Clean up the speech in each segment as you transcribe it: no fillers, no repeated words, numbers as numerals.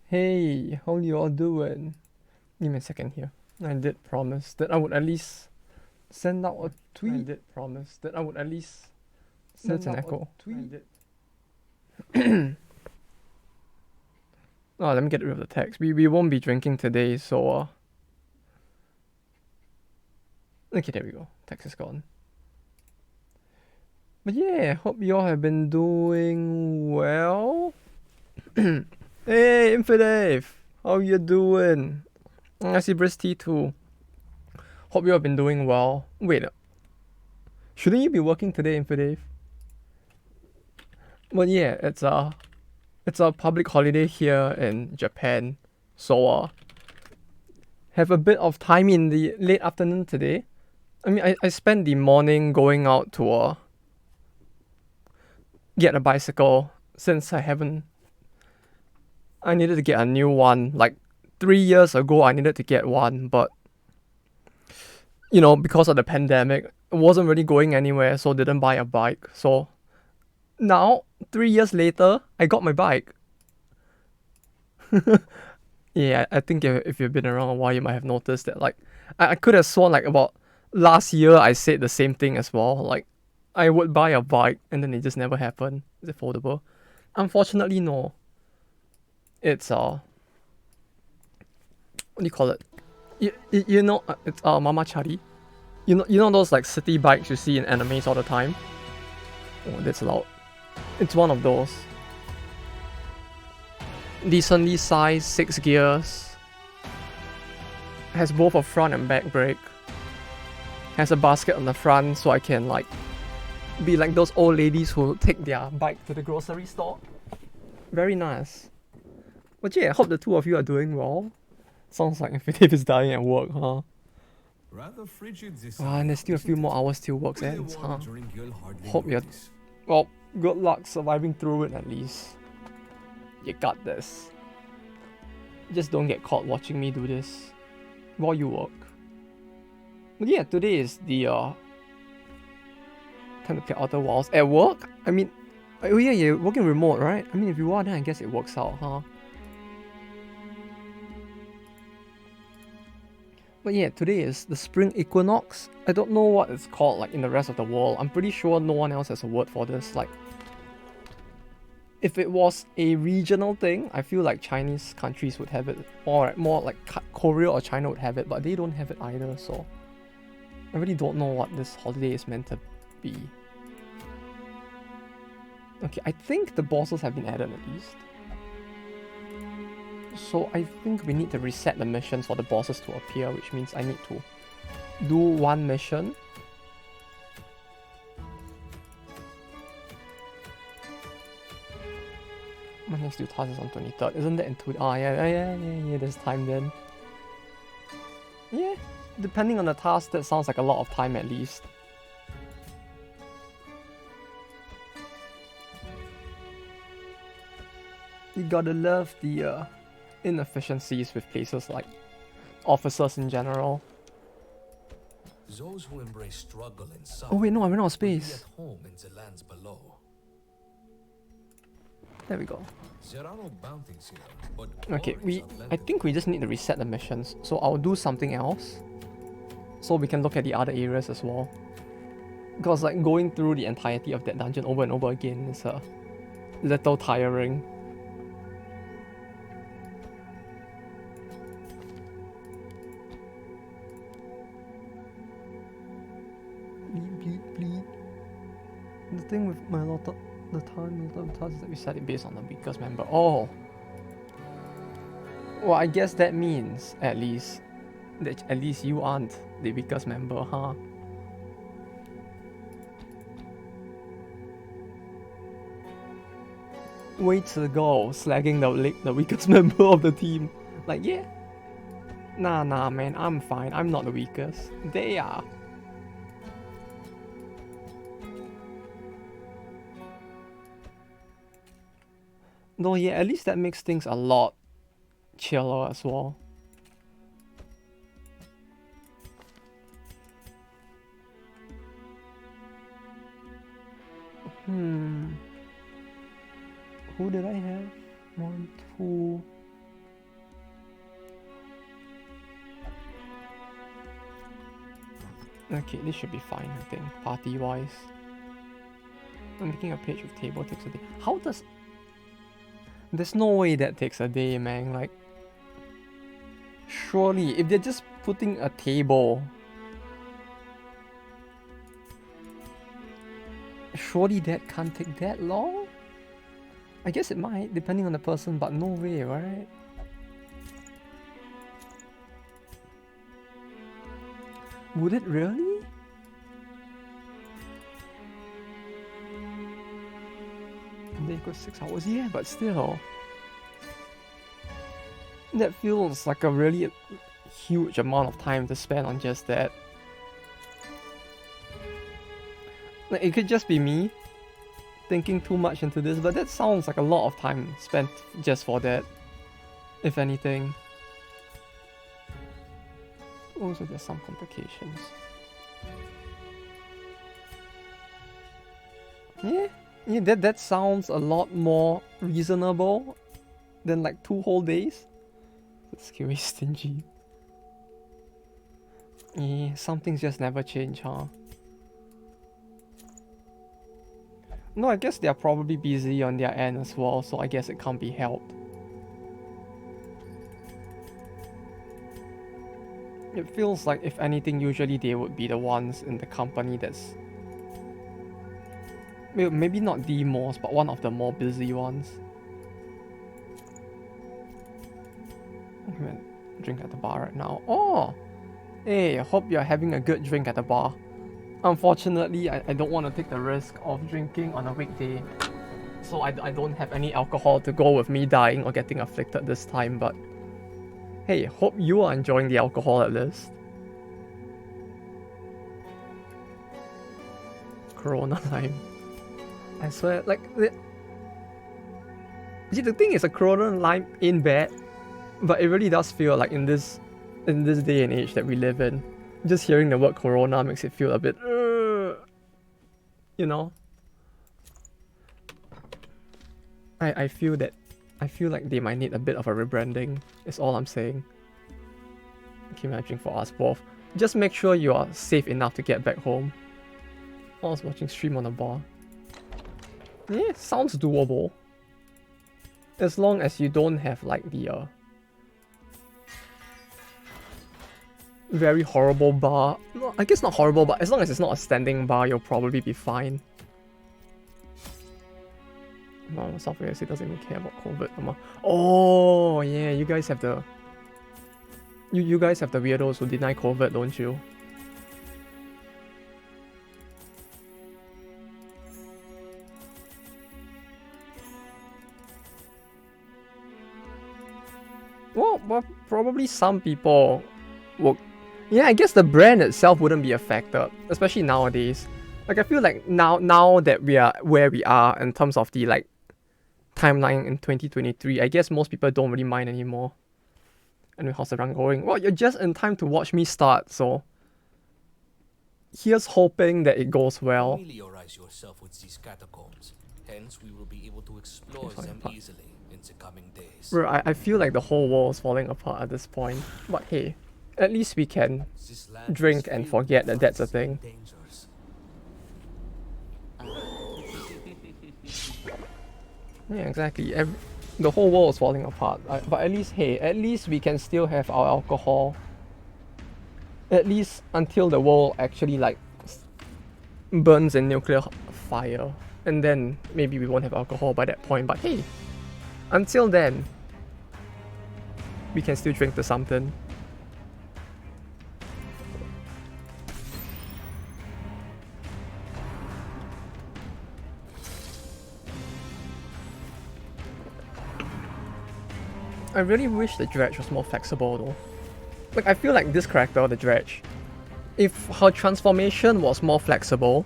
Hey, how you all doing? Give me a second here. I did promise that I would at least send out a tweet. I did promise that I would at least send out a tweet. Oh, let me get rid of the text. We won't be drinking today, so okay, there we go. Text is gone. But yeah, hope you all have been doing well. Hey, Infidave, how you doing? I see Bristy too. Hope you have been doing well. Wait, shouldn't you be working today, Infidave? But yeah, it's a public holiday here in Japan, so have a bit of time in the late afternoon today. I mean, I spent the morning going out to get a bicycle since I needed to get a new one. Like 3 years ago, I needed to get one, but because of the pandemic, it wasn't really going anywhere, so didn't buy a bike. So now, 3 years later, I got my bike. Yeah, I think if you've been around a while, you might have noticed that. Like, I could have sworn like about last year I said the same thing as well. Like, I would buy a bike and then it just never happened. It's affordable. Unfortunately, no. It's what do you call it? It's Mama Chari. You know those like city bikes you see in animes all the time. Oh, that's loud. It's one of those. Decently sized, 6 gears. Has both a front and back brake. Has a basket on the front so I can like be like those old ladies who take their bike to the grocery store. Very nice. But yeah, I hope the two of you are doing well. Sounds like Infinitive is dying at work, huh? Rather frigid this And there's still a few more hours till work ends, huh? Hope you're... notice. Well, good luck surviving through it at least. You got this. Just don't get caught watching me do this while you work. But yeah, today is the time to play Outer Wilds at work. I mean, oh yeah, you're working remote, right? I mean, if you are, then I guess it works out, huh? But yeah, today is the spring equinox. I don't know what it's called like in the rest of the world. I'm pretty sure no one else has a word for this. Like, if it was a regional thing, I feel like Chinese countries would have it, or more like Korea or China would have it, but they don't have it either, so I really don't know what this holiday is meant to be. Okay, I think the bosses have been added at least. So I think we need to reset the missions for the bosses to appear, which means I need to do one mission. My next due task is on 23rd. Isn't that in 2? Oh, yeah, there's time then. Yeah, depending on the task, that sounds like a lot of time at least. You gotta love the inefficiencies with places like officers in general. Those who embrace struggle and Oh wait, no, I ran out of will be space. at home in the lands below. There we go. There are no bounties here, but Okay, quarries are I plentiful. think we just need to reset the missions. So I'll do something else, so we can look at the other areas as well. Because like going through the entirety of that dungeon over and over again is a little tiring. Bleed. The thing with my lot of the time of tasks is that we set it based on the weakest member. Oh. Well, I guess that means at least you aren't the weakest member, huh? Way to go, slagging the weakest member of the team. Like, yeah. Nah, man, I'm fine. I'm not the weakest. They are. No, yeah, at least that makes things a lot chiller as well. Who did I have? 1, 2, Okay, this should be fine, I think, party-wise. I'm making a page with table takes a day. How does... There's no way that takes a day, man. Like, surely, if they're just putting a table... Surely that can't take that long? I guess it might, depending on the person, but no way, right? Would it really? And then it goes 6 hours, yeah, but still. That feels like a really huge amount of time to spend on just that. Like, it could just be me thinking too much into this, but that sounds like a lot of time spent just for that, if anything. Also, there's some complications. Yeah, that sounds a lot more reasonable than like 2 whole days. That's scary stingy. Yeah, some things just never change, huh? No, I guess they're probably busy on their end as well, so I guess it can't be helped. It feels like, if anything, usually they would be the ones in the company that's... Maybe not the most, but one of the more busy ones. I'm gonna drink at the bar right now. Oh! Hey, hope you're having a good drink at the bar. Unfortunately, I don't want to take the risk of drinking on a weekday, so I don't have any alcohol to go with me dying or getting afflicted this time, but hey, hope you are enjoying the alcohol at least. Corona lime. I swear, like... See, the thing is, a Corona lime ain't bad, but it really does feel like in this day and age that we live in, just hearing the word Corona makes it feel a bit... you know? I feel like they might need a bit of a rebranding, is all I'm saying. Can you imagine for us both? Just make sure you are safe enough to get back home. I was watching stream on a bar. Yeah, sounds doable. As long as you don't have like the very horrible bar. No, I guess not horrible, but as long as it's not a standing bar, you'll probably be fine. No, South Korea doesn't even care about COVID. Oh yeah, you guys have the... You guys have the weirdos who deny COVID, don't you? Well, probably some people will... Yeah, I guess the brand itself wouldn't be affected, especially nowadays. Like, I feel like now that we are where we are in terms of the, like, timeline in 2023, I guess most people don't really mind anymore. Anyway, how's the run going? Well, you're just in time to watch me start, so... Here's hoping that it goes well. Familiarize yourself with these catacombs. Hence, we will be able to explore them easily in the coming days. Bro, I feel like the whole world is falling apart at this point. But hey, at least we can drink and forget that that's a thing. Yeah, exactly. The whole world is falling apart. But at least, hey, at least we can still have our alcohol. At least until the world actually, like, burns in nuclear fire. And then maybe we won't have alcohol by that point. But hey, until then, we can still drink to something. I really wish the Dredge was more flexible though. Like, I feel like this character, the Dredge, if her transformation was more flexible,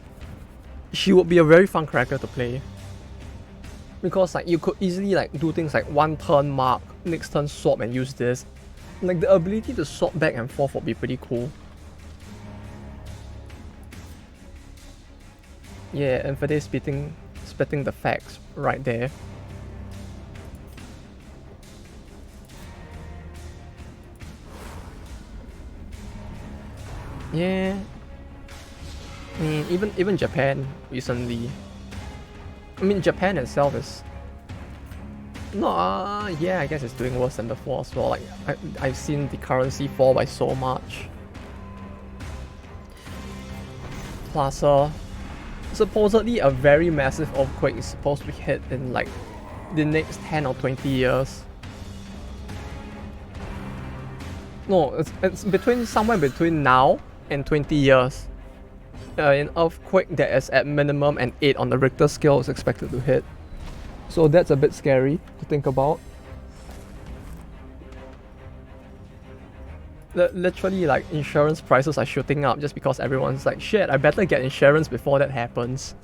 she would be a very fun character to play. Because like you could easily like do things like one turn mark, next turn swap and use this. Like the ability to swap back and forth would be pretty cool. Yeah, and for this spitting the facts right there. Yeah, mean, even Japan recently. I mean, Japan itself is no, yeah, I guess it's doing worse than before as well. Like I've seen the currency fall by so much. Plus, supposedly a very massive earthquake is supposed to hit in like the next 10 or 20 years. No, it's between somewhere between now and 20 years. An earthquake that is at minimum an 8 on the Richter scale is expected to hit. So that's a bit scary to think about. Literally, like, insurance prices are shooting up just because everyone's like, shit, I better get insurance before that happens.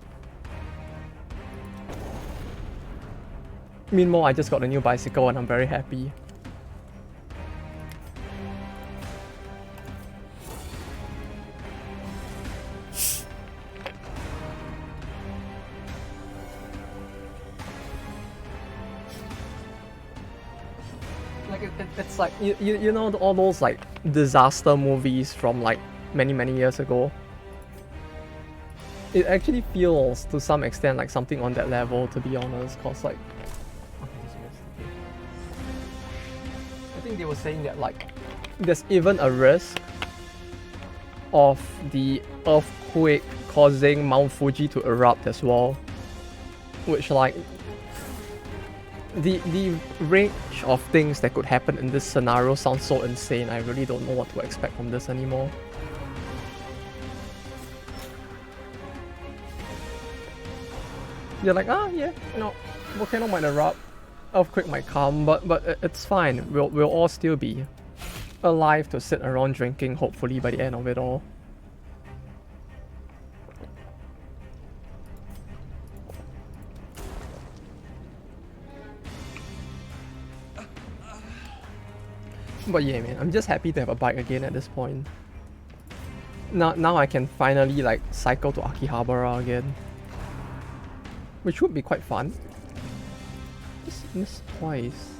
Meanwhile, I just got a new bicycle and I'm very happy. It's like, you know all those like disaster movies from like many years ago? It actually feels to some extent like something on that level, to be honest, cause like I think they were saying that like there's even a risk of the earthquake causing Mount Fuji to erupt as well, which like the range of things that could happen in this scenario sounds so insane. I really don't know what to expect from this anymore. You're like, yeah, you know, volcano might erupt, earthquake might come, but it's fine. We'll all still be alive to sit around drinking, hopefully by the end of it all. But yeah, man, I'm just happy to have a bike again at this point. Now I can finally like cycle to Akihabara again, which would be quite fun. Just missed twice.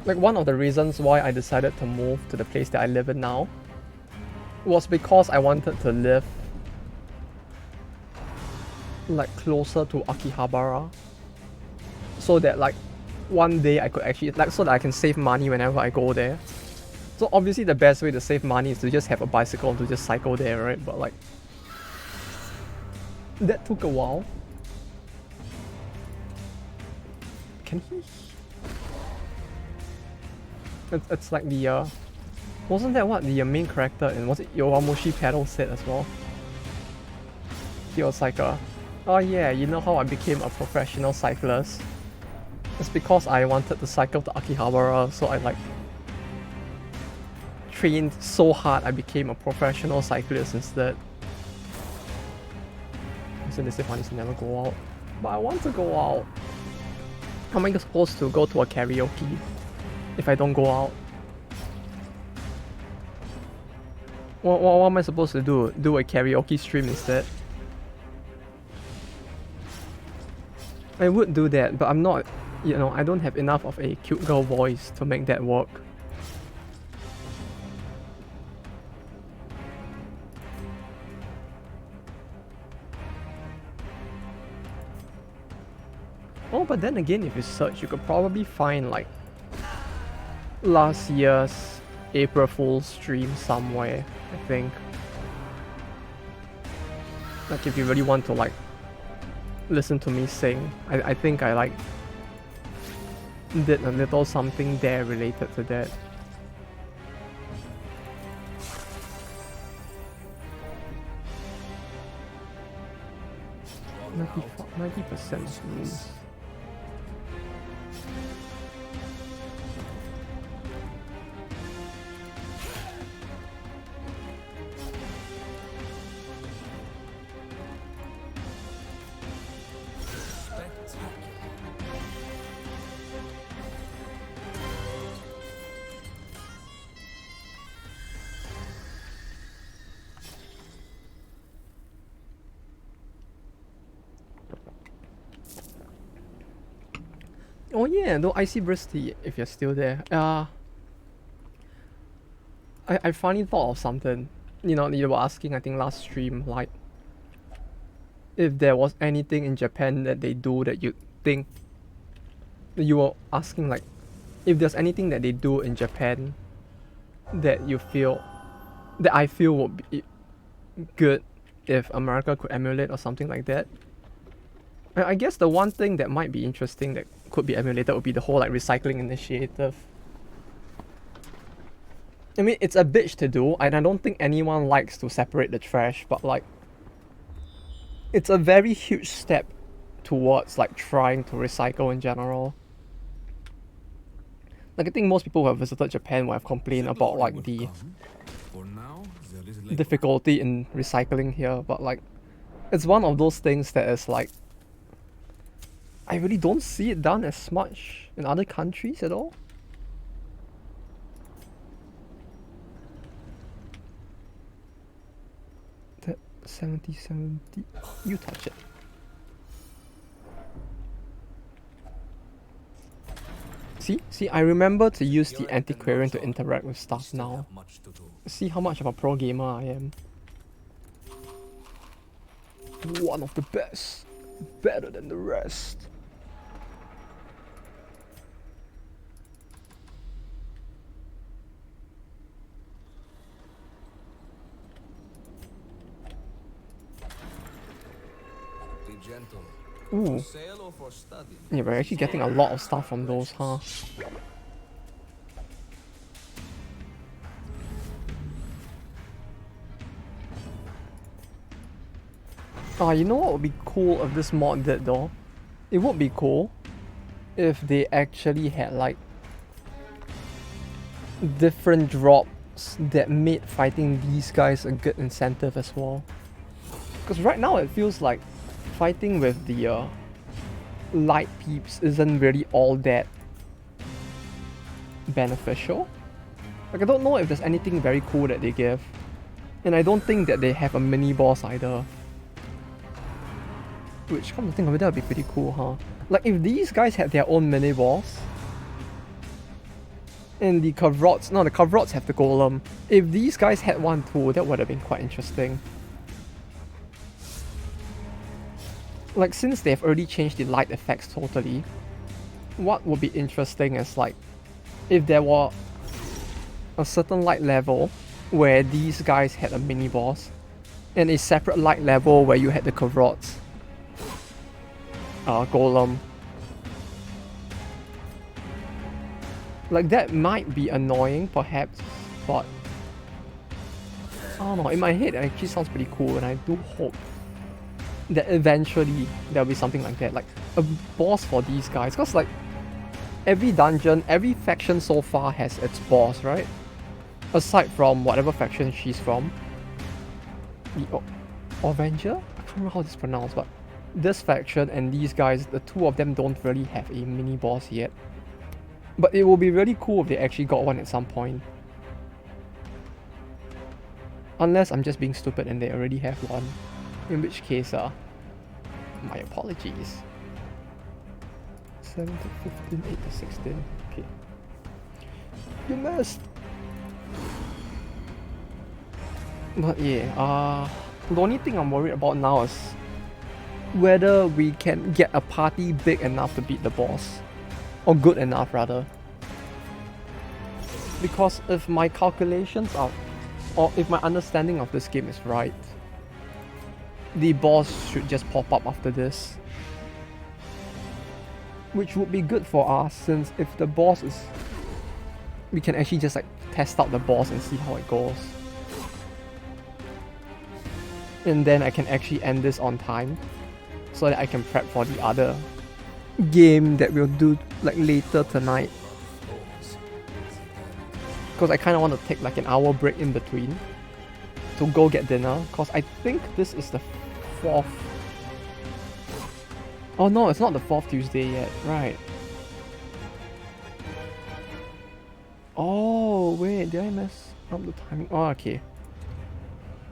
Like, one of the reasons why I decided to move to the place that I live in now was because I wanted to live like closer to Akihabara, so that like one day I could actually like, so that I can save money whenever I go there. So obviously the best way to save money is to just have a bicycle and to just cycle there, right? But like that took a while. Can he? It's like the wasn't that what the main character in, was it Yowamushi Pedal said as well? He was like oh yeah, you know how I became a professional cyclist? It's because I wanted to cycle to Akihabara, so I like trained so hard I became a professional cyclist instead. So they say one is to never go out, but I want to go out. How am I supposed to go to a karaoke if I don't go out? What am I supposed to do? Do a karaoke stream instead? I would do that, but I'm not, you know, I don't have enough of a cute girl voice to make that work. Oh, but then again, if you search, you could probably find like last year's April Fool's stream somewhere, I think. Like, if you really want to like listen to me sing, I think I like did a little something there related to that. Draw 90% of rules. Oh yeah, no, Icy Bristy, if you're still there. I finally thought of something. you know, you were asking, I think last stream, like, if there was anything in Japan that they do that you think, you were asking like, if there's anything that they do in Japan that you feel, that I feel would be good if America could emulate or something like that. I guess the one thing that might be interesting that could be emulated would be the whole like recycling initiative. I mean, it's a bitch to do, and I don't think anyone likes to separate the trash, but like, it's a very huge step towards like trying to recycle in general. Like, I think most people who have visited Japan will have complained about like the difficulty in recycling here, but like, it's one of those things that is like, I really don't see it done as much in other countries at all. That 70, you touch it. See, I remember to use the antiquarian to interact with stuff now. See how much of a pro gamer I am. One of the best. Better than the rest. Ooh. Yeah, we're actually getting a lot of stuff from those, huh? You know what would be cool if this mod did though? It would be cool if they actually had like different drops that made fighting these guys a good incentive as well. Because right now it feels like fighting with the light peeps isn't really all that beneficial. Like, I don't know if there's anything very cool that they give. And I don't think that they have a mini boss either. Which, come to think of it, that would be pretty cool, huh? Like, if these guys had their own mini boss, and the Kavrots, no, the Kavrots have the Golem. If these guys had one too, that would have been quite interesting. Like, since they've already changed the light effects totally, what would be interesting is like, if there were a certain light level where these guys had a mini boss, and a separate light level where you had the Kavrots Golem. Like, that might be annoying perhaps, but I don't know, in my head it actually sounds pretty cool, and I do hope that eventually there'll be something like that, like a boss for these guys, because like every dungeon, every faction so far has its boss, right? Aside from whatever faction she's from. The Avenger? I can't remember how this is pronounced, but this faction and these guys, the two of them don't really have a mini boss yet. But it will be really cool if they actually got one at some point. Unless I'm just being stupid and they already have one. In which case, my apologies. 7 to 15, 8 to 16. Okay. You missed! But yeah, the only thing I'm worried about now is whether we can get a party big enough to beat the boss. Or good enough, rather. Because if my calculations are, or if my understanding of this game is right, the boss should just pop up after this. Which would be good for us, since if the boss is... we can actually just like test out the boss and see how it goes. And then I can actually end this on time, so that I can prep for the other game that we'll do like later tonight. Because I kind of want to take like an hour break in between to go get dinner, because I think this is the 4th. Oh no, it's not the 4th Tuesday yet, right? Oh wait, did I mess up the timing? Oh, okay.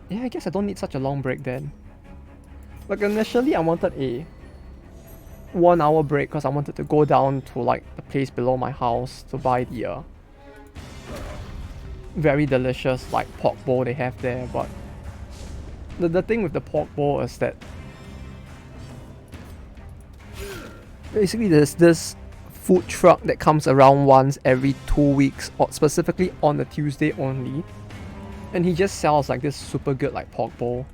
Yeah, I guess I don't need such a long break then. Like, initially I wanted a 1 hour break because I wanted to go down to like the place below my house to buy the very delicious like pork bowl they have there, but the thing with the pork bowl is that basically there's this food truck that comes around once every 2 weeks, or specifically on the Tuesday only, and he just sells like this super good like pork bowl.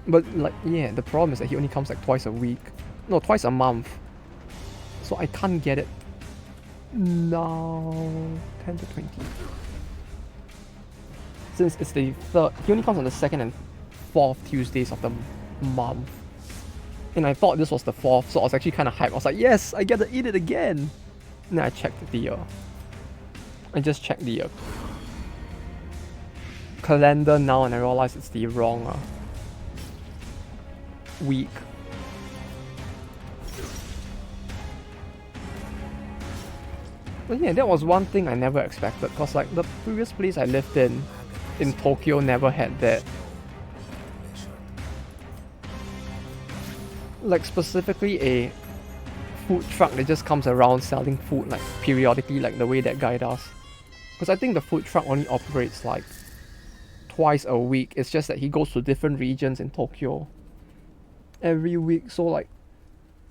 But like, yeah, the problem is that he only comes like twice a week. No, twice a month. So I can't get it now. 10 to 20. Since it's the third, he only comes on the 2nd and 4th Tuesdays of the month. And I thought this was the 4th, so I was actually kind of hyped. I was like, yes, I get to eat it again. And then I checked I just checked the calendar now, and I realized it's the wrong week. But yeah, that was one thing I never expected, because like the previous place I lived in Tokyo never had that. Like specifically a food truck that just comes around selling food like periodically, like the way that guy does. Because I think the food truck only operates like twice a week. It's just that he goes to different regions in Tokyo every week. So like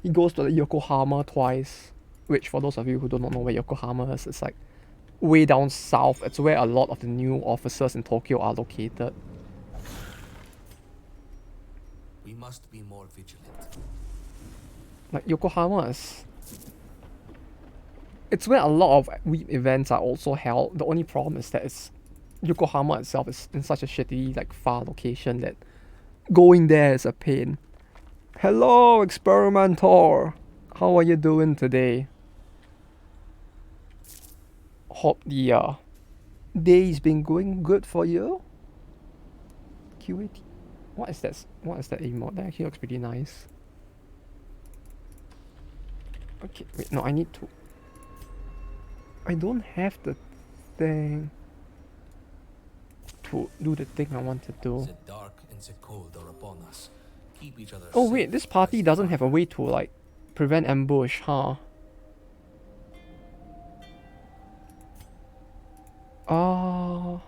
he goes to Yokohama twice, which for those of you who do not know where Yokohama is, it's like way down south. It's where a lot of the new offices in Tokyo are located. We must be more vigilant. Like Yokohama it's where a lot of week events are also held. The only problem is that Yokohama itself is in such a shitty like far location that going there is a pain. Hello, experimenter. How are you doing today? Hope the day's been going good for you. QAT. What is that? What is that emote? That actually looks pretty nice. Okay, wait, no, I need to. I don't have the thing to do the thing I want to do. The dark and the cold are upon us. Keep each other Oh wait, this party doesn't have a way to like prevent ambush, huh? Oh.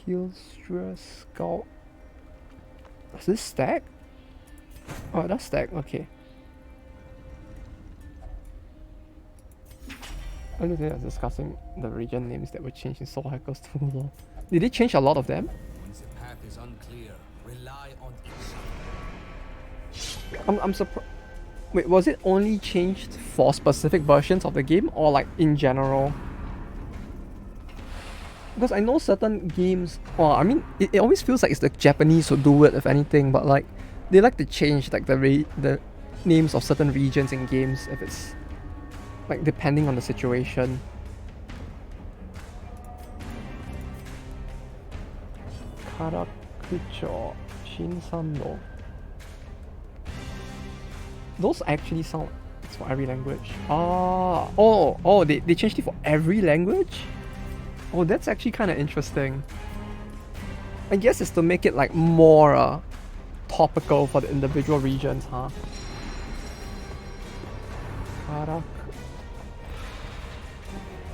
Heal stress scout. Does this stack? Oh, it does stack, okay. I don't think I was discussing the region names that were changed in Soul Hackers 2. Did they change a lot of them? When the path is unclear, rely on insight. I'm surprised. Wait, was it only changed for specific versions of the game, or like in general? Because I know certain games, well, I mean, it always feels like it's the Japanese who do it, if anything, but like, they like to change like the names of certain regions in games if it's like depending on the situation. Karakucho, Shinsando. Those actually sound, it's for every language. Oh, they changed it for every language? Oh, that's actually kind of interesting. I guess it's to make it like more topical for the individual regions, huh? Karaku.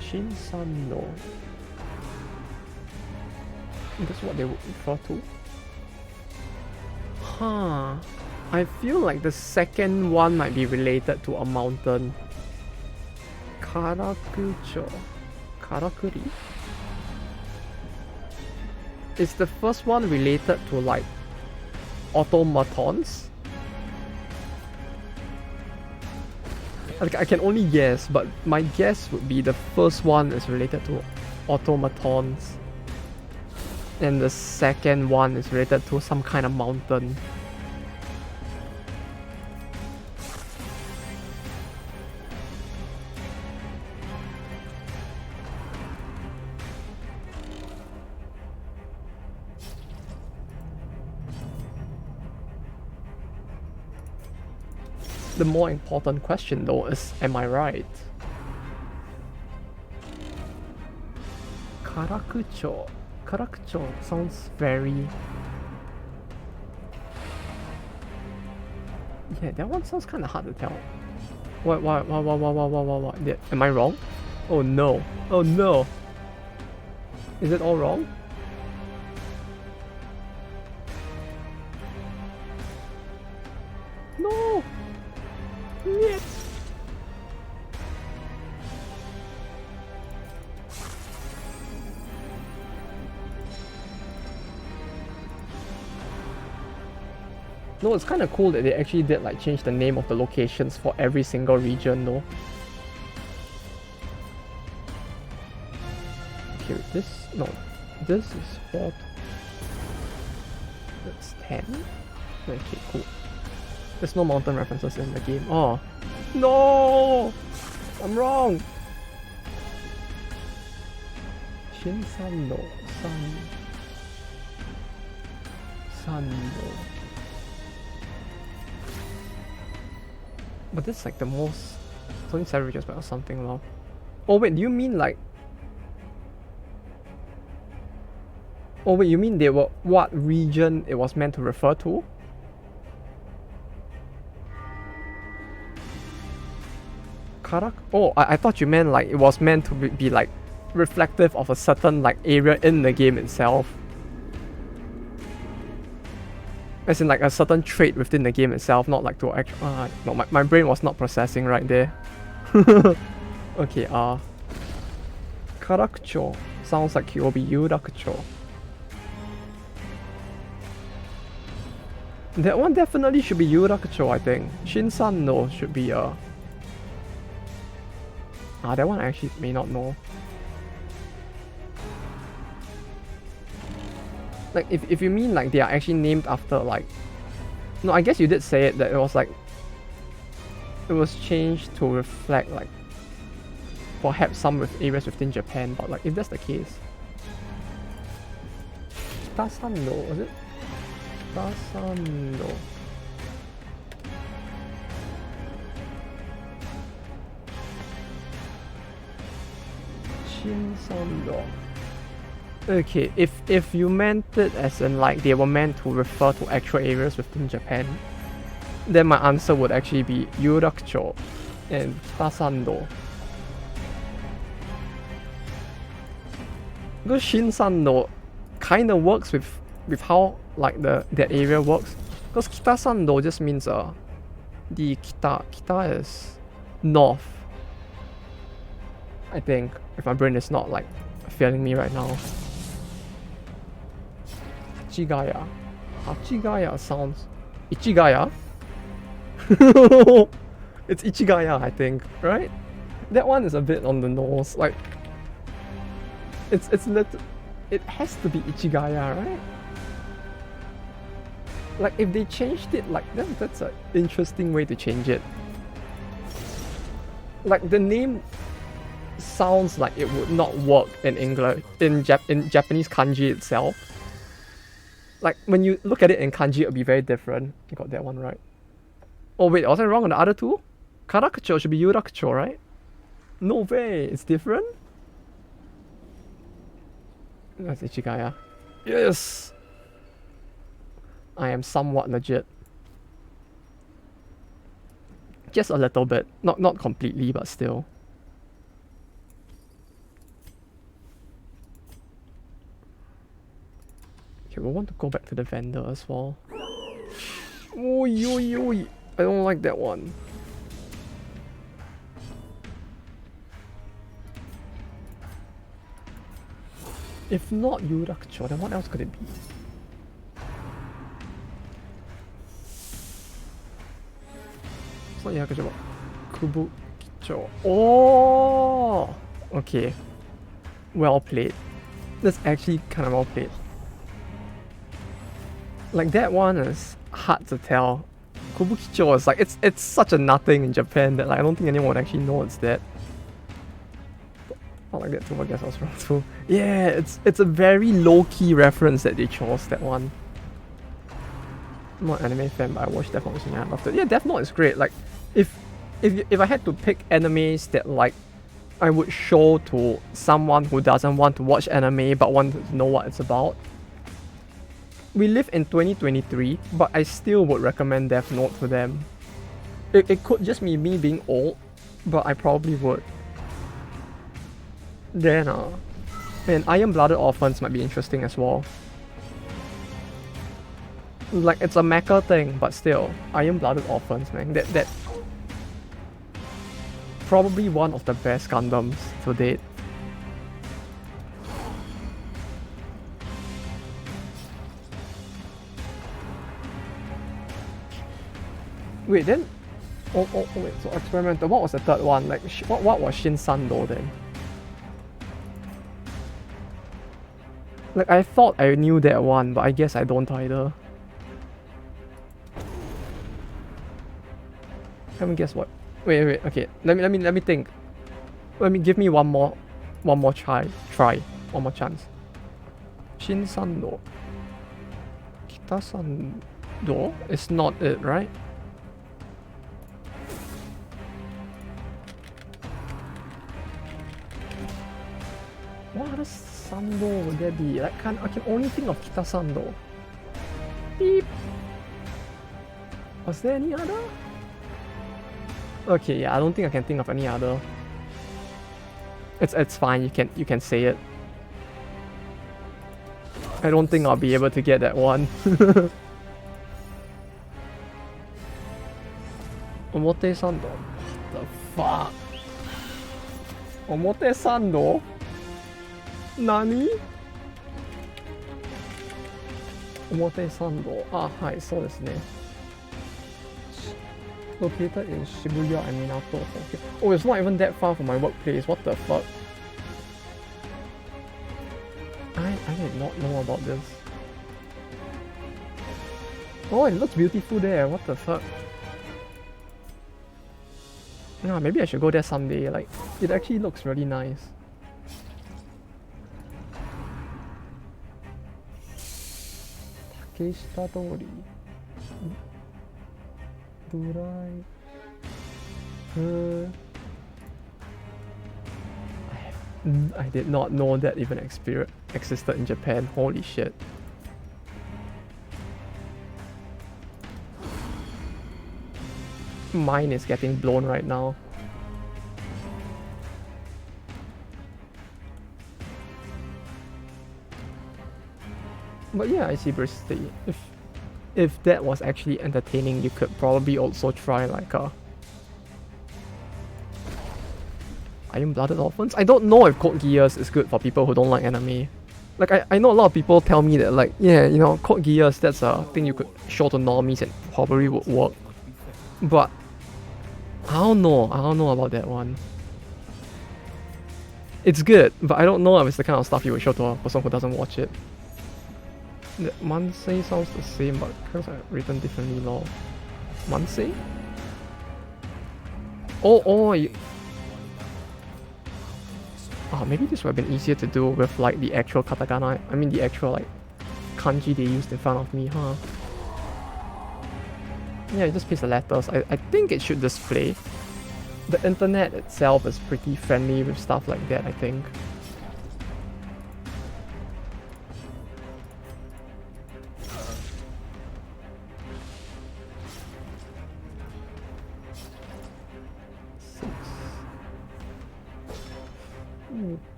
Shinsando. That's what they would refer to. Huh. I feel like the second one might be related to a mountain. Karakucho. Karakuri? Is the first one related to like automatons? I can only guess, but my guess would be the first one is related to automatons, and the second one is related to some kind of mountain. The more important question though is, am I right? Karakucho. Karakucho sounds very... Yeah, that one sounds kind of hard to tell. What? Yeah, am I wrong? Oh no. Oh no. Is it all wrong? No! Yes! No, it's kind of cool that they actually did like change the name of the locations for every single region though. Okay, this is 4. That's 10. Okay, cool. There's no mountain references in the game. Oh, no! I'm wrong! Shinsan no San no. But this is like the most... It's only 7 regions or something long. Oh wait, do you mean like... Oh wait, you mean they were... What region it was meant to refer to? Oh, I thought you meant like it was meant to be like reflective of a certain like area in the game itself. As in like a certain trait within the game itself, not like to actually... no, my brain was not processing right there. Okay, Karakucho sounds like it will be Yurakucho. That one definitely should be Yurakucho, I think. Shinsan no should be that one I actually may not know. Like, if you mean like they are actually named after like... No, I guess you did say it, that it was like... It was changed to reflect like... Perhaps some with areas within Japan, but like if that's the case... Kitasando, was it? Kitasando. Shinsando. Okay, if you meant it as in like they were meant to refer to actual areas within Japan, then my answer would actually be Yurakucho and Kitasando. Because Shinsando kind of works with how like that area works. Because Kitasando just means the kita is north, I think, if my brain is not like failing me right now. Hachigaya. Hachigaya sounds... Ichigaya? It's Ichigaya, I think, right? That one is a bit on the nose, like... It has to be Ichigaya, right? Like, if they changed it like that, that's an interesting way to change it. Like, the name sounds like it would not work in English, in Japanese kanji itself. Like, when you look at it in kanji, it would be very different. You got that one right. Oh wait, was I wrong on the other two? Karakucho should be Yurakucho, right? No way, it's different? That's Ichigaya. Yes! I am somewhat legit. Just a little bit. Not completely, but still. Okay, we want to go back to the vendor as well. Oi, oi, oi. I don't like that one. If not Yurakucho, then what else could it be? It's not Yurakucho, but Kubukicho. Oh! Okay. Well played. That's actually kind of well played. Like, that one is hard to tell. Kubukicho is like, it's such a nothing in Japan that like I don't think anyone would actually know it's that. Not like that too, I guess I was wrong too. Yeah, it's a very low-key reference that they chose, that one. I'm not an anime fan, but I watched Death Note recently and I loved it. Yeah, Death Note is great. Like, if I had to pick animes that like I would show to someone who doesn't want to watch anime but want to know what it's about. We live in 2023, but I still would recommend Death Note to them. It could just be me being old, but I probably would. Then, and Iron-Blooded Orphans might be interesting as well. Like, it's a mecha thing, but still, Iron-Blooded Orphans, man. That probably one of the best Gundams to date. Wait, then... Oh, wait, so experimental. What was the third one? Like, what was Shin Sando then? Like, I thought I knew that one, but I guess I don't either. Let me guess what. Wait, okay. Let me think. Give me one more try. One more chance. Shin Sando. Kita Sando is not it, right? What other Sando would there be? I can only think of Kita Sando. Beep. Was there any other? Okay, yeah, I don't think I can think of any other. It's fine. You can say it. I don't think I'll be able to get that one. Omote Sando. What the fuck? Omote Sando? Nani? Omote Sando. Ah, hi, so desu ne. Located in Shibuya and Minato. Okay. Oh, it's not even that far from my workplace. What the fuck? I did not know about this. Oh, it looks beautiful there. What the fuck? Yeah, maybe I should go there someday. Like, it actually looks really nice. Takeshita Dori. Durai. I did not know that even existed in Japan. Holy shit. Mine is getting blown right now. But yeah, I see Bristy. If that was actually entertaining, you could probably also try like a Iron-Blooded Orphans. I don't know if Code Geass is good for people who don't like anime. Like, I know a lot of people tell me that, like, yeah, you know, Code Geass, that's a thing you could show to normies and probably would work. But I don't know about that one. It's good, but I don't know if it's the kind of stuff you would show to a person who doesn't watch it. The Mansei sounds the same, but characters are written differently, lol. Mansei? Maybe this would have been easier to do with like the actual katakana. I mean the actual like kanji they used in front of me, huh? Yeah, you just paste the letters. I think it should display. The internet itself is pretty friendly with stuff like that, I think.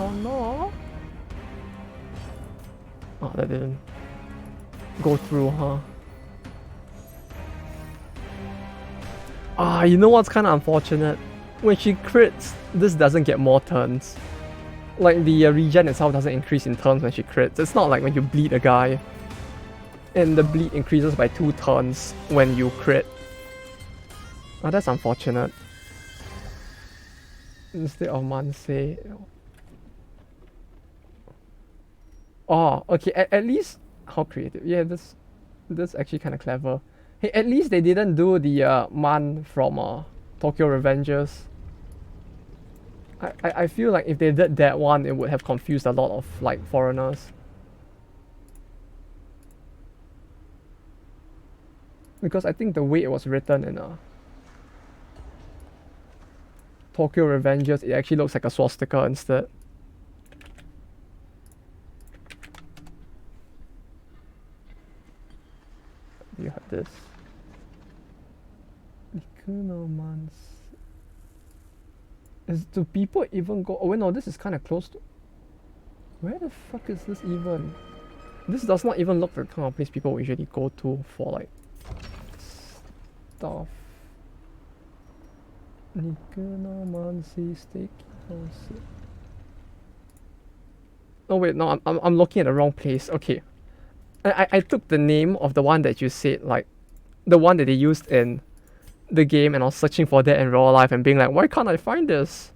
No. Oh, that didn't go through, huh? You know what's kind of unfortunate? When she crits, this doesn't get more turns. Like, the regen itself doesn't increase in turns when she crits. It's not like when you bleed a guy. And the bleed increases by 2 turns when you crit. Oh, that's unfortunate. Instead of Mansei. Oh, okay, at least... How creative. Yeah, that's actually kind of clever. Hey, at least they didn't do the Man from Tokyo Revengers. I feel like if they did that one, it would have confused a lot of, like, foreigners. Because I think the way it was written in Tokyo Revengers, it actually looks like a swastika instead. You have this. Do people even go? Oh wait, no, this is kind of close to. Where the fuck is this even? This does not even look like the kind of place people usually go to for like stuff. Nikunomansi Steakhouse. Oh wait, no, I'm looking at the wrong place. Okay, I took the name of the one that you said, like the one that they used in the game, and I was searching for that in real life and being like, why can't I find this?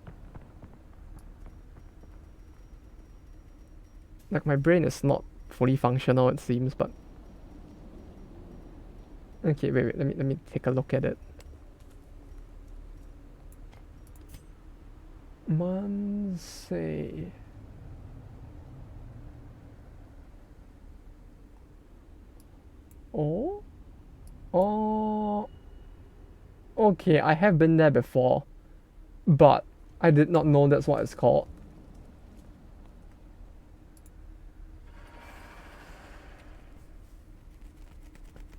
Like my brain is not fully functional, it seems, but okay, wait, let me take a look at it. Mansei. Oh, okay, I have been there before, but I did not know that's what it's called.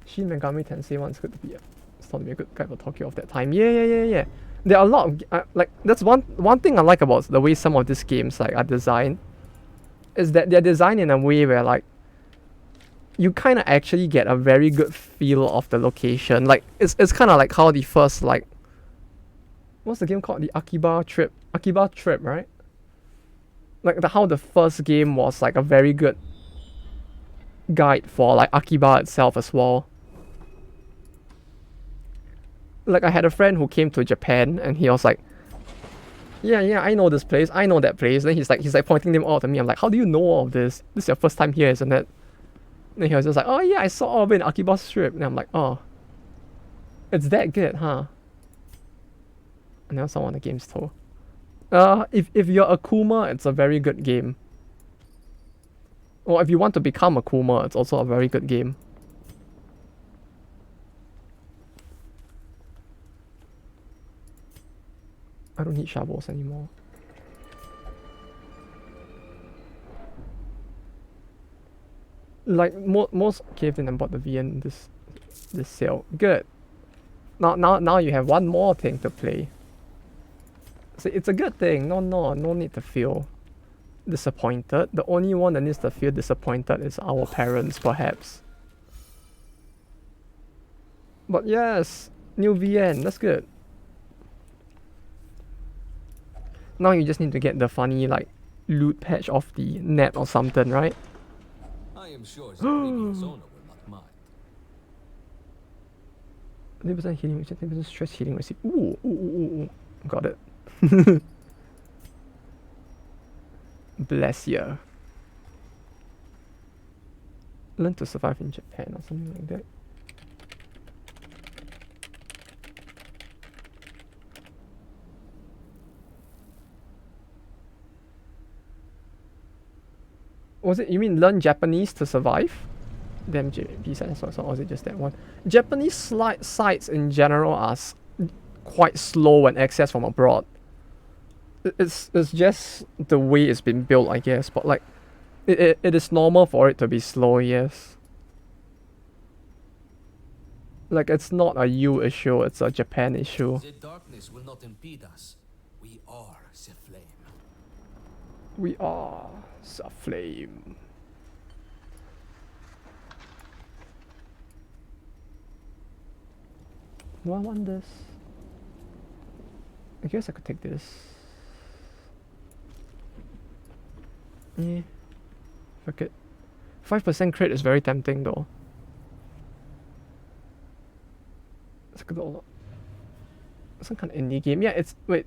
Shin Megami Tensei 1 is good to be it's thought to be a good guy for Tokyo of that time. Yeah. There are a lot of like that's one thing I like about the way some of these games like are designed, is that they're designed in a way where like you kind of actually get a very good feel of the location. Like it's kind of like how the first like what's the game called, the Akiba Trip, right? Like how the first game was like a very good guide for like Akiba itself as well. Like I had a friend who came to Japan and he was like, yeah, I know this place, I know that place. Then he's like pointing them out to me. I'm like, how do you know all of this? This is your first time here, isn't it? And he was just like, oh yeah, I saw all of it in Akiba Strip. And I'm like, oh, it's that good, huh? And now someone the game's told. If you're a Kuma, it's a very good game. Or if you want to become a Kuma, it's also a very good game. I don't need shovels anymore. Like most caved in and bought the VN this sale. Good. Now you have one more thing to play. So it's a good thing. No need to feel disappointed. The only one that needs to feel disappointed is our parents, perhaps. But yes, new VN, that's good. Now you just need to get the funny like loot patch off the net or something, right? I am sure the previous owner will not mind. 30% healing, 30% stress healing receipt. Ooh. Got it. Bless you. Learn to survive in Japan or something like that. Was it, you mean learn Japanese to survive? Damn, JP said so, or was it just that one? Japanese sites in general are quite slow when accessed from abroad. It's just the way it's been built, I guess, but like it is normal for it to be slow, yes. Like it's not a you issue, it's a Japan issue. The darkness will not impede us. We are the flame. We are the flame. Do I want this? I guess I could take this. Yeah. Fuck it. 5% crit is very tempting though. It's like some kind of indie game. Yeah, it's wait.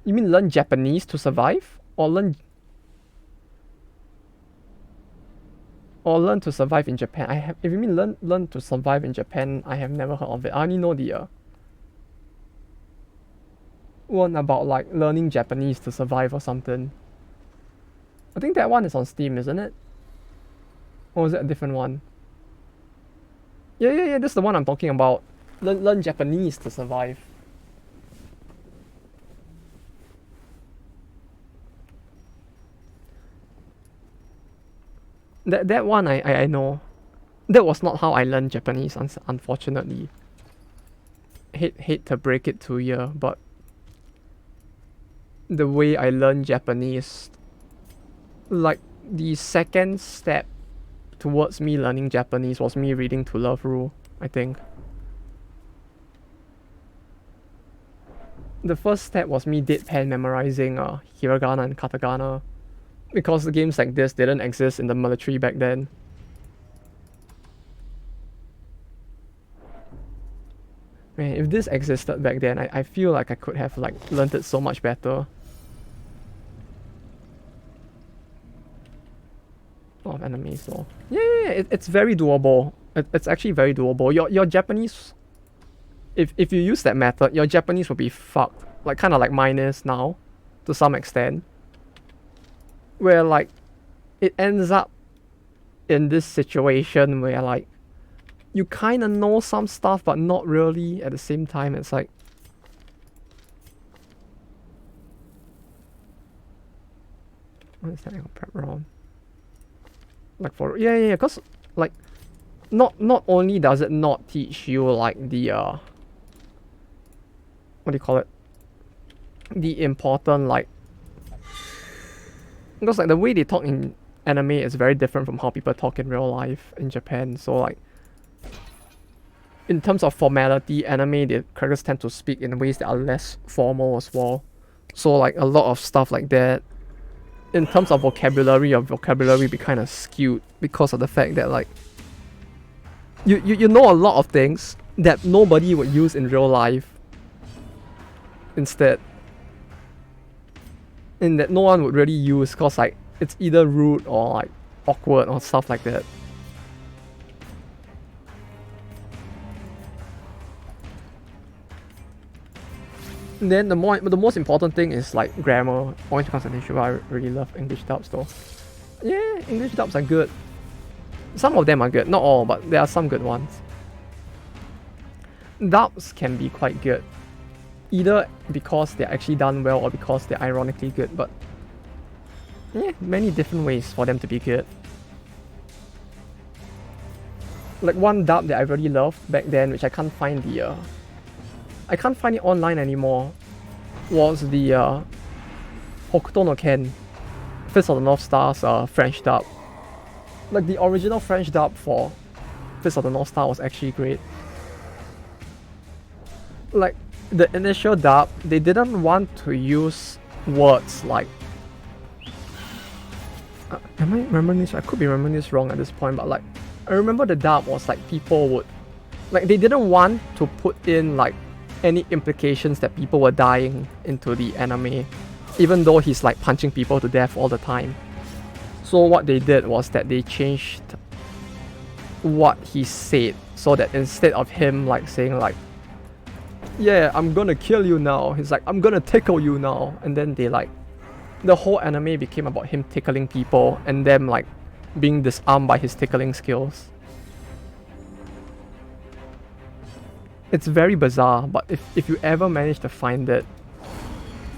You mean learn Japanese to survive? Or learn to survive in Japan? If you mean learn to survive in Japan, I have never heard of it. I only know the one about like learning Japanese to survive or something. I think that one is on Steam, isn't it? Or is it a different one? Yeah, this is the one I'm talking about. Learn Japanese to survive. That one I know. That was not how I learned Japanese, unfortunately. Hate to break it to you, but the way I learned Japanese, like the second step towards me learning Japanese was me reading To Love Ru, I think. The first step was me deadpan memorizing hiragana and katakana, because the games like this didn't exist in the military back then. Man, if this existed back then, I feel like I could have like learned it so much better. A lot of enemies though. Yeah, it's very doable. It's actually very doable. Your Japanese, if you use that method, your Japanese will be fucked. Like kind of like mine is now, to some extent. Where like, it ends up in this situation where like, you kind of know some stuff but not really at the same time. It's like, what is that? Prep round. Like for yeah, cause like, not only does it not teach you like the what do you call it? The important like, because like the way they talk in anime is very different from how people talk in real life in Japan. So like, in terms of formality, anime, the characters tend to speak in ways that are less formal as well. So like a lot of stuff like that, in terms of vocabulary, your vocabulary be kind of skewed because of the fact that like, you know a lot of things that nobody would use in real life instead. And that no one would really use because like, it's either rude or like awkward or stuff like that. And then the most important thing is like grammar. Point concentration. I really love English dubs though. Yeah, English dubs are good. Some of them are good, not all, but there are some good ones. Dubs can be quite good, either because they're actually done well or because they're ironically good, but yeah, many different ways for them to be good. Like one dub that I really loved back then, which I can't find it online anymore, was the Hokuto no Ken, Fist of the North Star's French dub. Like the original French dub for Fist of the North Star was actually great. Like the initial dub, they didn't want to use words like am I remembering this? I could be remembering this wrong at this point, but like, I remember the dub was like, people would like, they didn't want to put in like any implications that people were dying into the anime, even though he's like punching people to death all the time. So what they did was that they changed what he said, so that instead of him like saying like, yeah, I'm gonna kill you now, he's like, I'm gonna tickle you now. And then they like, the whole anime became about him tickling people and them like being disarmed by his tickling skills. It's very bizarre, but if you ever manage to find it,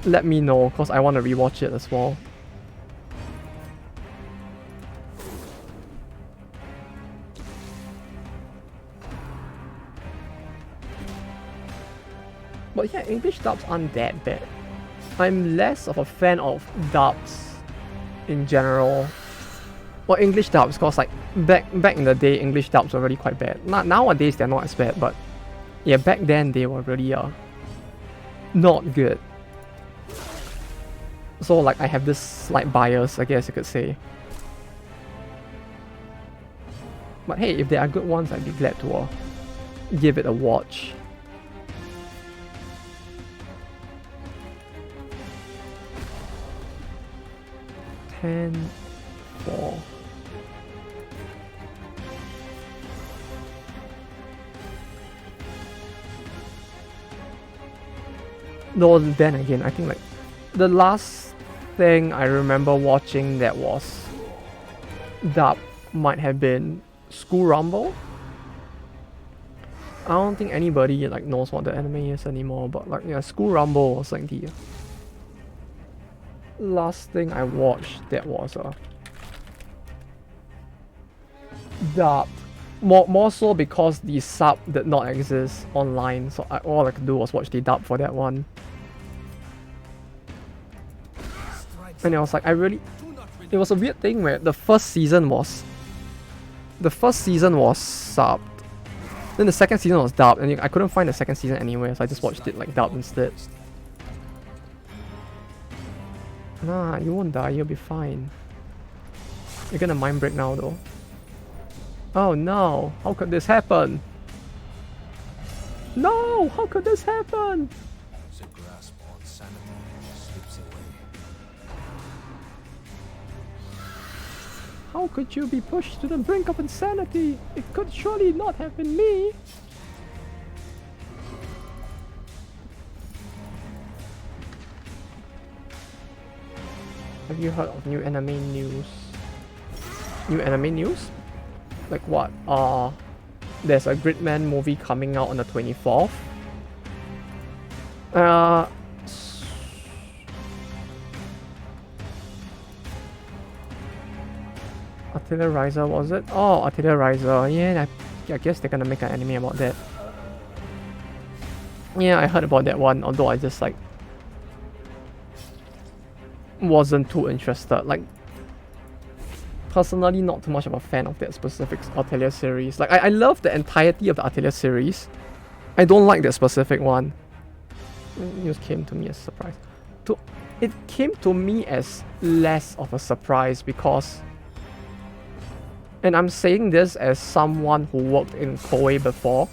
let me know, because I want to rewatch it as well. But yeah, English dubs aren't that bad. I'm less of a fan of dubs in general. Well, English dubs, because like back in the day, English dubs were really quite bad. Nowadays they're not as bad, but yeah, back then they were really not good. So like, I have this slight bias, I guess you could say. But hey, if there are good ones, I'd be glad to give it a watch. $10.4. Though then again, I think like the last thing I remember watching that was dub might have been School Rumble. I don't think anybody like knows what the anime is anymore, but like yeah, School Rumble was like the last thing I watched that was dubbed. More so because the sub did not exist online, so all I could do was watch the dub for that one. And it was like it was a weird thing where the first season was subbed, then the second season was dubbed, and I couldn't find the second season anywhere, so I just watched it like dubbed instead. Nah, you won't die, you'll be fine. You're gonna mind break now though. Oh no, how could this happen? No, how could this happen? The grasp on sanity slips away. How could you be pushed to the brink of insanity? It could surely not have been me. Have you heard of new anime news? New anime news? Like what? There's a Gridman movie coming out on the 24th. Atelier Riser, was it? Oh, Atelier Riser. Yeah, I guess they're gonna make an anime about that. Yeah, I heard about that one, although I just like wasn't too interested. Like, personally, not too much of a fan of that specific Atelier series. Like, I love the entirety of the Atelier series. I don't like that specific one. News came to me as a surprise. It came to me as less of a surprise because, and I'm saying this as someone who worked in Koei before,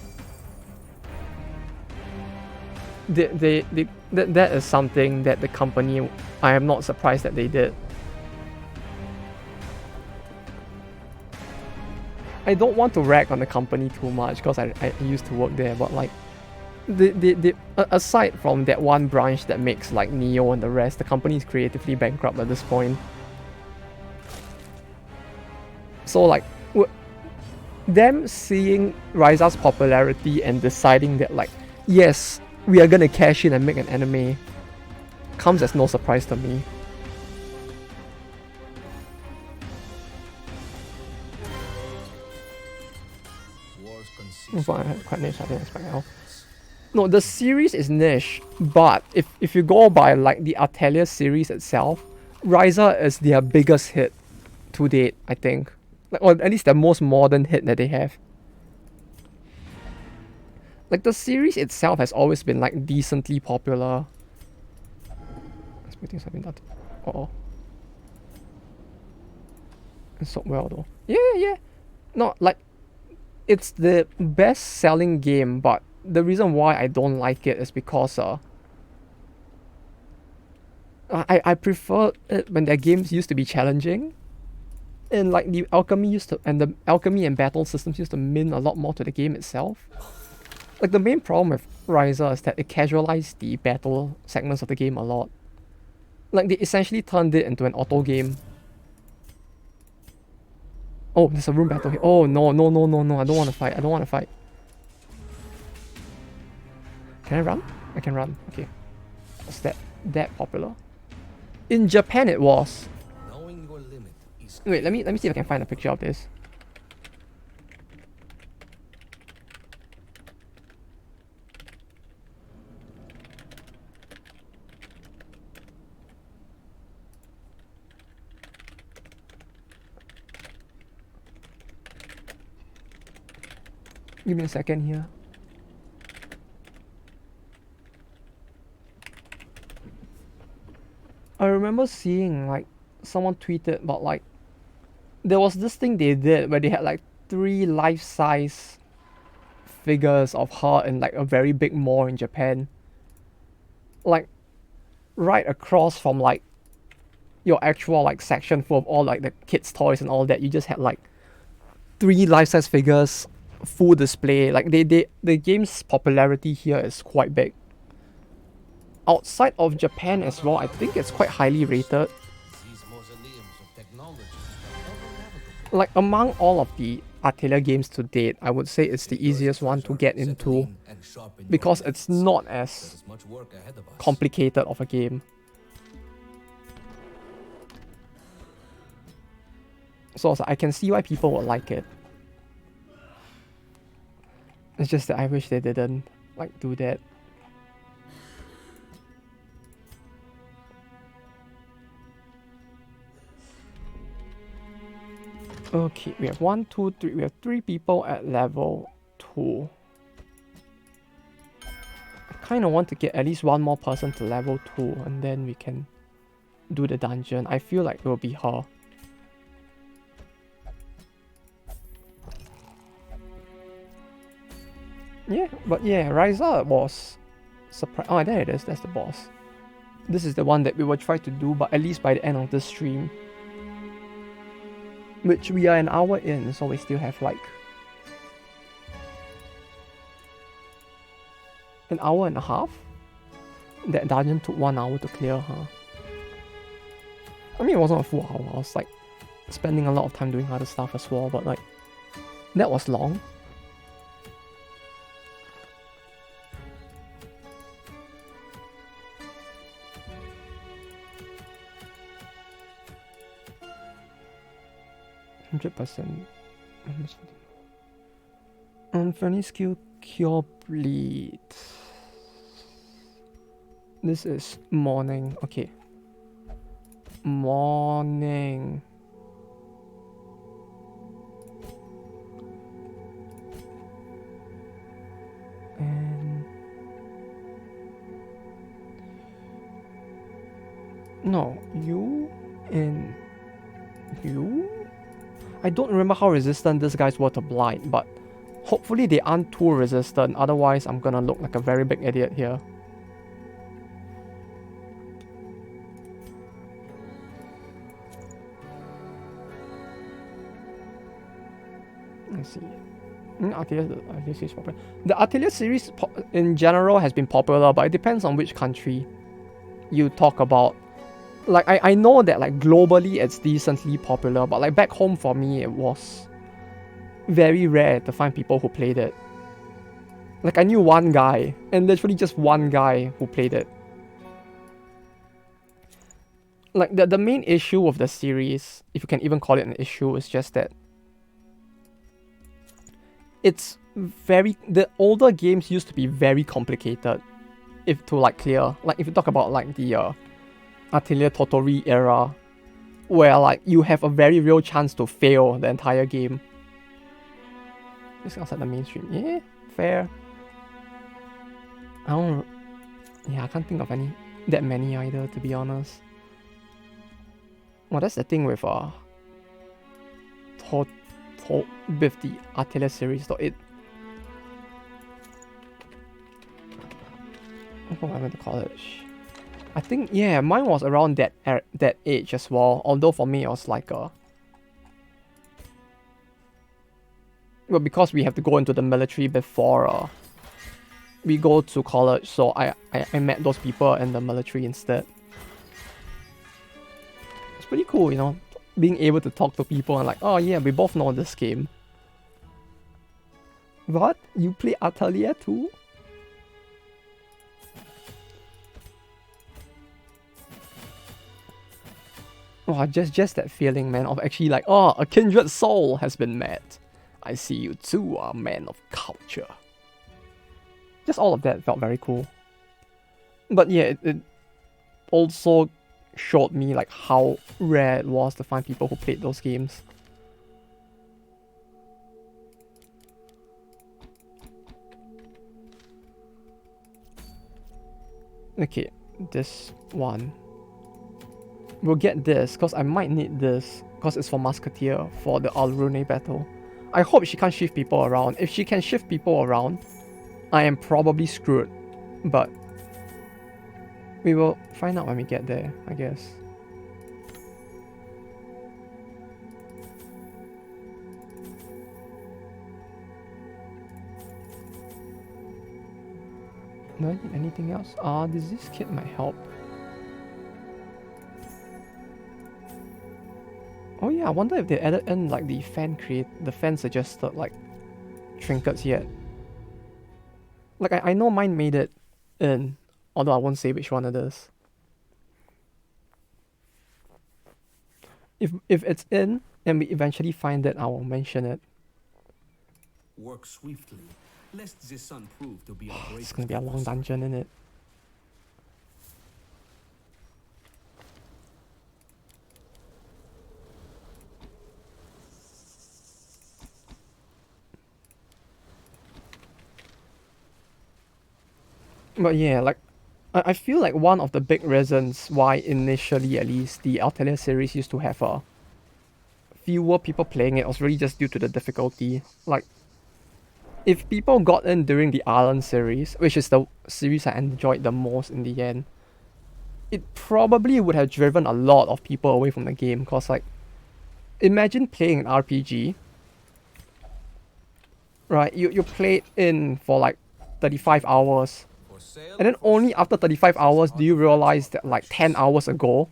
that is something that the company, I am not surprised that they did. I don't want to rag on the company too much because I used to work there, but like, aside from that one branch that makes like Neo and the rest, the company is creatively bankrupt at this point. So like, them seeing Ryza's popularity and deciding that like, yes, we are gonna cash in and make an anime, comes as no surprise to me. Quite niche, I didn't expect that. No, the series is niche, but if you go by like the Atelier series itself, Ryza is their biggest hit to date, I think. Like, or at least the most modern hit that they have. Like, the series itself has always been like decently popular. Things have been done. Uh-oh. It sold well though. Yeah. No, like, it's the best selling game, but the reason why I don't like it is because I prefer it when their games used to be challenging, and like the alchemy and battle systems used to mean a lot more to the game itself. Like, the main problem with Ryza is that it casualized the battle segments of the game a lot. Like, they essentially turned it into an auto game. Oh, there's a room battle here. Oh, no. I don't want to fight. Can I run? I can run. Okay. Was that popular? In Japan it was. Knowing your limit is... Wait, let me see if I can find a picture of this. Give me a second here. I remember seeing like someone tweeted about like there was this thing they did where they had like 3 life-size figures of her in like a very big mall in Japan. Like right across from like your actual like section full of all like the kids' toys and all that, you just had like 3 life-size figures, full display. Like the game's popularity here is quite big. Outside of Japan as well, I think it's quite highly rated. Like among all of the Atelier games to date, I would say it's the easiest one to get into because it's not as complicated of a game. So I can see why people would like it. It's just that I wish they didn't like do that. Okay, we have 1, 2, 3. We have 3 people at level 2. I kind of want to get at least one more person to level 2 and then we can do the dungeon. I feel like it will be her. Yeah, but yeah, Ryza was surprised. Oh, there it is. That's the boss. This is the one that we will try to do, but at least by the end of the stream. Which we are an hour in, so we still have like an hour and a half. That dungeon took 1 hour to clear, huh? I mean, it wasn't a full hour. I was like spending a lot of time doing other stuff as well, but like that was long. %. Unfriendly skill cure bleed. This is morning. Okay. Morning. And no, you and you. I don't remember how resistant these guys were to blight, but hopefully they aren't too resistant, otherwise I'm gonna look like a very big idiot here. Let's see. Atelier series popular. The Atelier series in general has been popular, but it depends on which country you talk about. Like, I know that like globally it's decently popular, but like back home for me it was very rare to find people who played it. Like I knew one guy, and literally just one guy who played it. Like the main issue of the series, if you can even call it an issue, is just that it's the older games used to be very complicated if to like clear. Like if you talk about like the Atelier Totori era, where like you have a very real chance to fail the entire game. Just outside the mainstream. Yeah, fair. I can't think of that many either, to be honest. Well, that's the thing with with the Atelier series, though. When I went to college, I think, yeah, mine was around that age as well. Although for me it was like well, because we have to go into the military before we go to college, so I met those people in the military instead. It's pretty cool, you know, being able to talk to people and like, oh yeah, we both know this game. What? You play Atelier too? Oh, just that feeling, man, of actually like, oh, a kindred soul has been met. I see you too are a man of culture. Just all of that felt very cool. But yeah, it also showed me like how rare it was to find people who played those games. Okay, this one. We'll get this, because I might need this, because it's for Musketeer, for the Alrune battle. I hope she can't shift people around. If she can shift people around, I am probably screwed. But we will find out when we get there, I guess. Do I need anything else? Disease kit might help. Oh yeah, yeah, I wonder if they added in like the fan suggested like trinkets yet. Like I know mine made it in, although I won't say which one it is. If it's in and we eventually find it, I will mention it. Work swiftly, lest the sun prove to be a It's gonna be a long dungeon, in it. But yeah, like I feel like one of the big reasons why initially at least the Altalia series used to have fewer people playing it was really just due to the difficulty. Like if people got in during the Island series, which is the series I enjoyed the most in the end, it probably would have driven a lot of people away from the game. Cause like, imagine playing an RPG, right? You played in for like 35 hours, and then only after 35 hours do you realize that like 10 hours ago,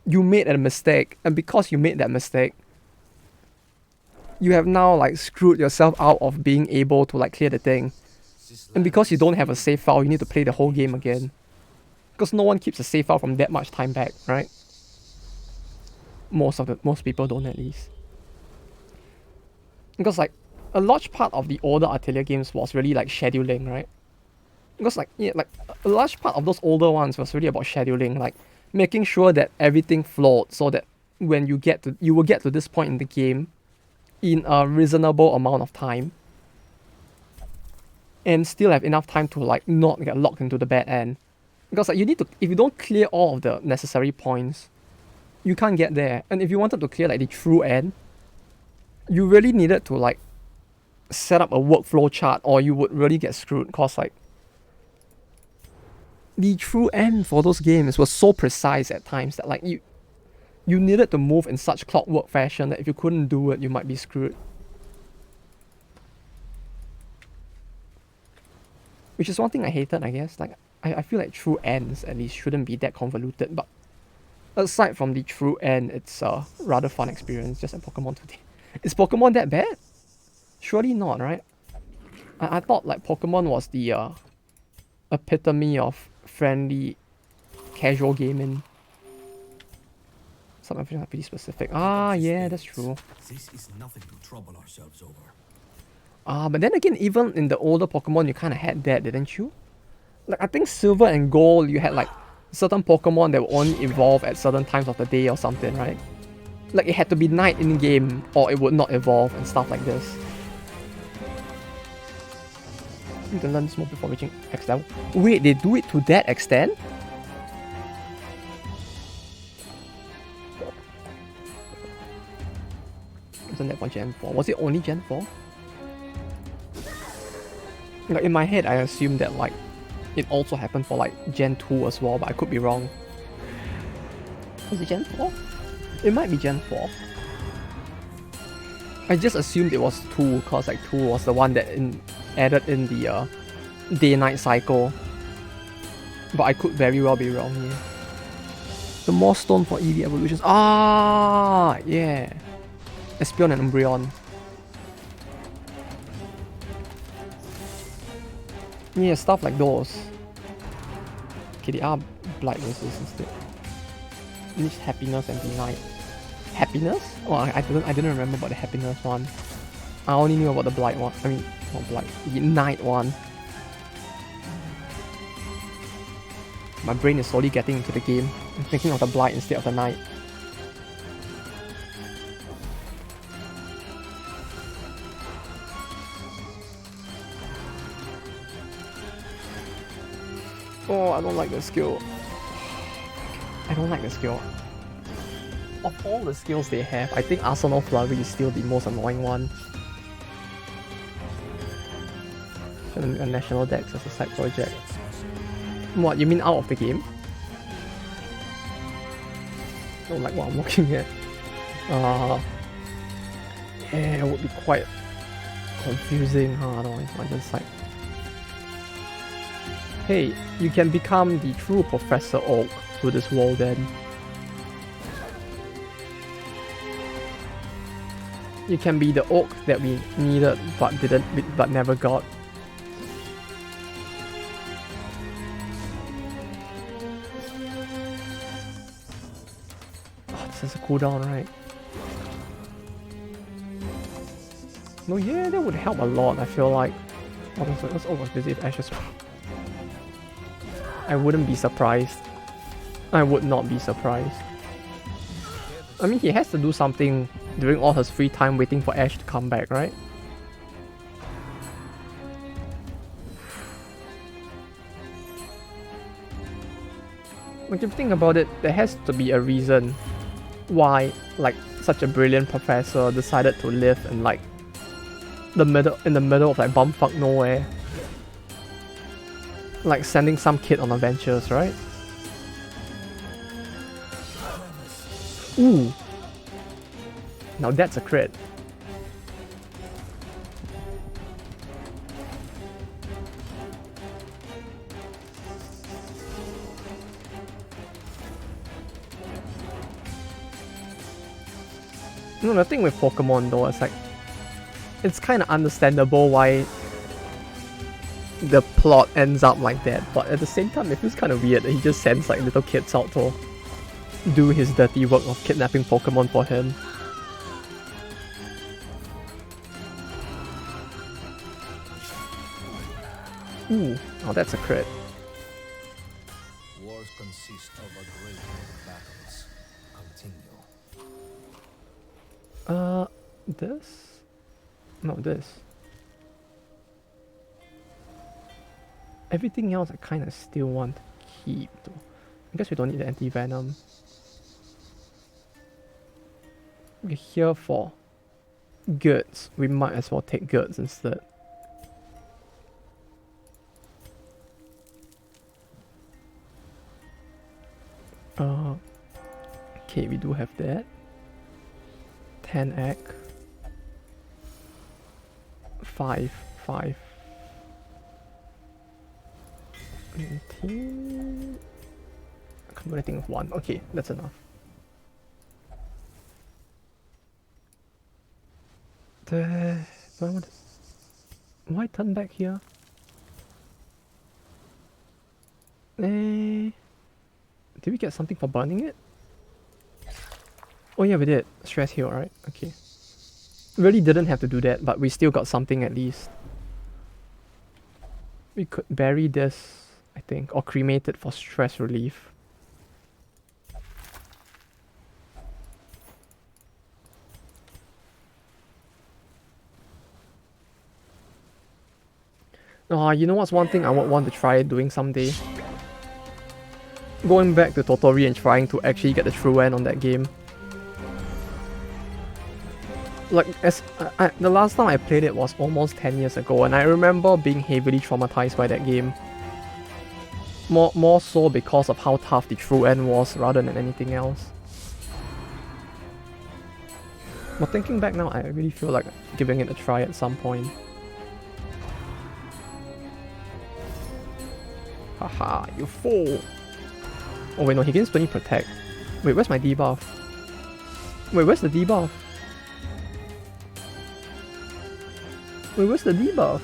you made a mistake, and because you made that mistake, you have now like screwed yourself out of being able to like clear the thing. And because you don't have a save file, you need to play the whole game again. Because no one keeps a save file from that much time back, right? Most people don't, at least. Because like a large part of the older Atelier games was really like scheduling, right? Because like yeah, like a large part of those older ones was really about scheduling, like making sure that everything flowed so that when you will get to this point in the game in a reasonable amount of time and still have enough time to like not get locked into the bad end. Because like you need to, if you don't clear all of the necessary points, you can't get there. And if you wanted to clear like the true end, you really needed to like set up a workflow chart, or you would really get screwed. Cause like the true end for those games was so precise at times that like you needed to move in such clockwork fashion that if you couldn't do it, you might be screwed. Which is one thing I hated, I guess. Like I feel like true ends at least shouldn't be that convoluted, but aside from the true end, it's a rather fun experience just like Pokemon today. Is Pokemon that bad? Surely not, right? I thought like Pokemon was the epitome of friendly, casual gaming. Some of them are pretty specific. Ah, yeah, that's true. This is nothing to trouble ourselves over. But then again, even in the older Pokemon, you kind of had that, didn't you? Like, I think Silver and Gold, you had like certain Pokemon that would only evolve at certain times of the day or something, right? Like, it had to be night in game or it would not evolve and stuff like this. You can learn this more before reaching X level. Wait, they do it to that extent? Wasn't that for Gen 4? Was it only Gen 4? Like in my head, I assumed that like it also happened for like Gen 2 as well, but I could be wrong. Was it Gen 4? It might be Gen 4. I just assumed it was 2 because like 2 was the one that added in the day-night cycle. But I could very well be wrong here. The more stone for EV evolutions. Ah, yeah. Espeon and Umbreon. Yeah, stuff like those. Okay, they are Blight versus instead. Niche happiness and denied. Happiness? Oh, I didn't remember about the happiness one. I only knew about the Blight one. I mean, not Blight, the Night one. My brain is slowly getting into the game. I'm thinking of the Blight instead of the Night. Oh, I don't like the skill. I don't like the skill. Of all the skills they have, I think Arsenal Flurry is still the most annoying one. A national dex as a side project. What, you mean out of the game? Don't like what I'm looking at. Yeah, it would be quite confusing, huh? I just like... Hey, you can become the true Professor Oak to this world then. You can be the oak that we needed but never got. Oh, this is a cooldown, right? No, yeah, that would help a lot, I feel like. Honestly, let's almost busy with Ashes. I wouldn't be surprised. I would not be surprised. I mean, he has to do something during all his free time waiting for Ash to come back, right? Like, if you think about it, there has to be a reason why, like, such a brilliant professor decided to live in, like, in the middle of, like, bumfuck nowhere. Like, sending some kid on adventures, right? Ooh. Now that's a crit. No, the thing with Pokemon though, it's like, it's kind of understandable why the plot ends up like that, but at the same time it feels kind of weird that he just sends like little kids out to do his dirty work of kidnapping Pokemon for him. Ooh, oh, that's a crit. Wars consist of a great many battles. Continue. This? No, this. Everything else I kind of still want to keep though. I guess we don't need the anti-venom. We're here for goods. We might as well take goods instead. Okay, we do have that. 10 egg. 5. 19. I can't do anything with 1. Okay, that's enough. Why turn back here? Did we get something for burning it? Oh yeah, we did. Stress heal, right? Okay. Really didn't have to do that, but we still got something at least. We could bury this, I think, or cremate it for stress relief. You know what's one thing I would want to try doing someday? Going back to Totori and trying to actually get the true end on that game. Like, the last time I played it was almost 10 years ago, and I remember being heavily traumatized by that game. More so because of how tough the true end was rather than anything else. But thinking back now, I really feel like giving it a try at some point. Haha, you fool! Oh wait, no, he gains 20 protect. Wait, where's my debuff? Wait, where's the debuff? Wait, where's the debuff?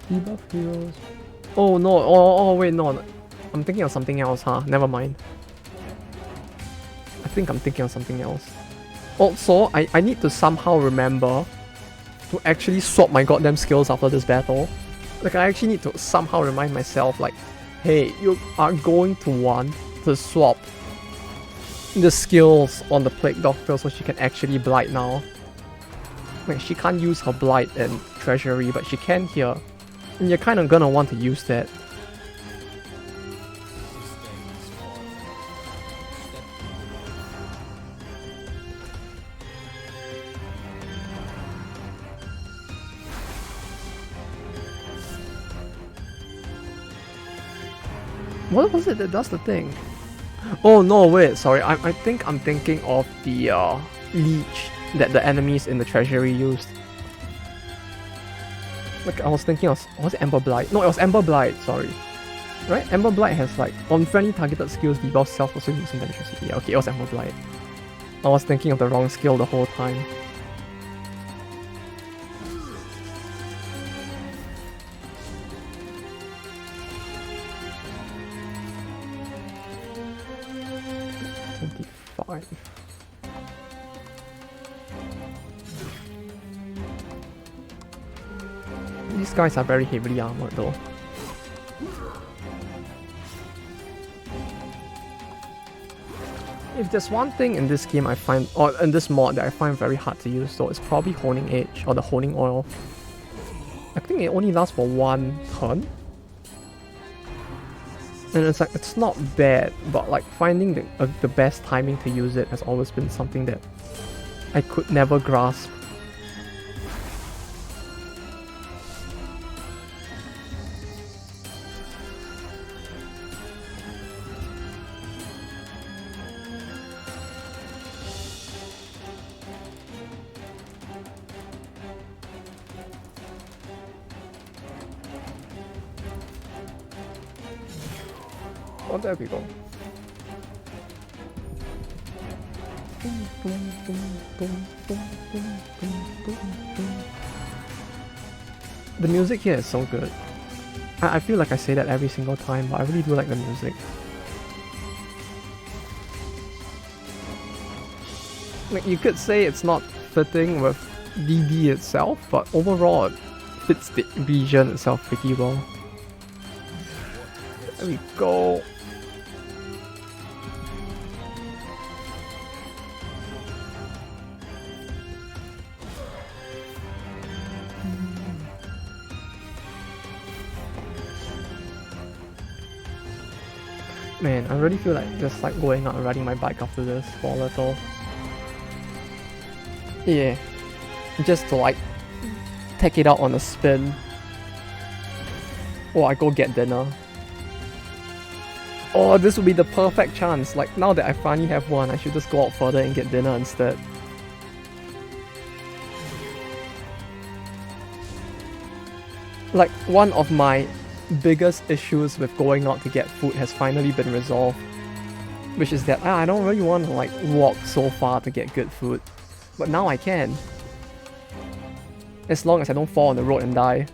Debuff heroes. Oh no, oh wait, no. I'm thinking of something else, huh? Never mind. I think I'm thinking of something else. Also, I need to somehow remember to actually swap my goddamn skills after this battle. Like, I actually need to somehow remind myself, like, hey, you are going to want to swap the skills on the Plague Doctor so she can actually blight now. Like, she can't use her blight in Treasury, but she can here. And you're kind of gonna want to use that. What was it that does the thing? Oh no, wait, sorry. I think I'm thinking of the leech that the enemies in the Treasury used. Like I was thinking of, was it Ember Blight? No, it was Ember Blight, sorry. Right? Ember Blight has like, on friendly targeted skills, debuff self also using damage. Yeah, okay, it was Ember Blight. I was thinking of the wrong skill the whole time. These guys are very heavily armored though. If there's one thing in this game I find, or in this mod that I find very hard to use though, it's probably Honing Edge or the Honing Oil. I think it only lasts for one turn. And it's like, it's not bad, but like finding the best timing to use it has always been something that I could never grasp. Oh, there we go. The music here is so good. I feel like I say that every single time, but I really do like the music. Like, you could say it's not fitting with DD itself, but overall it fits the region itself pretty well. There we go. Man, I really feel like just like going out and riding my bike after this for a little. Yeah. Just to like take it out on a spin. Or I go get dinner. Oh, this would be the perfect chance. Like now that I finally have one, I should just go out further and get dinner instead. Like one of my biggest issues with going out to get food has finally been resolved, which is that I don't really want to like walk so far to get good food, but now I can, as long as I don't fall on the road and die.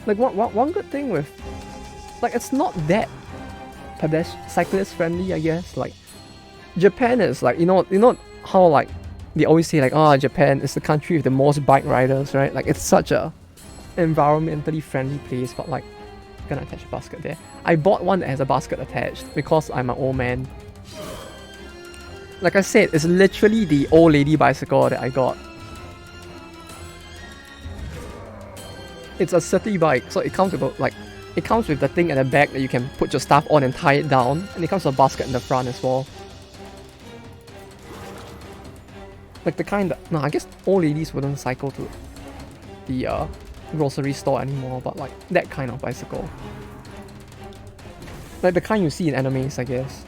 Like one good thing with, like, it's not that cyclist friendly, I guess. Like Japan is like, you know how like they always say like, oh, Japan is the country with the most bike riders, right? Like it's such a environmentally friendly place, but like, I'm gonna attach a basket there. I bought one that has a basket attached because I'm an old man. Like I said, it's literally the old lady bicycle that I got. It's a city bike, so it comes with like, it comes with the thing at the back that you can put your stuff on and tie it down, and it comes with a basket in the front as well. Like the kind that, no, I guess old ladies wouldn't cycle to the grocery store anymore, but like that kind of bicycle. Like the kind you see in animes, I guess.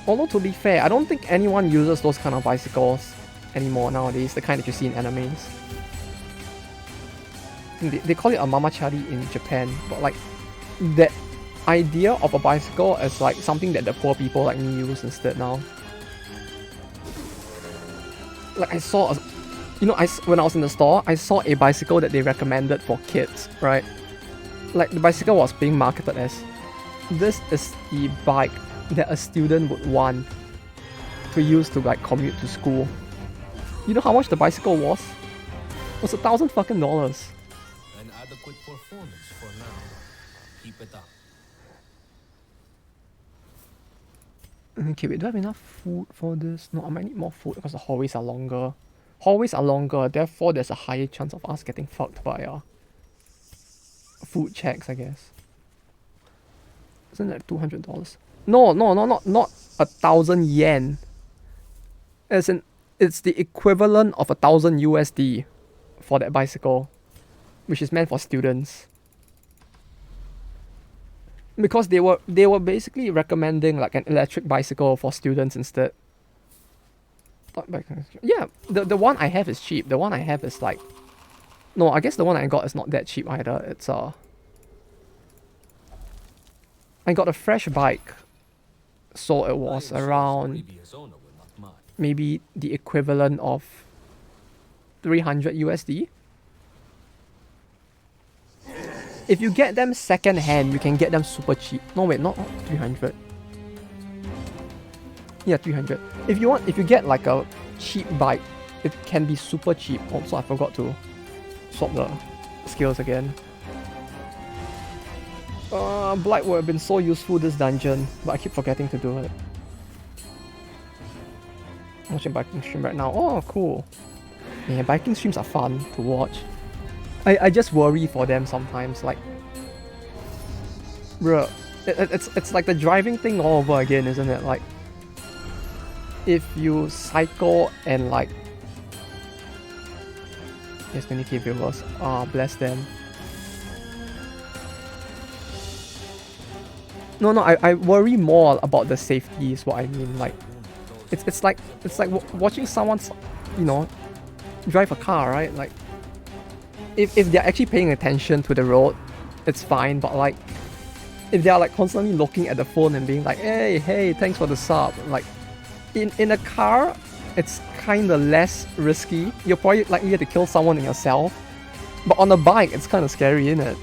Although to be fair, I don't think anyone uses those kind of bicycles anymore nowadays, the kind that you see in animes. They call it a mamachari in Japan, but like that idea of a bicycle is like something that the poor people like me use instead now. Like I saw, when I was in the store, I saw a bicycle that they recommended for kids, right? Like the bicycle was being marketed as, this is the bike that a student would want to use to like commute to school. You know how much the bicycle was? It was $1,000 fucking. An adequate performance for now. Keep it up. Okay, wait, do I have enough food for this? No, I might need more food because the hallways are longer. Hallways are longer, therefore there's a higher chance of us getting fucked by food checks, I guess. Isn't that $200? No, not 1,000 yen. As in, it's the equivalent of 1,000 USD for that bicycle, which is meant for students. Because they were basically recommending like an electric bicycle for students instead. Yeah, the one I have is cheap. The one I have is like... No, I guess the one I got is not that cheap either. It's I got a fresh bike, so it was around maybe the equivalent of 300 USD. If you get them second hand, you can get them super cheap. No wait, not 300. Yeah, 300. If you get like a cheap bike, it can be super cheap. Also, I forgot to swap the skills again. Blight would have been so useful this dungeon, but I keep forgetting to do it. I'm watching biking stream right now. Oh, cool. Yeah, biking streams are fun to watch. I just worry for them sometimes, like... Bruh, it's like the driving thing all over again, isn't it? Like, if you cycle and like... Yes, 20k viewers. Bless them. No, I worry more about the safety is what I mean. Like, it's like watching someone, you know, drive a car, right? Like, if they're actually paying attention to the road, it's fine. But like, if they're like constantly looking at the phone and being like, hey, thanks for the sub. Like, in a car, it's kind of less risky. You're probably likely to kill someone and yourself. But on a bike, it's kind of scary, isn't it?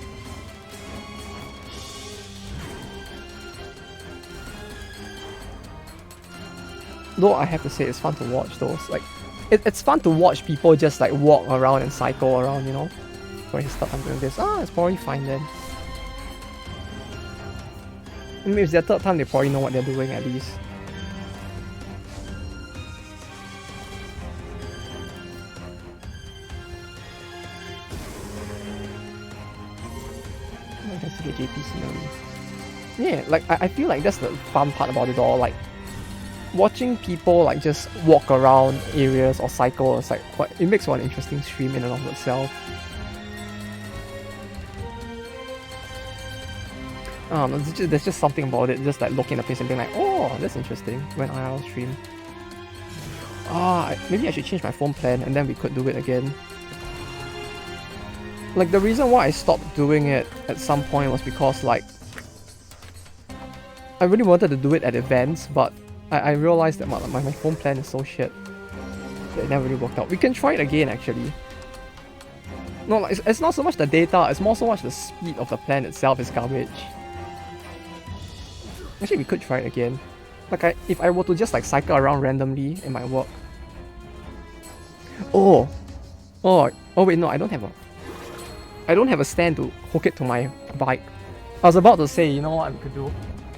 Though I have to say, it's fun to watch those. Like, it's fun to watch people just like walk around and cycle around, you know? Where he start doing this. It's probably fine then. I mean, if it's their third time, they probably know what they're doing at least. That's the JP scenery. Yeah, like I feel like that's the fun part about it all. Like, watching people like just walk around areas or cycle is like it makes for an interesting stream in and of itself. There's just something about it, just like looking at the place and being like, oh, that's interesting when IRL stream. Maybe I should change my phone plan and then we could do it again. Like, the reason why I stopped doing it at some point was because like I really wanted to do it at events, but I realized that my phone plan is so shit that it never really worked out. We can try it again actually. No, like, it's not so much the data, it's more so much the speed of the plan itself is garbage. Actually, we could try it again. Like, if I were to just like cycle around randomly, it might work. Oh wait, no, I don't have a stand to hook it to my bike. I was about to say, you know what I could do?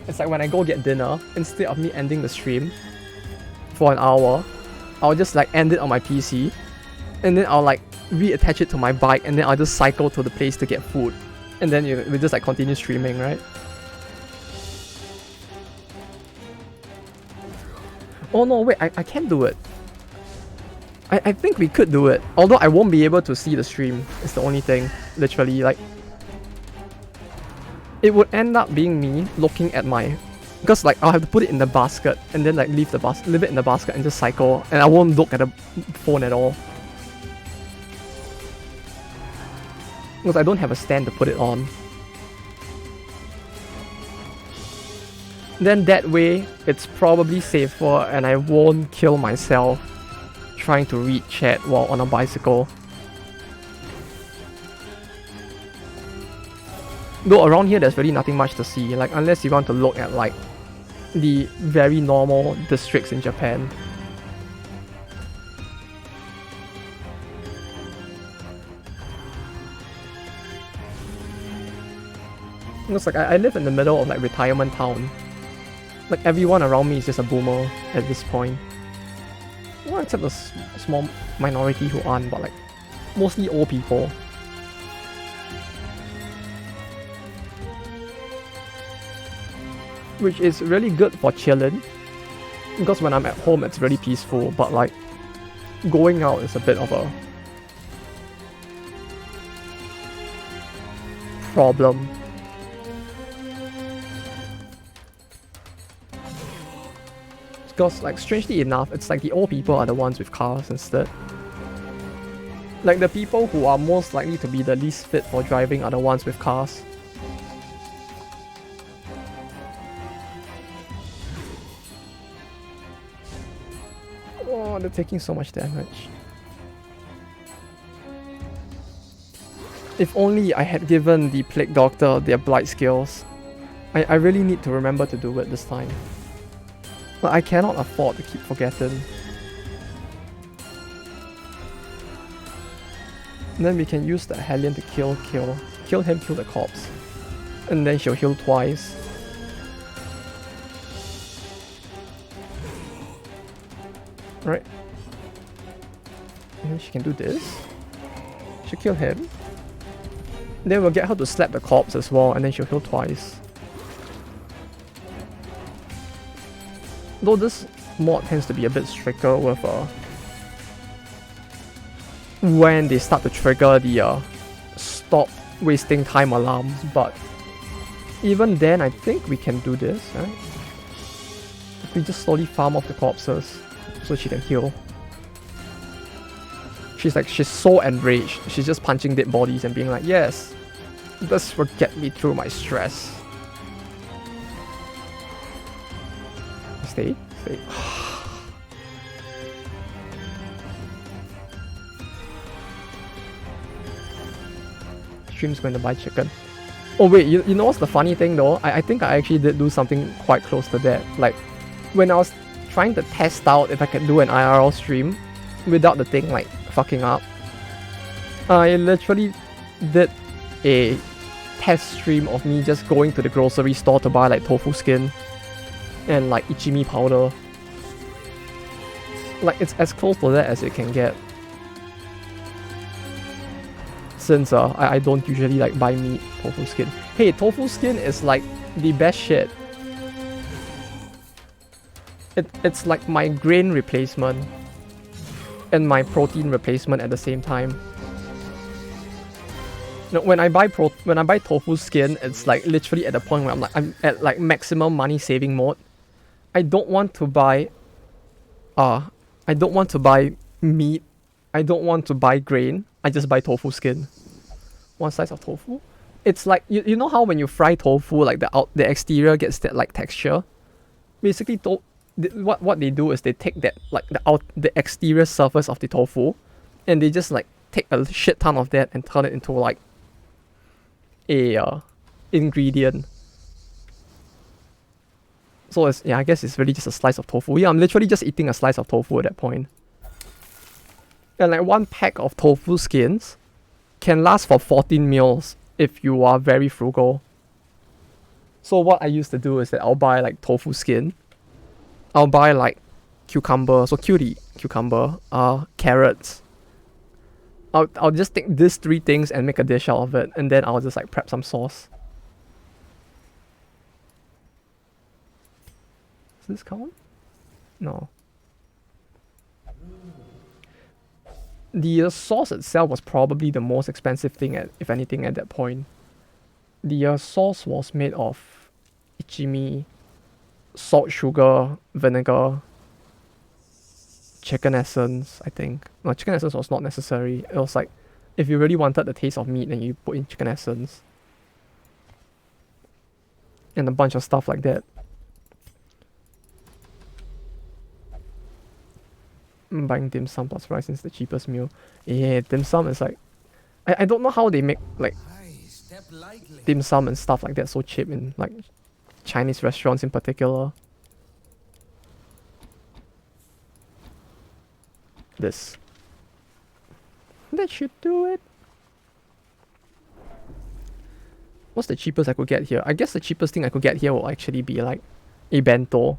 It's like when I go get dinner, instead of me ending the stream for an hour, I'll just like end it on my PC, and then I'll like reattach it to my bike, and then I'll just cycle to the place to get food, and then we just like continue streaming, right? Oh no, wait, I can do it. I think we could do it, although I won't be able to see the stream. It's the only thing, literally. Like, it would end up being me looking at my, because like I'll have to put it in the basket and then like leave it in the basket and just cycle, and I won't look at the phone at all because I don't have a stand to put it on. Then that way it's probably safer and I won't kill myself trying to read chat while on a bicycle. Though around here there's really nothing much to see, like unless you want to look at like the very normal districts in Japan. Looks like I live in the middle of like retirement town. Like everyone around me is just a boomer at this point. Well, except the small minority who aren't, but like mostly old people. Which is really good for chilling, because when I'm at home it's really peaceful, but like going out is a bit of a problem. Because, like, strangely enough, it's like the old people are the ones with cars instead. Like, the people who are most likely to be the least fit for driving are the ones with cars. Oh, they're taking so much damage. If only I had given the Plague Doctor their Blight skills. I really need to remember to do it this time. But I cannot afford to keep forgetting. And then we can use the Hellion to kill him, kill the corpse. And then she'll heal twice. Right. And then she can do this. She'll kill him. Then we'll get her to slap the corpse as well, and then she'll heal twice. Though this mod tends to be a bit stricter with when they start to trigger the stop wasting time alarms, but even then I think we can do this, right? If we just slowly farm off the corpses so she can heal. She's so enraged. She's just punching dead bodies and being like, yes, this will get me through my stress. Stay. Stream's going to buy chicken. Oh wait, you know what's the funny thing though? I think I actually did do something quite close to that. Like, when I was trying to test out if I could do an IRL stream without the thing like fucking up, I literally did a test stream of me just going to the grocery store to buy like tofu skin and like ichimi powder. Like, it's as close to that as it can get. Since I don't usually like buy meat tofu skin. Hey, tofu skin is like the best shit. It's like my grain replacement and my protein replacement at the same time. No, when I buy tofu skin, it's like literally at the point where I'm at like maximum money saving mode. I don't want to buy meat. I don't want to buy grain. I just buy tofu skin. One slice of tofu. It's like you know how when you fry tofu, like the exterior gets that like texture. Basically, what they do is they take that like the exterior surface of the tofu, and they just like take a shit ton of that and turn it into like a ingredient. So it's, yeah, I guess it's really just a slice of tofu. Yeah, I'm literally just eating a slice of tofu at that point. And like one pack of tofu skins can last for 14 meals if you are very frugal. So what I used to do is that I'll buy like tofu skin. I'll buy like cucumber, so cucumber, carrots. I'll just take these three things and make a dish out of it, and then I'll just like prep some sauce. Does this count? No. The sauce itself was probably the most expensive thing, if anything, at that point. The sauce was made of ichimi, salt, sugar, vinegar, chicken essence, I think. No, chicken essence was not necessary. It was like, if you really wanted the taste of meat, then you put in chicken essence. And a bunch of stuff like that. I'm buying dim sum plus rice since the cheapest meal. Yeah, dim sum is like... I don't know how they make like dim sum and stuff like that so cheap in like Chinese restaurants in particular. This. That should do it. What's the cheapest I could get here? I guess the cheapest thing I could get here will actually be like a bento.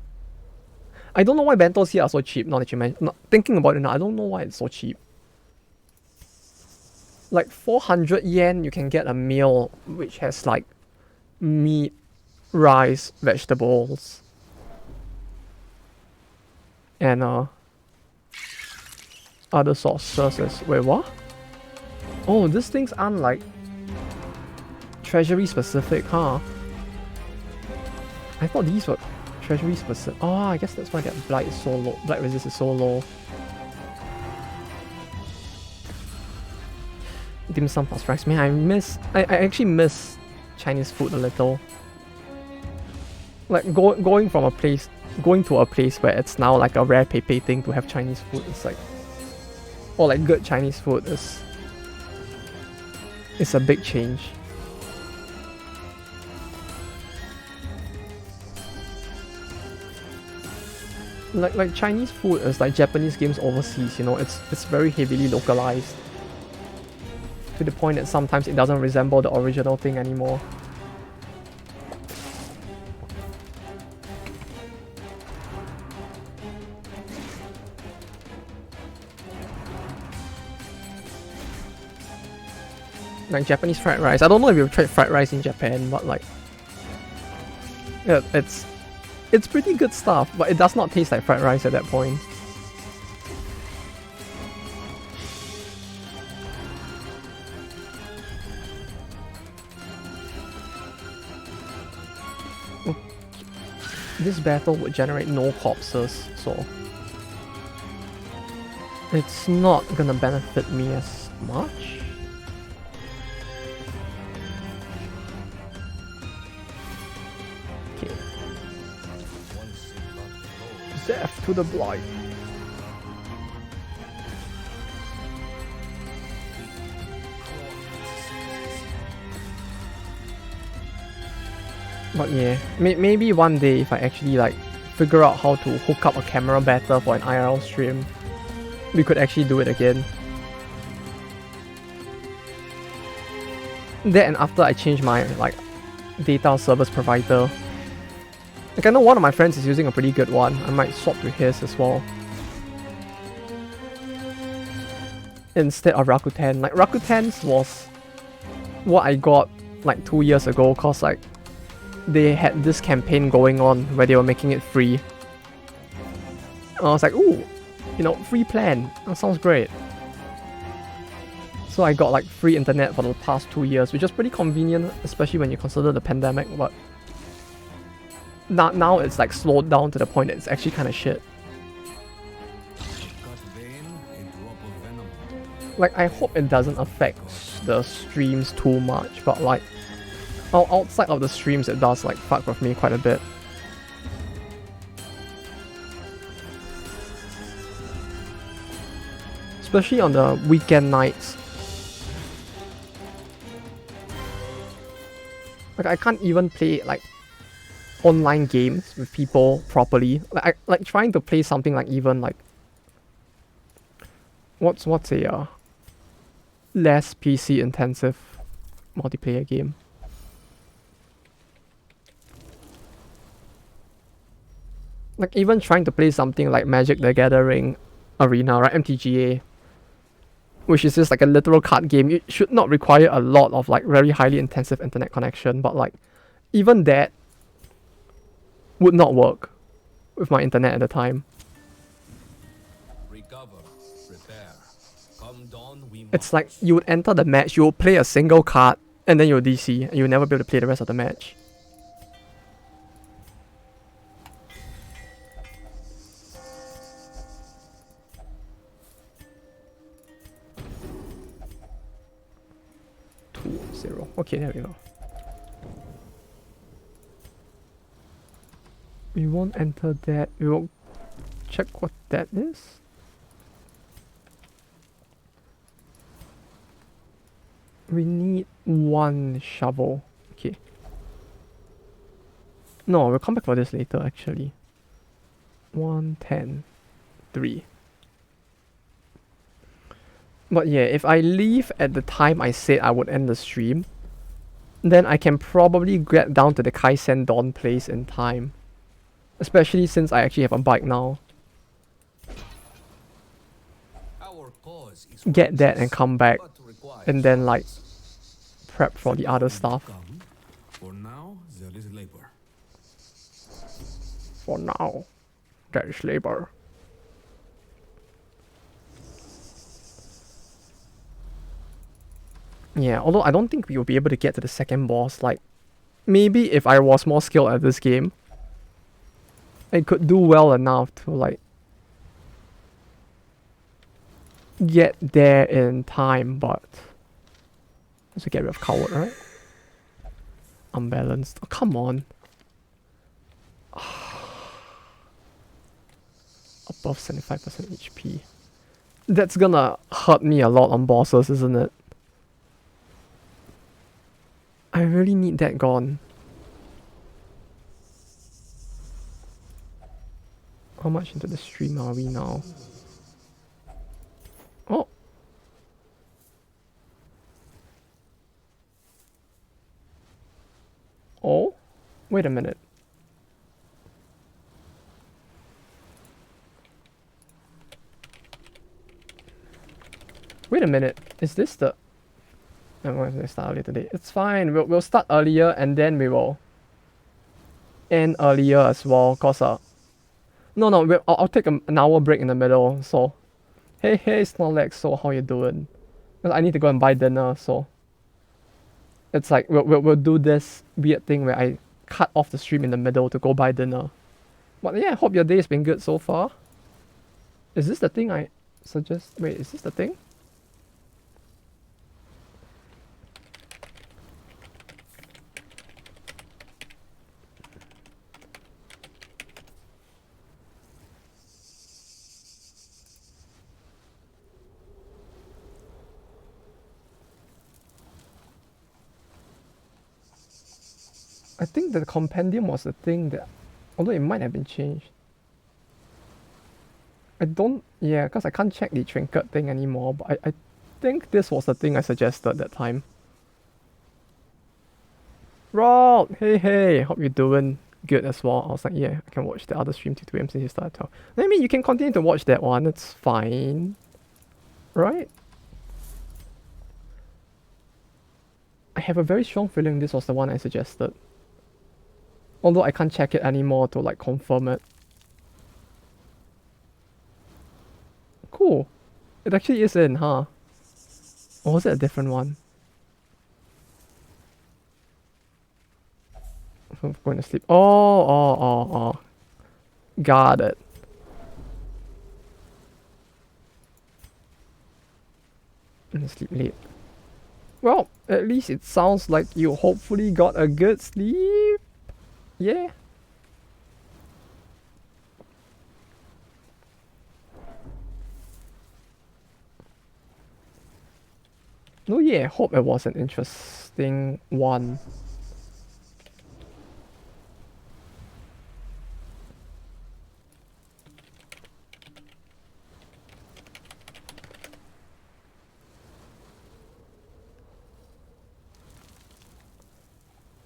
I don't know why bentos here are so cheap, now that you mention. Thinking about it now, I don't know why it's so cheap. Like 400 yen, you can get a meal which has like meat, rice, vegetables, and other sauces. Wait, what? Oh, these things aren't like Treasury specific, huh? I thought these were... Treasury specific. Oh, I guess that's why that blight is so low. Blight resist is so low. Dim sum plus rice. Man, I actually miss Chinese food a little. Like going to a place where it's now like a rare pepe thing to have Chinese food. It's like, or like good Chinese food is. It's a big change. Like Chinese food is like Japanese games overseas, you know, it's very heavily localized. To the point that sometimes it doesn't resemble the original thing anymore. Like Japanese fried rice. I don't know if you've tried fried rice in Japan, but like, yeah, it's pretty good stuff, but it does not taste like fried rice at that point. This battle would generate no corpses, so it's not gonna benefit me as much. Okay. Death to the blight. But yeah, maybe one day if I actually like figure out how to hook up a camera better for an IRL stream, we could actually do it again. That and after I change my like data service provider. Like I know one of my friends is using a pretty good one. I might swap to his as well. Instead of Rakuten. Like Rakuten's was what I got like 2 years ago, cause like they had this campaign going on where they were making it free. And I was like, ooh, you know, free plan. That sounds great. So I got like free internet for the past 2 years, which is pretty convenient, especially when you consider the pandemic, but now it's like slowed down to the point that it's actually kind of shit. Like I hope it doesn't affect the streams too much, but like outside of the streams it does like fuck with me quite a bit. Especially on the weekend nights. Like I can't even play like online games with people properly. Like trying to play something like even like what's a less PC intensive multiplayer game. Like even trying to play something like Magic the Gathering Arena, right? MTGA, which is just like a literal card game. It should not require a lot of like very highly intensive internet connection, but like even that would not work with my internet at the time. Recover, prepare. Come dawn, we It's like you would enter the match, you will play a single card, and then you'll DC, and you'll never be able to play the rest of the match. Zero. Okay, there we go. We won't enter that. We will check what that is. We need one shovel. Okay. No, we'll come back for this later actually. 110. 3. But yeah, if I leave at the time I said I would end the stream, then I can probably get down to the Kaisen Dawn place in time. Especially since I actually have a bike now. Get that and come back, and then like prep for the other stuff. For now, there is labor. For now, there is labor. Yeah, although I don't think we will be able to get to the second boss. Like, maybe if I was more skilled at this game, I could do well enough to like get there in time, but let's get rid of coward, right? Unbalanced. Oh, come on. Above 75% HP. That's gonna hurt me a lot on bosses, isn't it? I really need that gone. How much into the stream are we now? Oh. Oh? Wait a minute. Wait a minute. Is this the... I'm going to start earlier today. It's fine. We'll start earlier and then we will end earlier as well. Cause no, I'll take an hour break in the middle. So, hey, Snorlax. So how you doing? Cause I need to go and buy dinner. So, it's like we'll do this weird thing where I cut off the stream in the middle to go buy dinner. But yeah, I hope your day has been good so far. Is this the thing I suggest? Wait, is this the thing? I think the compendium was the thing that, although it might have been changed. I don't, yeah, because I can't check the trinket thing anymore, but I think this was the thing I suggested that time. Rod, hey, hope you're doing good as well. I was like, yeah, I can watch the other stream till 2 AM since you started talking. I mean, you can continue to watch that one, it's fine. Right? I have a very strong feeling this was the one I suggested. Although I can't check it anymore to like confirm it. Cool. It actually is in, huh? Or was it a different one? I'm going to sleep. Oh. Got it. I'm gonna sleep late. Well, at least it sounds like you hopefully got a good sleep. Yeah. No, yeah, hope it was an interesting one.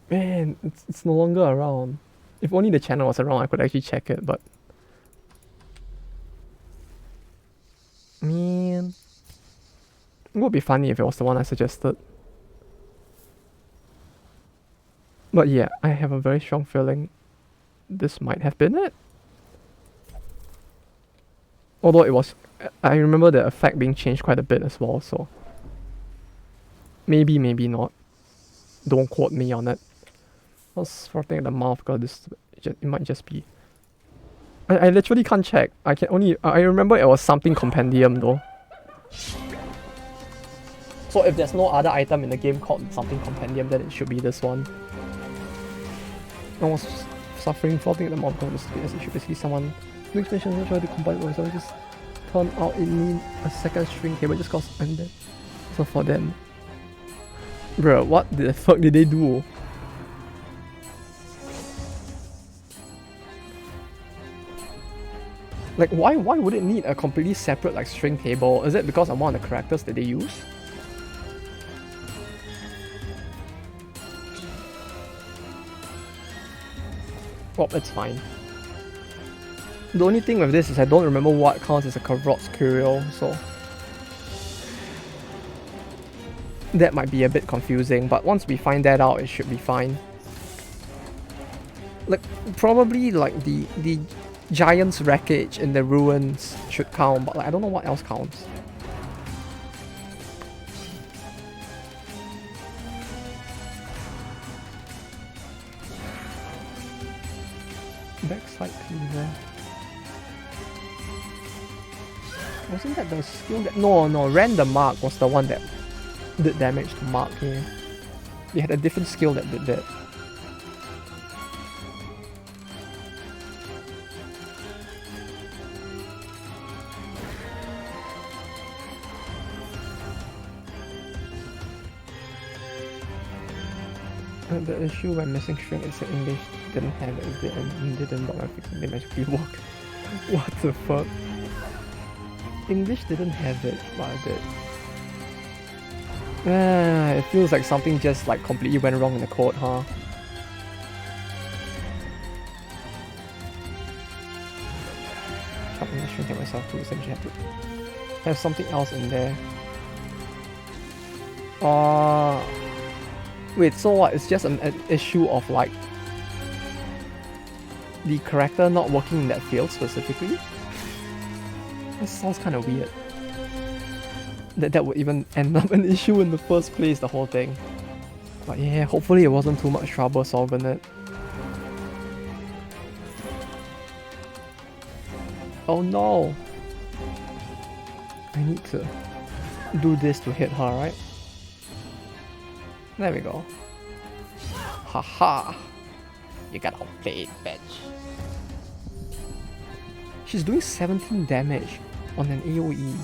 Man, it's no longer around. If only the channel was around, I could actually check it, but... Man... It would be funny if it was the one I suggested. But yeah, I have a very strong feeling this might have been it. Although it was... I remember the effect being changed quite a bit as well, so... Maybe not. Don't quote me on it. I was frothing at the mouth because it might just be... I literally can't check. I can only... I remember it was something compendium though. So if there's no other item in the game called something compendium, then it should be this one. I was suffering frothing at the mouth because it should basically someone... Next mission try to combine it, so I just turn out it need a second string cable just cause I'm dead. So for them. Bro, what the fuck did they do? Like, why would it need a completely separate, like, string table? Is it because of one of the characters that they use? Well, it's fine. The only thing with this is I don't remember what counts as a Carrot's Curio, so... That might be a bit confusing, but once we find that out, it should be fine. Like, probably, like, the Giant's Wreckage in the ruins should count, but like, I don't know what else counts. Bex Side cleaver. Wasn't that the skill that... No, Random Mark was the one that did damage to Mark here. They had a different skill that did that. The issue when missing string is that English didn't have it and didn't block my fixing they magically work. What the fuck? English didn't have it, but I did. It feels like something just like completely went wrong in the code, huh? I'm not shrinking myself too, essentially have to have something else in there. Wait, so what? It's just an issue of like the character not working in that field specifically? That sounds kind of weird. That would even end up an issue in the first place, the whole thing. But yeah, hopefully it wasn't too much trouble solving it. Oh no! I need to do this to hit her, right? There we go. Haha! You got outplayed, bitch. She's doing 17 damage on an AoE.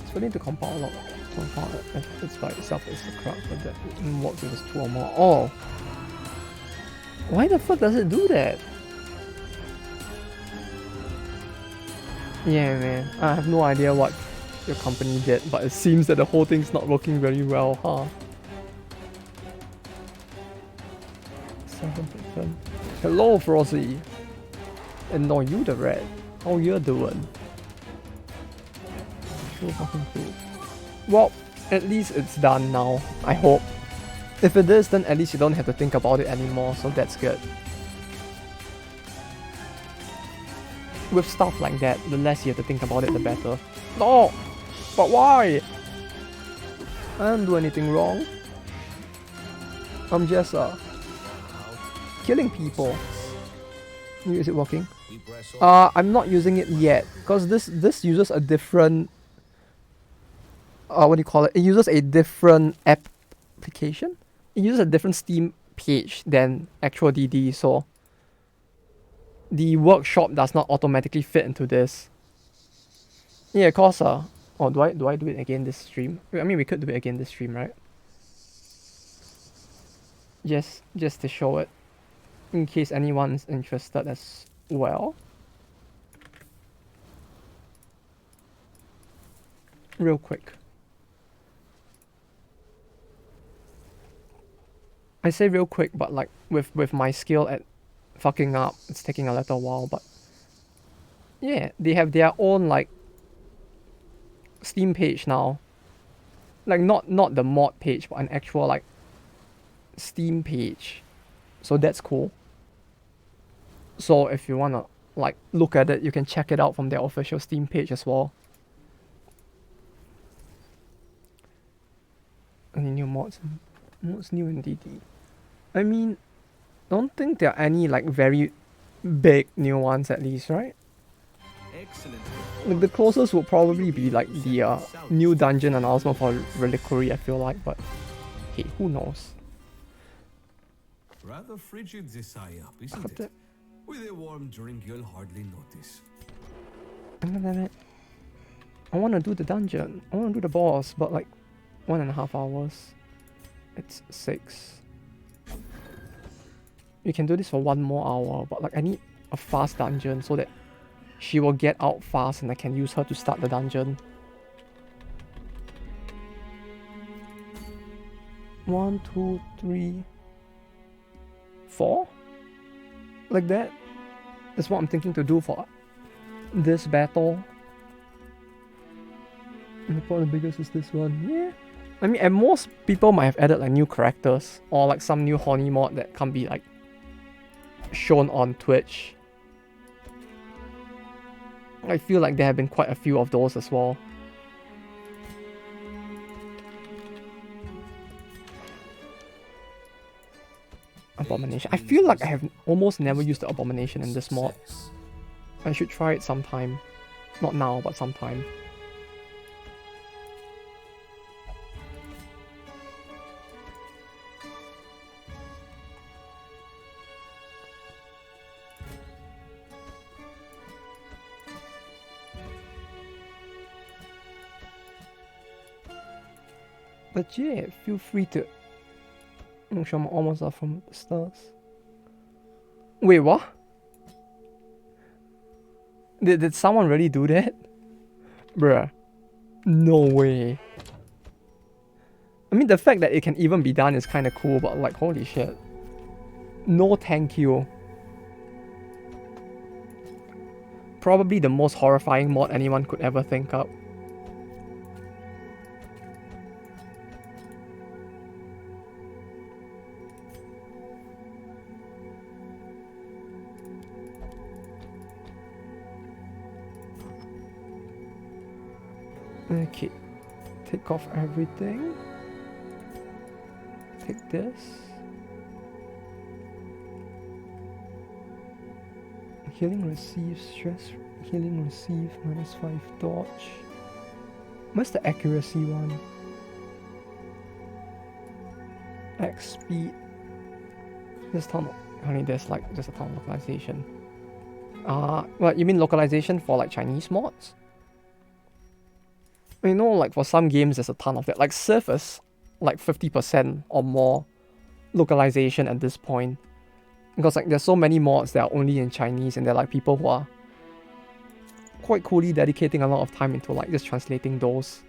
It's willing to compound a lot. It's by itself is the crowd, but that works if it's 2 or more. Oh! Why the fuck does it do that? Yeah, man. I have no idea what your company did, but it seems that the whole thing's not working very well, huh? 7%. Hello, Frosty. And no, you the red. How you doing? Sure, fucking cool. Well, at least it's done now, I hope. If it is, then at least you don't have to think about it anymore, so that's good. With stuff like that, the less you have to think about it, the better. No! But why? I didn't do anything wrong. I'm just killing people. Is it working? I'm not using it yet because this uses a different what do you call it? It uses a different application. It uses a different Steam page than actual DD, so the workshop does not automatically fit into this. Yeah, cause oh, do I do it again this stream? I mean, we could do it again this stream, right? Just to show it, in case anyone's interested as well. Real quick. I say real quick, but like with my skill at fucking up, it's taking a little while, but yeah, they have their own like Steam page now. Like not the mod page, but an actual like Steam page. So that's cool. So if you wanna like look at it, you can check it out from their official Steam page as well. Any new mods? What's new in DD? I mean, don't think there are any like very big new ones at least, right? Excellent. Like the closest would probably be like the new dungeon announcement for Reliquary, I feel like, but hey, who knows? Rather frigid this eye up, isn't it? With a warm drink, you'll hardly notice. Damn it. I want to do the dungeon. I want to do the boss, but like 1.5 hours. It's 6. You can do this for 1 more hour, but like I need a fast dungeon so that she will get out fast and I can use her to start the dungeon. 1, 2, 3, 4? Like that? That's what I'm thinking to do for this battle. And probably the biggest is this one. Yeah. I mean, at most people might have added like new characters or like some new horny mod that can't be like shown on Twitch. I feel like there have been quite a few of those as well. Abomination. I feel like I have almost never used the Abomination in this mod. I should try it sometime. Not now, but sometime. But yeah, feel free to show my almost up from the stars. Wait, what? Did someone really do that? Bruh. No way. I mean, the fact that it can even be done is kind of cool, but like, holy shit. No thank you. Probably the most horrifying mod anyone could ever think up. Okay, take off everything. Take this. Healing receive, stress healing receive, -5 dodge. Where's the accuracy one? X speed. This ton, only there's like just a ton of localization. What, you mean localization for like Chinese mods? You know, like for some games there's a ton of that. Like Civ is like 50% or more localization at this point. Because like there's so many mods that are only in Chinese, and they're like people who are quite coolly dedicating a lot of time into like just translating those.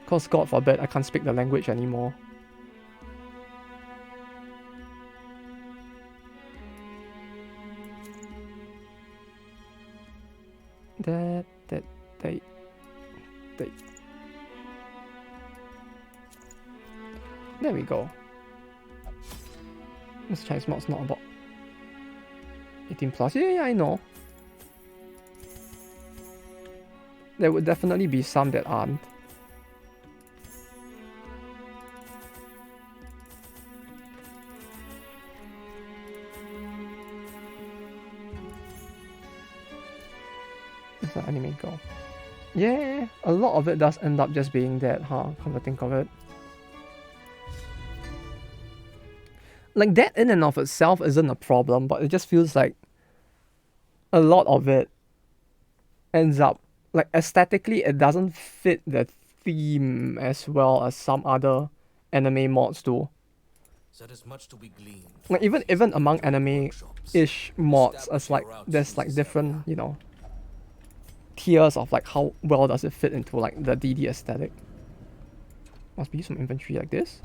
Because God forbid I can't speak the language anymore. There we go. This Chinese mod's not about 18 plus. Yeah, I know. There would definitely be some that aren't. Where's the anime go? Yeah, a lot of it does end up just being that, huh? Come to think of it. Like, that in and of itself isn't a problem, but it just feels like a lot of it ends up, like, aesthetically, it doesn't fit the theme as well as some other anime mods do. So there's much to be gleaned. Like, even among anime-ish mods, it's like, there's, like, different, you know, tiers of, like, how well does it fit into, like, the DD aesthetic. Must be some inventory like this.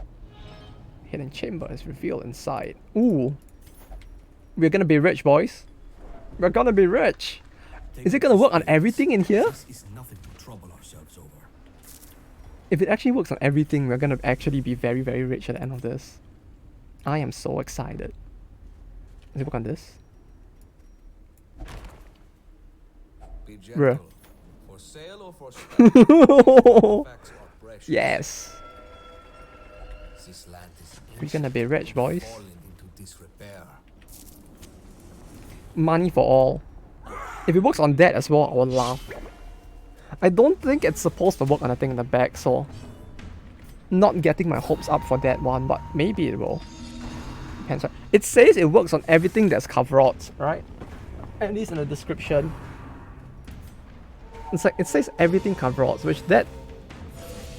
Hidden chamber is revealed inside. Ooh. We're gonna be rich, boys. We're gonna be rich. Is it gonna work on everything in here? Is nothing to trouble ourselves over. If it actually works on everything, we're gonna actually be very, very rich at the end of this. I am so excited. Does it work on this? Be Bruh. gentle. For sale or for scrap? Facts are precious. Yes. This land is We're gonna be rich, boys. falling into disrepair. Money for all. If it works on that as well, I will laugh. I don't think it's supposed to work on the thing in the back, so not getting my hopes up for that one, but maybe it will. Depends. It says it works on everything that's coveralls, right? At least in the description. It's like, it says everything coveralls, which that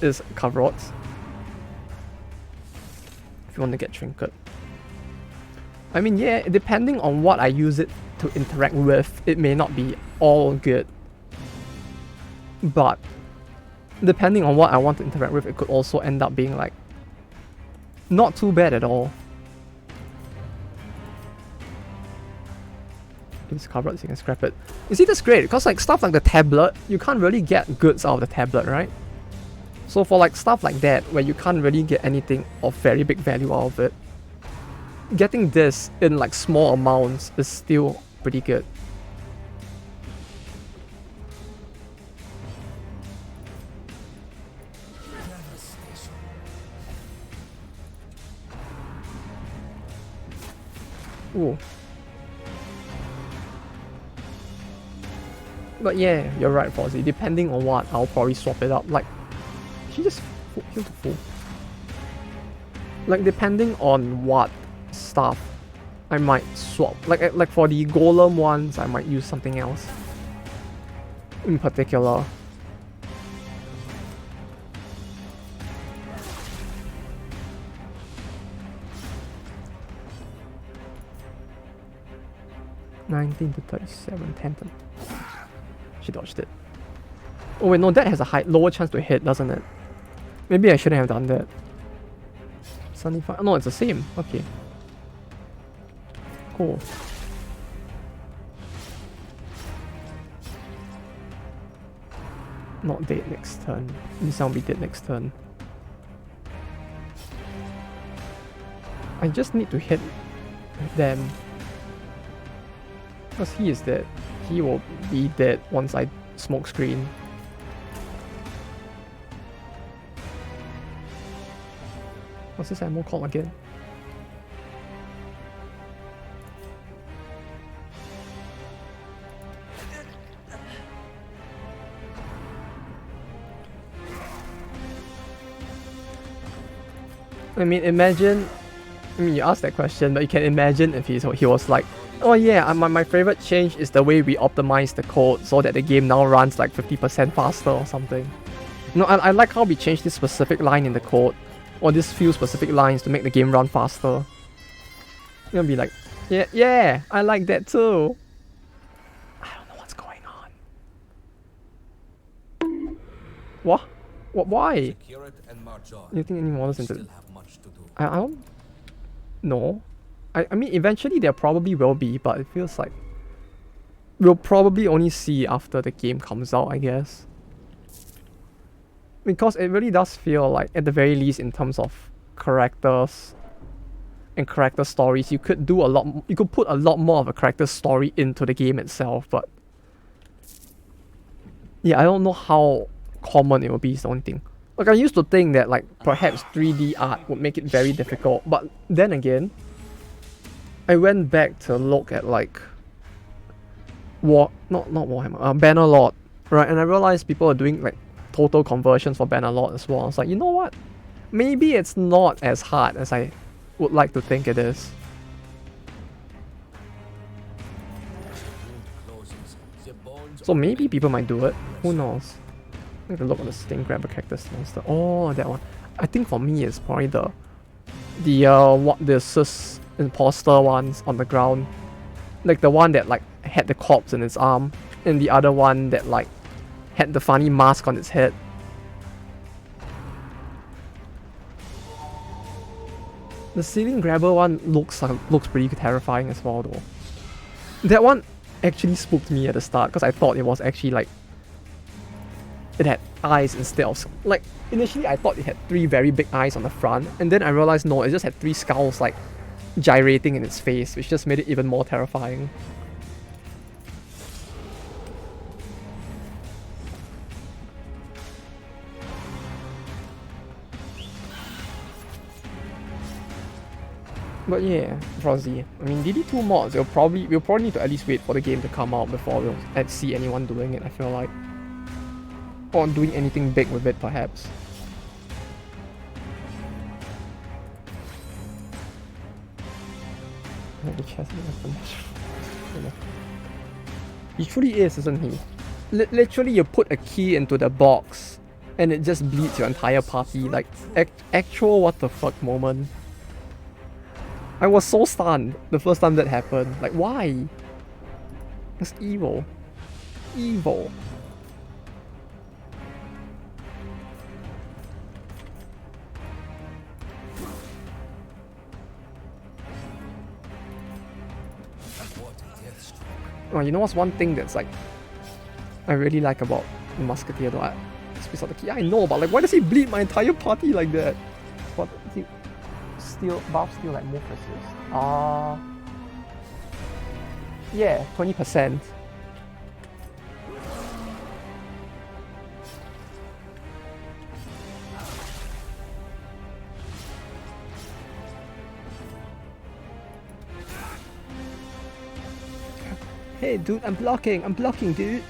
is coveralls. If you want to get trinket. I mean, yeah, depending on what I use it to interact with, it may not be all good. But depending on what I want to interact with, it could also end up being like not too bad at all. If it's covered, so you can scrap it. You see, that's great, because like stuff like the tablet, you can't really get goods out of the tablet, right? So for like stuff like that, where you can't really get anything of very big value out of it, getting this in like small amounts is still pretty good. Cool. But yeah, you're right, Fozzie. Depending on what, I'll probably swap it up. Like, she just heal to full. Like, depending on what stuff, I might swap. Like for the golem ones, I might use something else in particular. $19 to $37, 10 to... She dodged it. Oh wait, no, that has a lower chance to hit, doesn't it? Maybe I shouldn't have done that. 75. No, it's the same. Okay. Cool. Not dead next turn. This one will be dead next turn. I just need to hit them. Because he is dead. He will be dead once I smoke screen. What's this ammo called again? I mean, imagine... I mean, you asked that question, but you can imagine if he was like, oh yeah, my favorite change is the way we optimize the code so that the game now runs like 50% faster or something. No, I like how we changed this specific line in the code, or these few specific lines to make the game run faster. You're gonna be like, yeah, I like that too. I don't know what's going on. What? Why? Secure it and march on. You think any models into... Still have much to do. I don't know. I mean, eventually there probably will be, but it feels like we'll probably only see after the game comes out, I guess. Because it really does feel like, at the very least in terms of characters and character stories, you could do a lot, you could put a lot more of a character story into the game itself, but yeah, I don't know how common it will be is the only thing. Like, I used to think that like perhaps 3D art would make it very difficult, but then again, I went back to look at like not Warhammer, Bannerlord, right? And I realized people are doing like total conversions for Bannerlord as well. I was like, you know what? Maybe it's not as hard as I would like to think it is. So maybe people might do it. Who knows? I have to look at the Sting Grabber characters monster. Oh, that one. I think for me it's probably the sus imposter ones on the ground. Like the one that like had the corpse in its arm, and the other one that like had the funny mask on its head. The ceiling grabber one looks pretty terrifying as well though. That one actually spooked me at the start because I thought it was actually like it had eyes instead of like initially I thought it had 3 very big eyes on the front, and then I realized no, it just had 3 skulls like gyrating in its face, which just made it even more terrifying. But yeah, Frozzy, I mean DD2 mods, we'll probably need to at least wait for the game to come out before we'll see anyone doing it, I feel like. Or doing anything big with it, perhaps. He truly is, isn't he? Literally, you put a key into the box and it just bleeds your entire party. Like, actual what the fuck moment. I was so stunned the first time that happened. Like, why? It's evil. Evil. Oh, you know what's one thing that's like I really like about the Musketeer though? Space out the key. I know, but like, why does he bleed my entire party like that? What? He buff steal like move resist. Yeah, 20%. Hey dude, I'm blocking dude.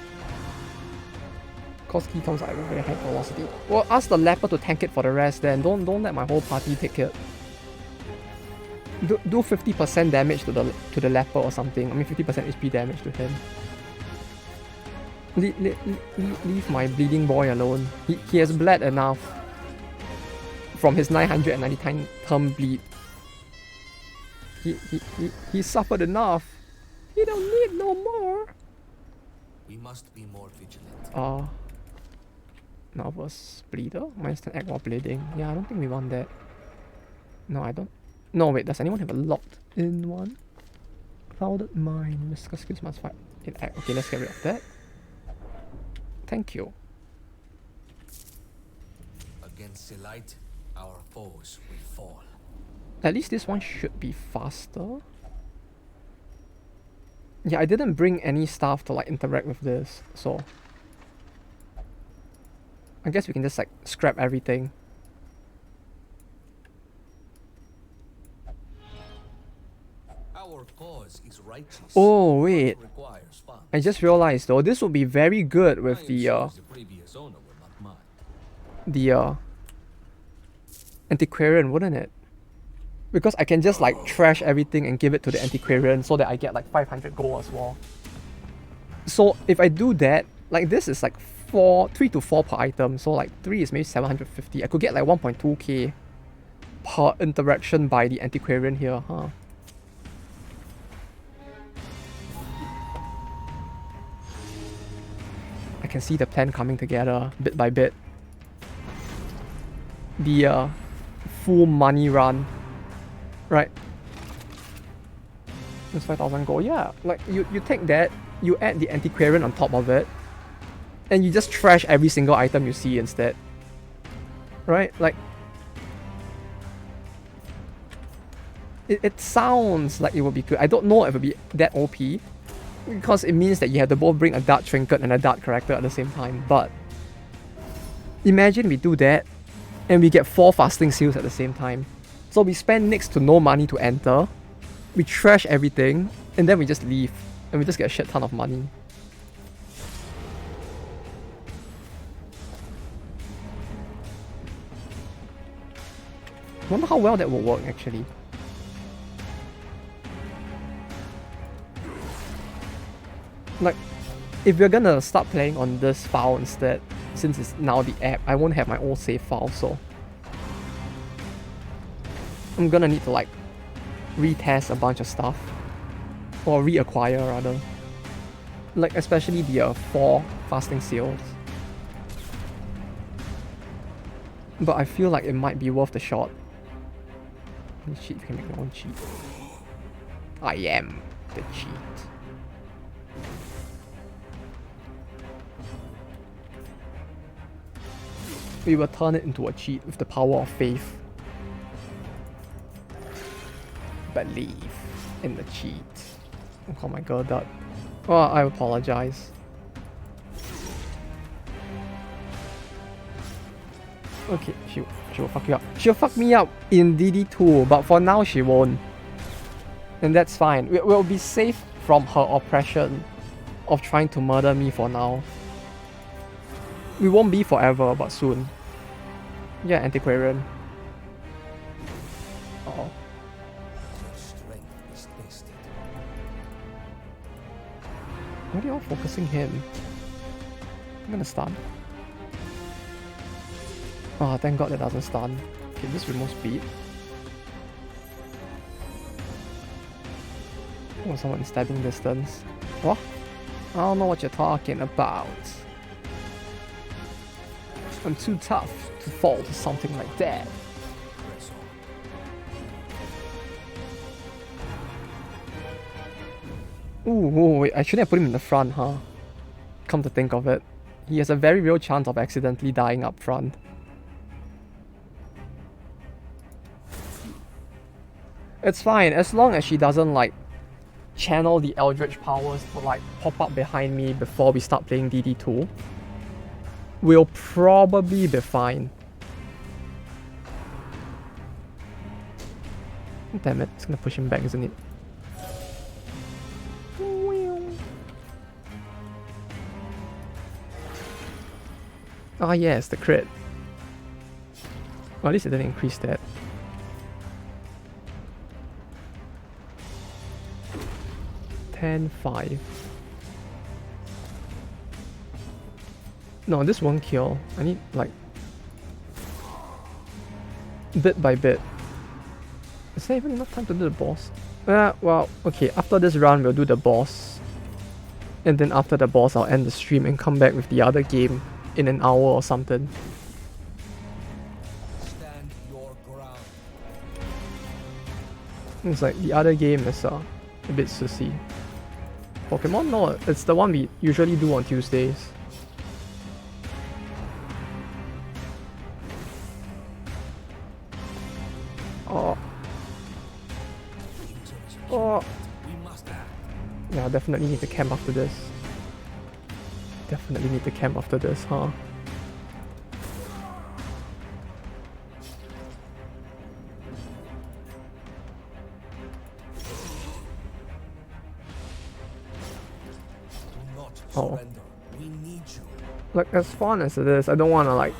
Cause keytones are very high velocity. Well, ask the leper to tank it for the rest then. Don't let my whole party take it. Do 50% damage to the leper or something. I mean 50% HP damage to him. Leave my bleeding boy alone. He has bled enough from his 999 term bleed. He suffered enough. He don't need no more. We must be more vigilant. Nervous bleeder. Minus 10 act while bleeding. Yeah, I don't think we want that. No, I don't. No, wait, does anyone have a locked in one? Clouded mind. Mystical skills must fight in act. Okay, let's get rid of that. Thank you. Against the light, our foes will fall. At least this one should be faster. Yeah, I didn't bring any stuff to like interact with this, so I guess we can just like scrap everything. Our cause is righteous. Oh wait, Requires funds. I just realized though, this would be very good with I am the sure the previous owner will not mind. the antiquarian, wouldn't it? Because I can just like trash everything and give it to the antiquarian so that I get like 500 gold as well. So if I do that, like this is like 3 to 4 per item, so like 3 is maybe 750. I could get like 1.2k per interaction by the antiquarian here, huh? I can see the plan coming together bit by bit. The full money run. Right. That's 5,000 gold. Yeah, like you take that, you add the antiquarian on top of it, and you just trash every single item you see instead. Right? Like it sounds like it would be good. I don't know if it would be that OP, because it means that you have to both bring a dart trinket and a dart character at the same time. But imagine we do that and we get 4 fasting seals at the same time. So we spend next to no money to enter, we trash everything, and then we just leave, and we just get a shit ton of money. I wonder how well that will work actually. Like, if we're gonna start playing on this file instead, since it's now the app, I won't have my old save file, so I'm gonna need to like retest a bunch of stuff, or reacquire rather, like especially the 4 fasting seals. But I feel like it might be worth the shot. Cheat, you can make your own cheat. I am the cheat. We will turn it into a cheat with the power of faith. Believe in the cheat. Oh my god, that. Oh, I apologize. Okay, she will fuck you up. She'll fuck me up in DD2, but for now she won't. And that's fine. We'll be safe from her oppression of trying to murder me for now. We won't be forever, but soon. Yeah, antiquarian. Uh-oh. Why are you all focusing him? I'm gonna stun. Oh, thank god that doesn't stun. Okay, this remove speed. Oh, someone in stabbing distance. What? I don't know what you're talking about. I'm too tough to fall to something like that. Ooh, wait, I shouldn't have put him in the front, huh? Come to think of it. He has a very real chance of accidentally dying up front. It's fine, as long as she doesn't like channel the Eldritch powers to like pop up behind me before we start playing DD2. We'll probably be fine. Damn it, it's gonna push him back, isn't it? Ah yes, the crit. Well, at least it didn't increase that. $10,500. No, this won't kill. I need like bit by bit. Is there even enough time to do the boss? Well, okay, after this round we'll do the boss. And then after the boss I'll end the stream and come back with the other game in an hour or something. Stand your ground. It's like the other game is a bit sussy. Pokemon? No, it's the one we usually do on Tuesdays. Oh. Oh. Yeah, definitely need to camp after this. Definitely need to camp after this, huh? Oh. We need you. Like, as fun as it is, I don't want to like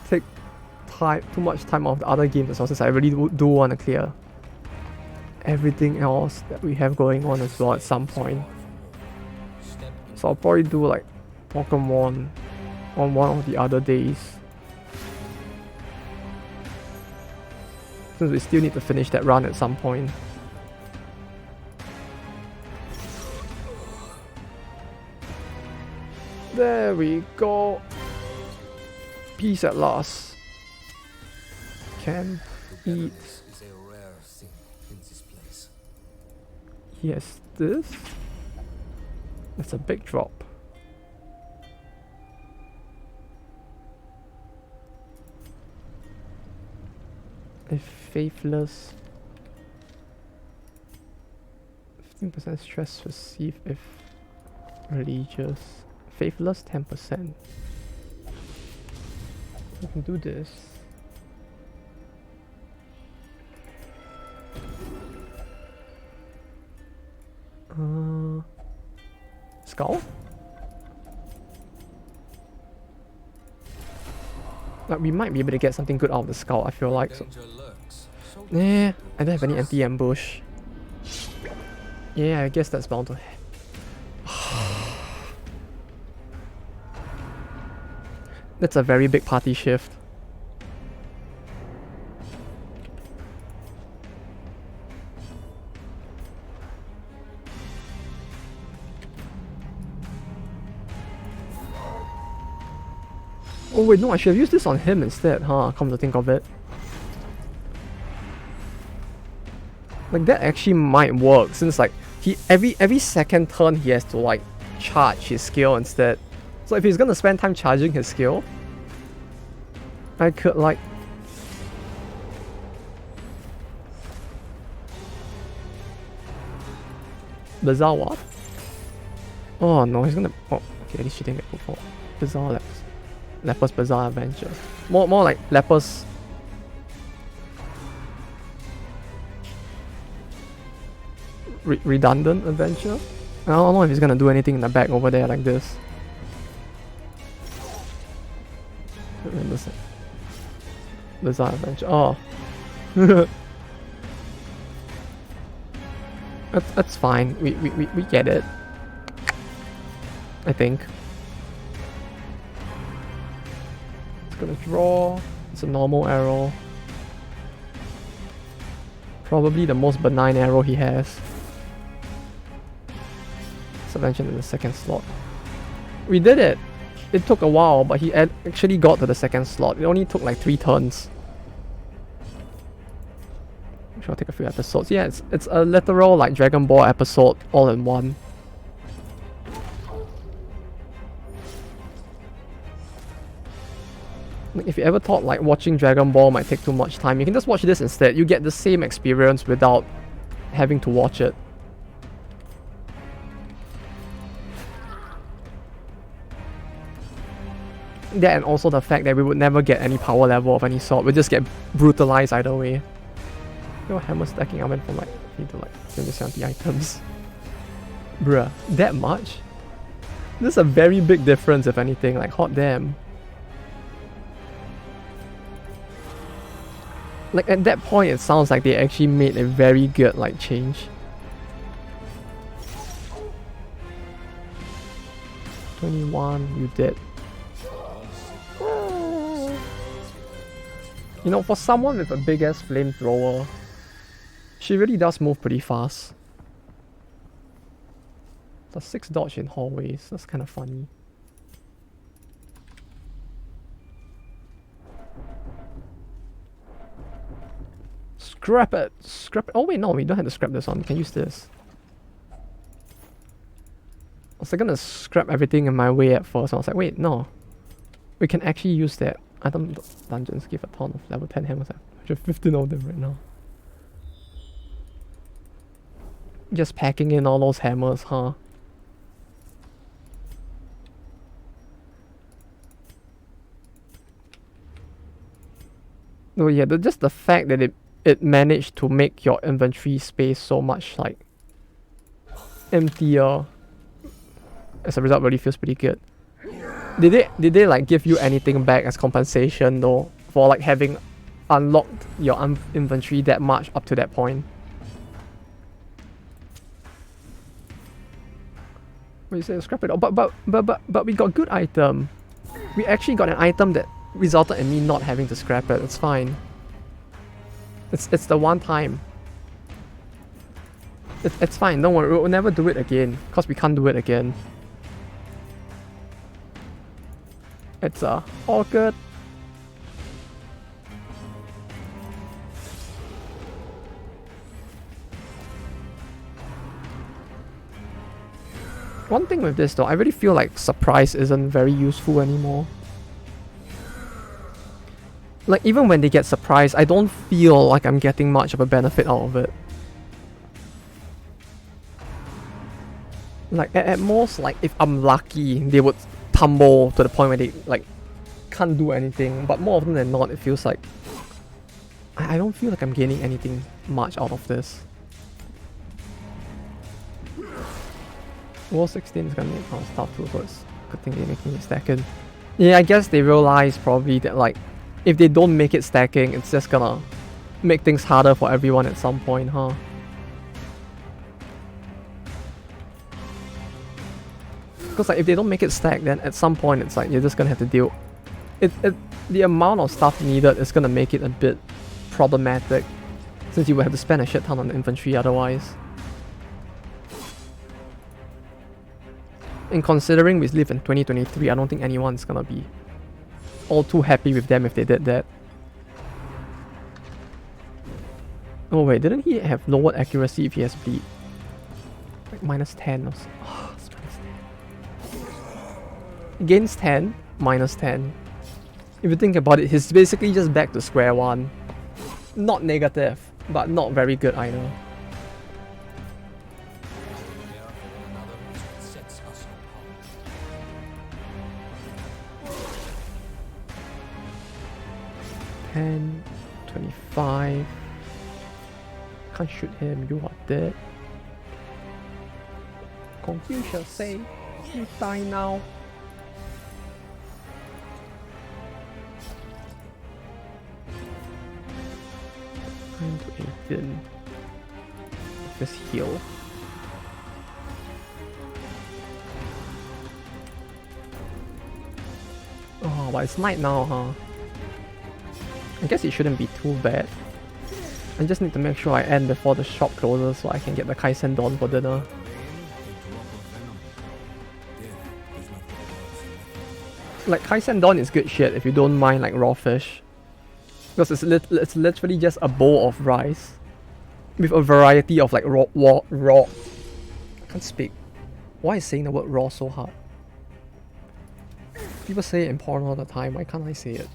take too much time off the other game resources. I really do want to clear everything else that we have going on as well at some point. So I'll probably do like Pokemon on one of the other days, since we still need to finish that run at some point. There we go. Peace at last. Can eat. Is a rare thing in this place. Yes, this. That's a big drop. A faithless. 15% stress received if religious. Faithless 10%. We can do this. Skull? Like, we might be able to get something good out of the skull, I feel like. So. I don't have any anti-ambush. Yeah, I guess that's bound to That's a very big party shift. Oh wait, no, I should have used this on him instead, huh? Come to think of it. Like, that actually might work, since like he every second turn he has to like charge his skill instead. So if he's gonna spend time charging his skill, I could like Bizarre what? Oh no, he's gonna. Oh, okay, at least she didn't get before. Bizarre Lepus Bizarre Adventure. More like Lepus. Redundant Adventure? I don't know if he's gonna do anything in the back over there like this. Bizarre Adventure. Oh. That's fine. We get it. I think. It's gonna draw. It's a normal arrow. Probably the most benign arrow he has. Subvention in the second slot. We did it! It took a while, but he actually got to the second slot. It only took like 3 turns. I'm sure I'll take a few episodes. Yeah, it's a literal like Dragon Ball episode all in one. Like, if you ever thought like watching Dragon Ball might take too much time, you can just watch this instead. You get the same experience without having to watch it. That, and also the fact that we would never get any power level of any sort. We'd just get brutalized either way. Your hammer stacking I went from like 3 to like 20 items. Bruh, that much? This is a very big difference, if anything. Like, hot damn. Like, at that point, it sounds like they actually made a very good, like, change. 21, you did. You know, for someone with a big ass flamethrower, she really does move pretty fast. The 6 dodge in hallways, that's kind of funny. Scrap it! Scrap it! Oh wait, no, we don't have to scrap this one, we can use this. I was like gonna scrap everything in my way at first, I was like, wait, no. We can actually use that. Item dungeons give a ton of level 10 hammers. I have 15 of them right now. Just packing in all those hammers, huh? Oh yeah, just the fact that it managed to make your inventory space so much like emptier as a result really feels pretty good. Did they like give you anything back as compensation though for like having unlocked your inventory that much up to that point? What you say? Scrap it all. But we got good item. We actually got an item that resulted in me not having to scrap it. It's fine. It's the one time. It's fine. Don't worry. We'll never do it again because we can't do it again. It's all good. One thing with this though, I really feel like surprise isn't very useful anymore. Like even when they get surprised, I don't feel like I'm getting much of a benefit out of it. Like at most, like if I'm lucky, they would tumble to the point where they like can't do anything. But more often than not, it feels like I don't feel like I'm gaining anything much out of this. Wall 16 is gonna make our stuff too, so it's a good thing they're making it stacking. Yeah, I guess they realize probably that like if they don't make it stacking, it's just gonna make things harder for everyone at some point, huh? Because like if they don't make it stack, then at some point it's like you're just gonna have to deal. The amount of stuff needed is gonna make it a bit problematic, since you will have to spend a shit ton on inventory otherwise. And considering we live in 2023, I don't think anyone's gonna be all too happy with them if they did that. Oh wait, didn't he have lowered accuracy if he has bleed? Like minus 10 or so. Oh, it's minus 10. Gains 10, minus 10. If you think about it, he's basically just back to square one. Not negative, but not very good either. $10, 25. Can't shoot him, you are dead. Confucius say, you die now. To 18. Just heal. Oh, but it's night now, huh? I guess it shouldn't be too bad. I just need to make sure I end before the shop closes so I can get the Kaisen Dawn for dinner. Like, Kaisen Dawn is good shit if you don't mind like raw fish. Because it's literally just a bowl of rice with a variety of like raw. I can't speak. Why is saying the word raw so hard? People say it in porn all the time, why can't I say it?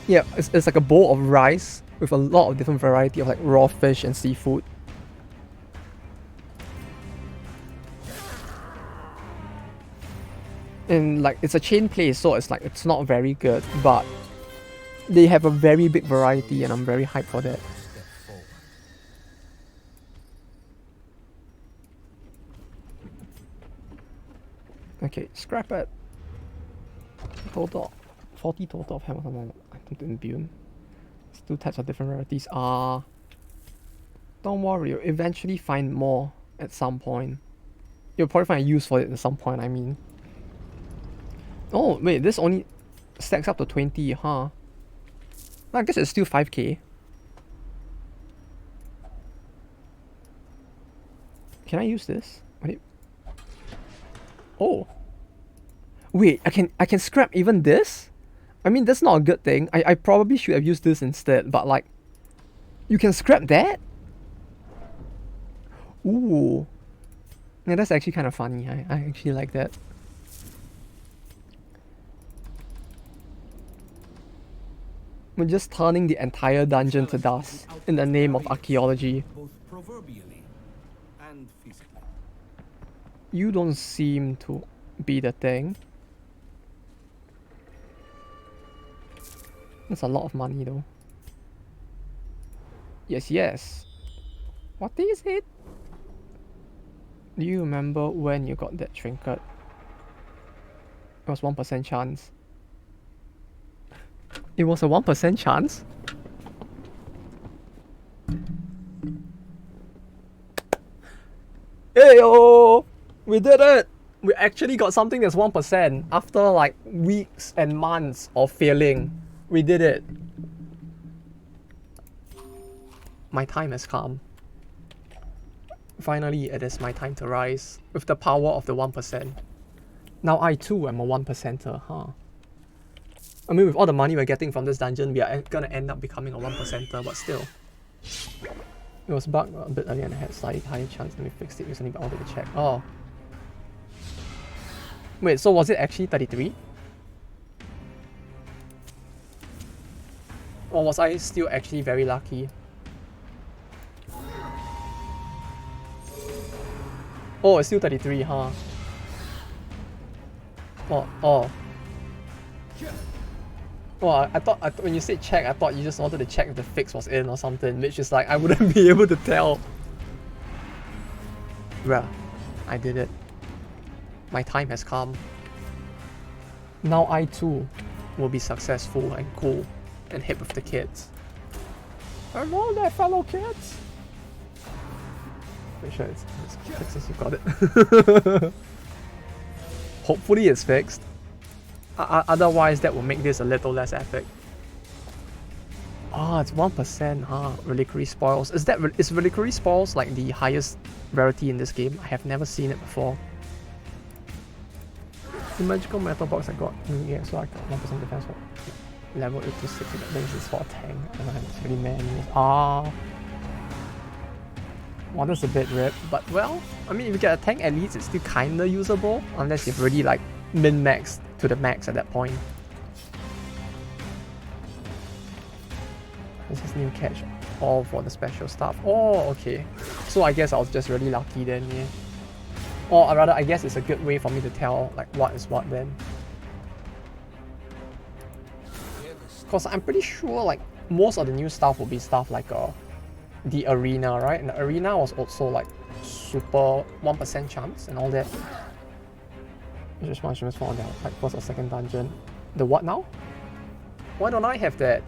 Yeah, it's like a bowl of rice with a lot of different variety of like raw fish and seafood. And like it's a chain place, so it's like it's not very good, but they have a very big variety and I'm very hyped for that. Okay, scrap it. Total 40 total of hammer item imbue. It's 2 types of different rarities. Don't worry, you'll eventually find more at some point. You'll probably find a use for it at some point, I mean. Oh, wait, this only stacks up to 20, huh? I guess it's still 5k. Can I use this? Wait. Oh. Wait, I can scrap even this? I mean, that's not a good thing. I probably should have used this instead, but like, you can scrap that? Ooh. Yeah, that's actually kind of funny. I actually like that. We're just turning the entire dungeon to dust in the name of archaeology. Both proverbially and physically. You don't seem to be the thing. That's a lot of money though. Yes. What is it? Do you remember when you got that trinket? It was 1% chance. It was a 1% chance? Heyo! We did it! We actually got something that's 1% after like weeks and months of failing. We did it. My time has come. Finally, it is my time to rise with the power of the 1%. Now I too am a 1%er, huh? I mean, with all the money we're getting from this dungeon, we are gonna end up becoming a 1%er, but still. It was bugged a bit earlier and I had slightly higher chance. Let me fix it recently, but I wanted to check. Oh. Wait, so was it actually 33? Or was I still actually very lucky? Oh, it's still 33, huh? Oh. Oh, I thought when you said check, I thought you just wanted to check if the fix was in or something, which is like, I wouldn't be able to tell. Bruh, I did it. My time has come. Now I too will be successful and cool and hip with the kids. Hello there, fellow kids! Make sure it's fixed as you got it. Hopefully it's fixed. Otherwise that will make this a little less epic. Oh, it's 1%, huh? Reliquary spoils. Is Reliquary spoils like the highest rarity in this game? I have never seen it before. The magical metal box I got, yeah, so I got 1% defense for level 8 to 6. That means it's for a tank. And I have really many. Well, that's a bit ripped, but well, I mean, if you get a tank at least, it's still kinda usable, unless you've already like min-maxed to the max at that point. This is new catch, all for the special stuff. Oh, okay. So I guess I was just really lucky then, yeah. Or rather, I guess it's a good way for me to tell like what is what then. Cause I'm pretty sure like most of the new stuff will be stuff like the arena, right? And the arena was also like super 1% chance and all that. Just one streamers found out like first or second dungeon. The what now? Why don't I have that?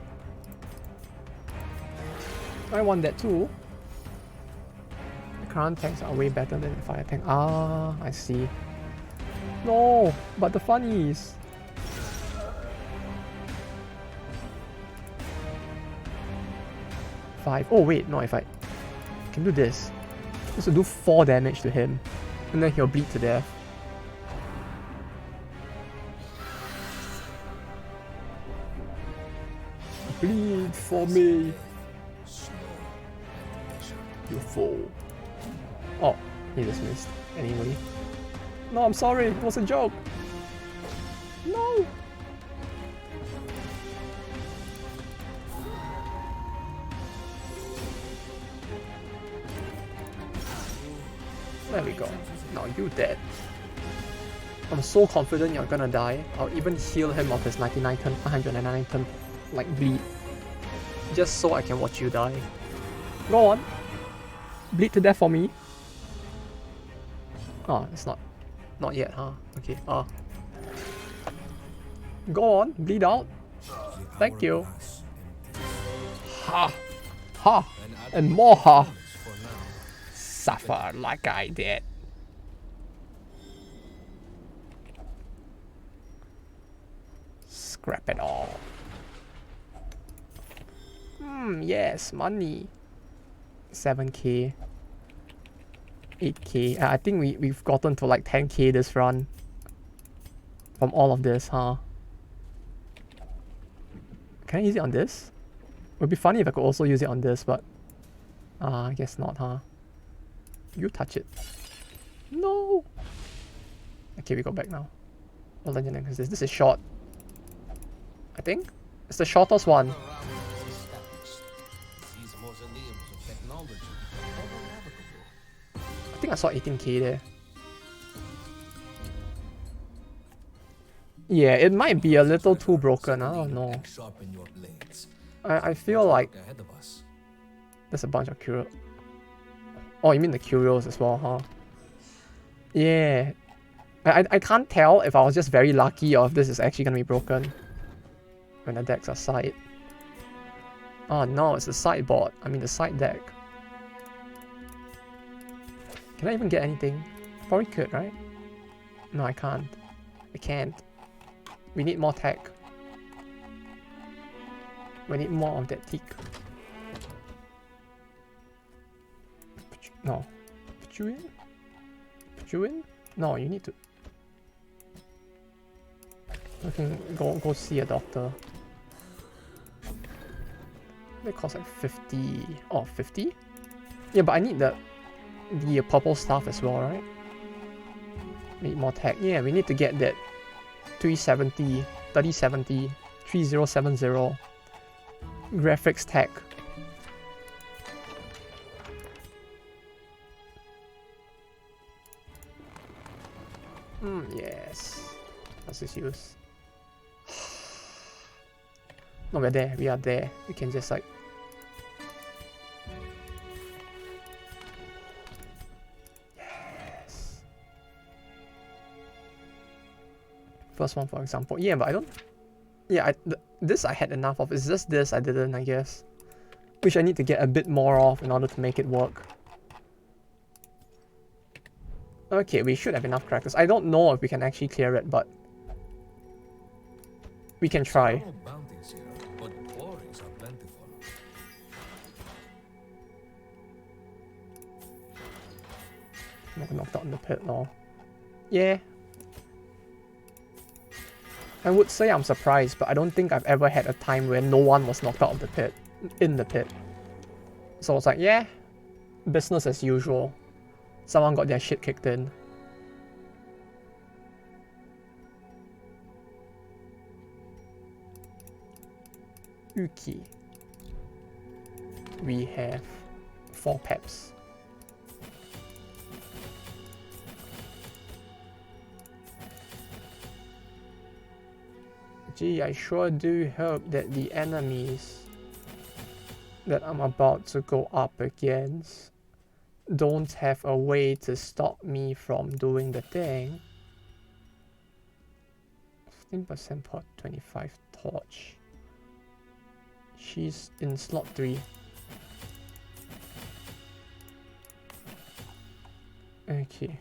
I want that too. The current tanks are way better than the fire tank. Ah, I see. No, but the funnies. Five. Oh wait, no, if I can do this. Just to do 4 damage to him. And then he'll bleed to death. Bleed for me. You fool. Oh, he just missed. Anyway. No, I'm sorry. It was a joke. No. There we go. Now you dead. I'm so confident you're gonna die. I'll even heal him of his 99 turn, 199 turn, like bleed. Just so I can watch you die. Go on. Bleed to death for me. Oh, it's not Not yet, huh? Okay, go on, bleed out. Thank you. Ha! Ha! And more ha! Suffer like I did. Scrap it all. Yes, money. 7k. 8k. I think we've gotten to like 10k this run. From all of this, huh? Can I use it on this? It would be funny if I could also use it on this, but... I guess not, huh? You touch it. No! Okay, we go back now. Well then, because this is short. I think? It's the shortest one. I think I saw 18k there. Yeah, it might be a little too broken, I don't know. I feel like there's a bunch of curios. Oh, you mean the curios as well, huh? Yeah. I can't tell if I was just very lucky or if this is actually gonna be broken when the decks are side. Oh no, it's the sideboard. I mean the side deck. Can I even get anything? Probably could, right? No, I can't. I can't. We need more tech. We need more of that teak. No. Put you in? Put you in? No, you need to... We can go see a doctor. They cost like 50... Oh, 50? Yeah, but I need the purple stuff as well, right? We need more tech. Yeah, we need to get that 370, 3070, 3070 graphics tech. Yes. What's this use? No, we're there. We are there. We can just like... Yes. First one, for example. Yeah, but I don't... Yeah, this I had enough of. It's just this I didn't, I guess. Which I need to get a bit more of in order to make it work. Okay, we should have enough crackers. I don't know if we can actually clear it, but... we can try. Not knocked out in the pit, though. Yeah. I would say I'm surprised, but I don't think I've ever had a time where no one was knocked out of the pit. In the pit. So it's like, yeah. Business as usual. Someone got their shit kicked in. Uki. We have 4 peps. Gee, I sure do hope that the enemies that I'm about to go up against don't have a way to stop me from doing the thing. 15% per 25 torch. She's in slot 3. Okay.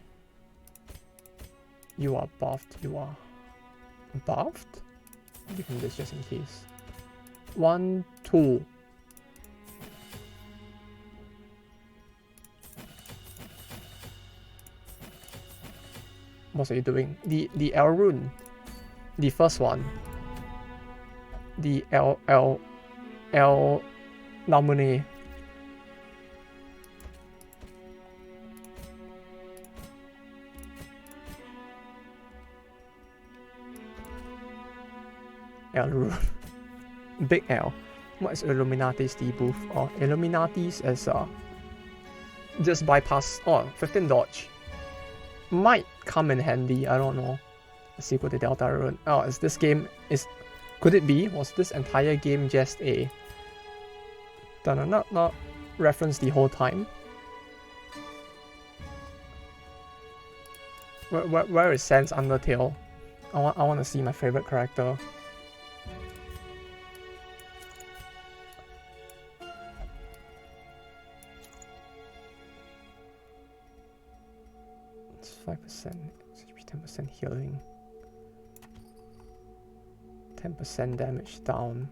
You are buffed. You are buffed? Give him this just in case. 1, 2. What are you doing? The L rune. The first one. The L Lamune. L rune. Big L. What is Illuminati's debuff? Or Illuminati's as just bypass. Oh, 15 dodge. Might come in handy, I don't know. Let's see what the Delta rune. Oh, is this game is... Could it be? Was this entire game just a... not reference the whole time? Where is Sans Undertale? I want to see my favorite character. It's 5%, 10% healing, 10% damage down.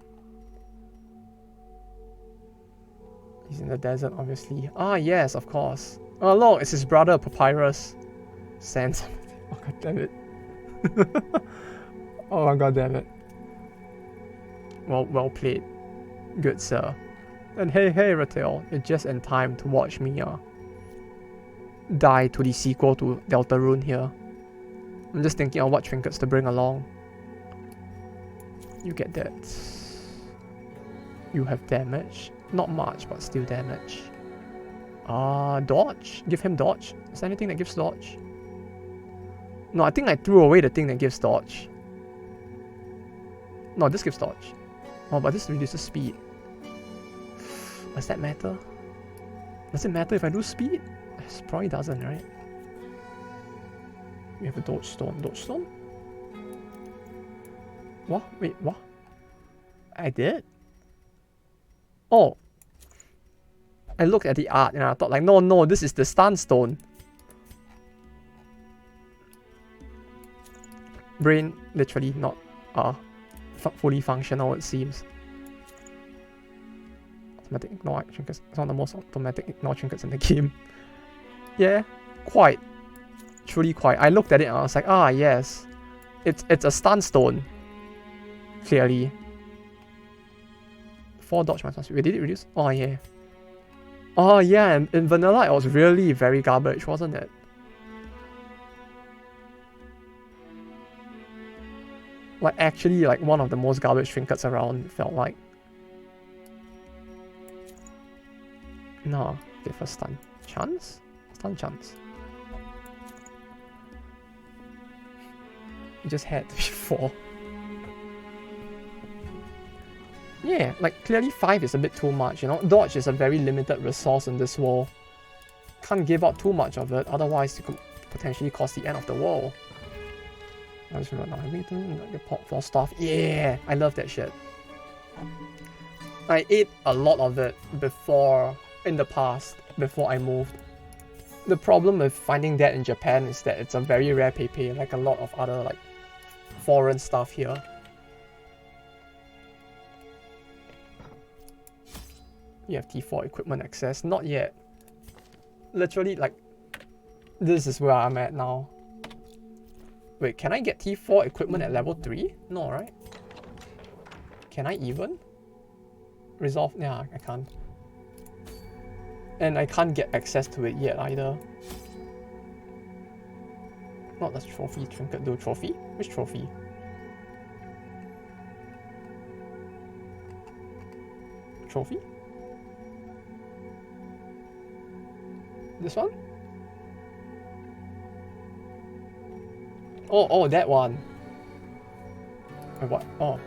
He's in the desert, obviously. Ah, yes, of course. Oh, look, it's his brother, Papyrus. Sans. Oh, god damn it. Oh my god damn it. Well played. Good sir. And hey, Ratel, you're just in time to watch me die to the sequel to Deltarune here. I'm just thinking of what trinkets to bring along. You get that. You have damage. Not much, but still damage. Dodge? Give him dodge? Is there anything that gives dodge? No, I think I threw away the thing that gives dodge. No, this gives dodge. Oh, but this reduces speed. Does that matter? Does it matter if I lose speed? It probably doesn't, right? We have a dodge stone. Dodge stone? What? Wait, what? I did? Oh. I looked at the art and I thought like, no, this is the stun stone. Brain literally not fully functional, it seems. Automatic ignore trinkets. It's one of the most automatic ignore trinkets in the game. Yeah, quite. Truly quite. I looked at it and I was like, ah yes. It's a stun stone. Clearly. 4 dodge minus 1. Wait, did it reduce? Oh yeah. Oh yeah, and in vanilla it was really very garbage, wasn't it? Like actually like one of the most garbage trinkets around, it felt like. No, okay, for stun chance? Stun chance. It just had to be 4. Yeah, like clearly 5 is a bit too much, you know? Dodge is a very limited resource in this world. Can't give out too much of it, otherwise you could potentially cause the end of the world. I just remember now, everything, like the pot for stuff. Yeah, I love that shit. I ate a lot of it in the past, before I moved. The problem with finding that in Japan is that it's a very rare Pepe, like a lot of other like foreign stuff here. You have T4 equipment access, not yet. Literally like, this is where I'm at now. Wait, can I get T4 equipment at level 3? No, right? Can I even? Resolve? Yeah, I can't. And I can't get access to it yet either. What does trophy trinket do? Trophy? Which trophy? Trophy? This one? Oh, that one. Wait, what? Oh.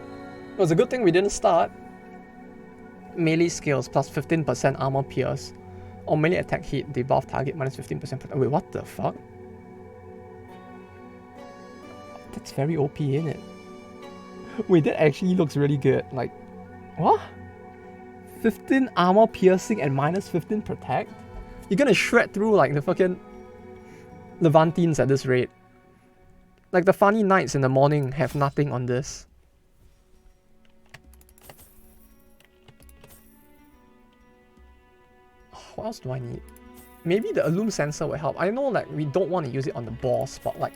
It was a good thing we didn't start. Melee skills plus 15% armor pierce. Or melee attack hit, debuff target minus 15%. Wait, what the fuck? That's very OP, isn't it? Wait, that actually looks really good. Like, what? 15 armor piercing and minus 15 protect? You're gonna shred through like the fucking Levantines at this rate. Like the funny knights in the morning have nothing on this. What else do I need? Maybe the Illume sensor will help. I know like we don't want to use it on the boss, but like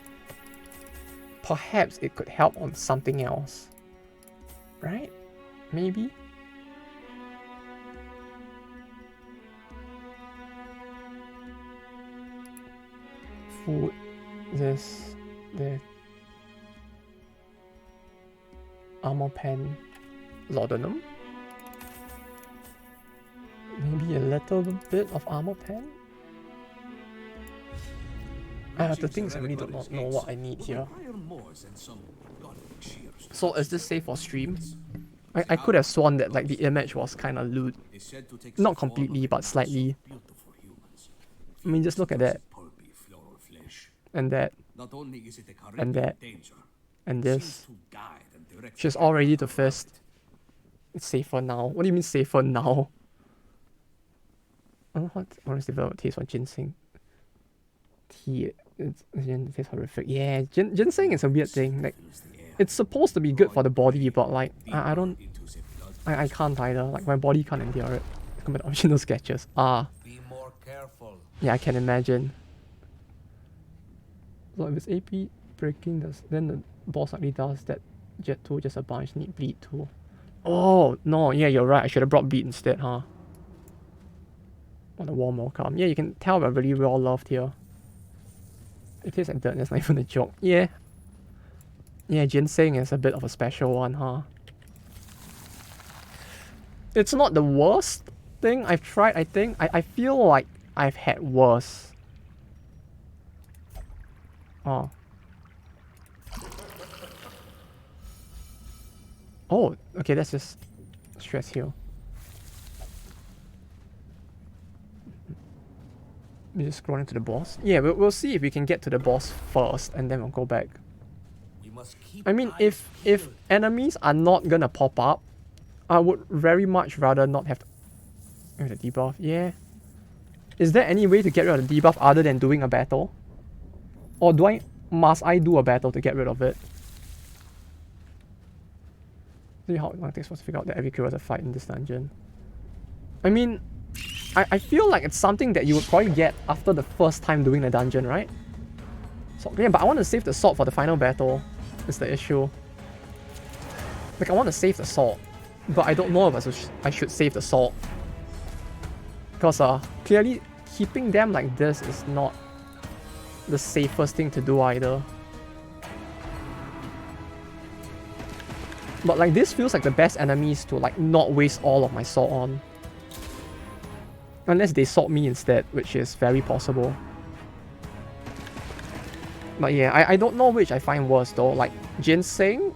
perhaps it could help on something else. Right? Maybe? Food. This. The armor pen. Laudanum. Maybe a little bit of armor pen? The things I really do not know what I need here. So is this safe for stream? I could have sworn that like the image was kind of lewd. Not completely, but slightly. I mean, just look at that. and that, Not only is it a and that, danger, and seems this. to guide and direct She's the all ready to around fist. it. It's safer now. What do you mean safer now? I don't know what honest developed taste for ginseng. Tea. It tastes horrific. Yeah, ginseng is a weird thing. Like, it's supposed to be good for the body, but like, I don't. I can't either. Like, my body can't endure it. Like my original sketches. Be more careful. Yeah, I can imagine. So if it's AP breaking, then the boss likely does that. Jet 2, just a bunch, need bleed too. Oh, no, yeah, you're right. I should have brought bleed instead, huh? What a warm welcome. Yeah, you can tell we're really well loved here. It tastes like dirt, that's not even a joke. Yeah. Yeah, ginseng is a bit of a special one, huh? It's not the worst thing I've tried, I think. I feel like I've had worse. Oh. Oh, okay, that's just stress heal. We just scroll into the boss. Yeah, we'll see if we can get to the boss first, and then we'll go back. We must keep I mean, eyes if peeled. enemies are not gonna pop up, I would very much rather not have the debuff. Yeah. Is there any way to get rid of the debuff other than doing a battle? Or must I do a battle to get rid of it? See how long it takes for us to figure out that every crew has a fight in this dungeon. I mean, I feel like it's something that you would probably get after the first time doing the dungeon, right? So yeah, but I want to save the sword for the final battle. Is the issue. Like, I want to save the sword, but I don't know if I should save the sword. Because clearly keeping them like this is not the safest thing to do either. But like, this feels like the best enemies to like not waste all of my sword on. Unless they sword me instead, which is very possible. But yeah, I don't know which I find worse though, like ginseng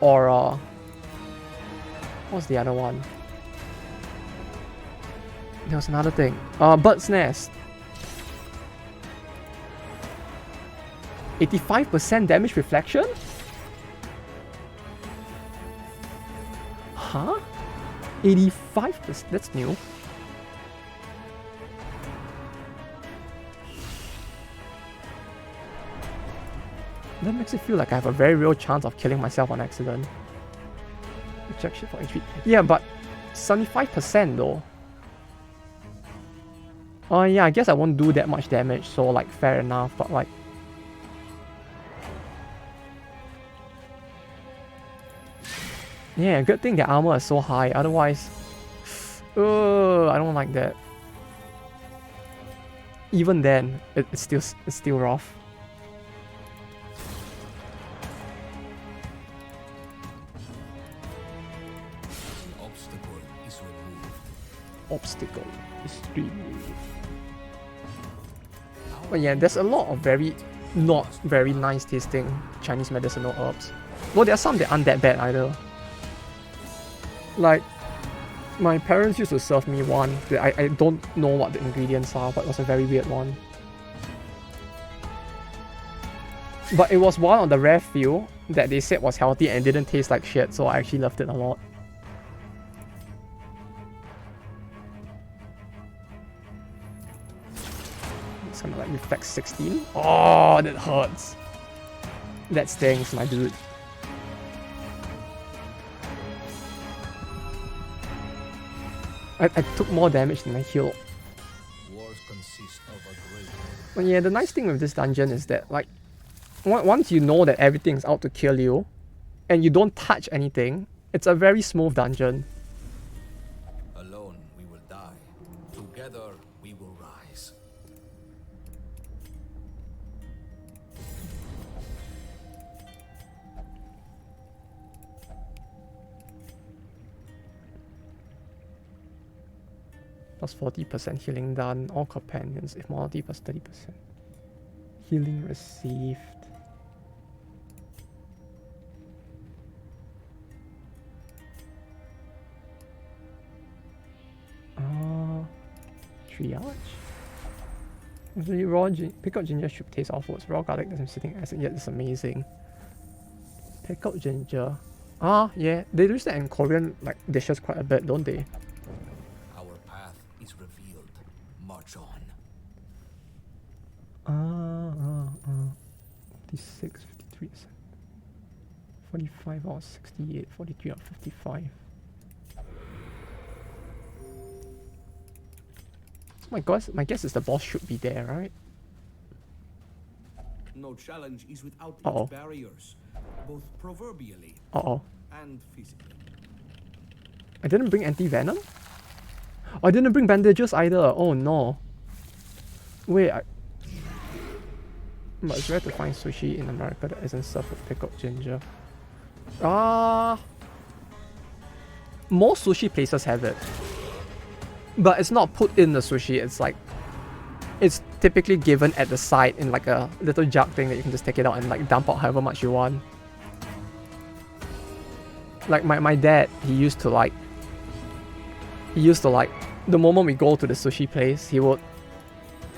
or what's the other one? There was another thing. Bird's Nest. 85% damage reflection? Huh? 85%? That's new. That makes it feel like I have a very real chance of killing myself on accident. Rejection for HP. Yeah, but 75% though. Yeah, I guess I won't do that much damage, so like fair enough, but like... Yeah, good thing the armor is so high, otherwise... I don't like that. Even then, it's still rough. Obstacle is removed. But yeah, there's a lot of not very nice tasting Chinese medicinal herbs. Well, there are some that aren't that bad either. Like, my parents used to serve me one that I don't know what the ingredients are, but it was a very weird one. But it was one of the rare few that they said was healthy and didn't taste like shit, so I actually loved it a lot. It's gonna like reflect 16. Oh, that hurts. That stings, my dude. I took more damage than I healed. Wars consist of a great... But yeah, the nice thing with this dungeon is that like, once you know that everything's out to kill you, and you don't touch anything, it's a very smooth dungeon. Alone we will die. Together we will rise. Plus 40% healing done, all companions, if mortality plus 30%. Healing received. Triage? Actually, pickled ginger should taste awful. It's raw garlic that's sitting acid, yet it's amazing. Pickled ginger. Ah, yeah. They do that in Korean like dishes quite a bit, don't they? Our path is revealed. March on. 56, 53, 45 or 68, 43 or 55. So my guess is the boss should be there, right? No challenge is without Uh-oh. its barriers, both proverbially Uh-oh. and physically. I didn't bring anti-venom? I didn't bring bandages either. Oh no. Wait, but it's rare to find sushi in America that isn't served with pickled ginger. Most sushi places have it. But it's not put in the sushi, it's like... It's typically given at the side in like a little jug thing that you can just take it out and like dump out however much you want. Like my dad, he used to like... The moment we go to the sushi place, he would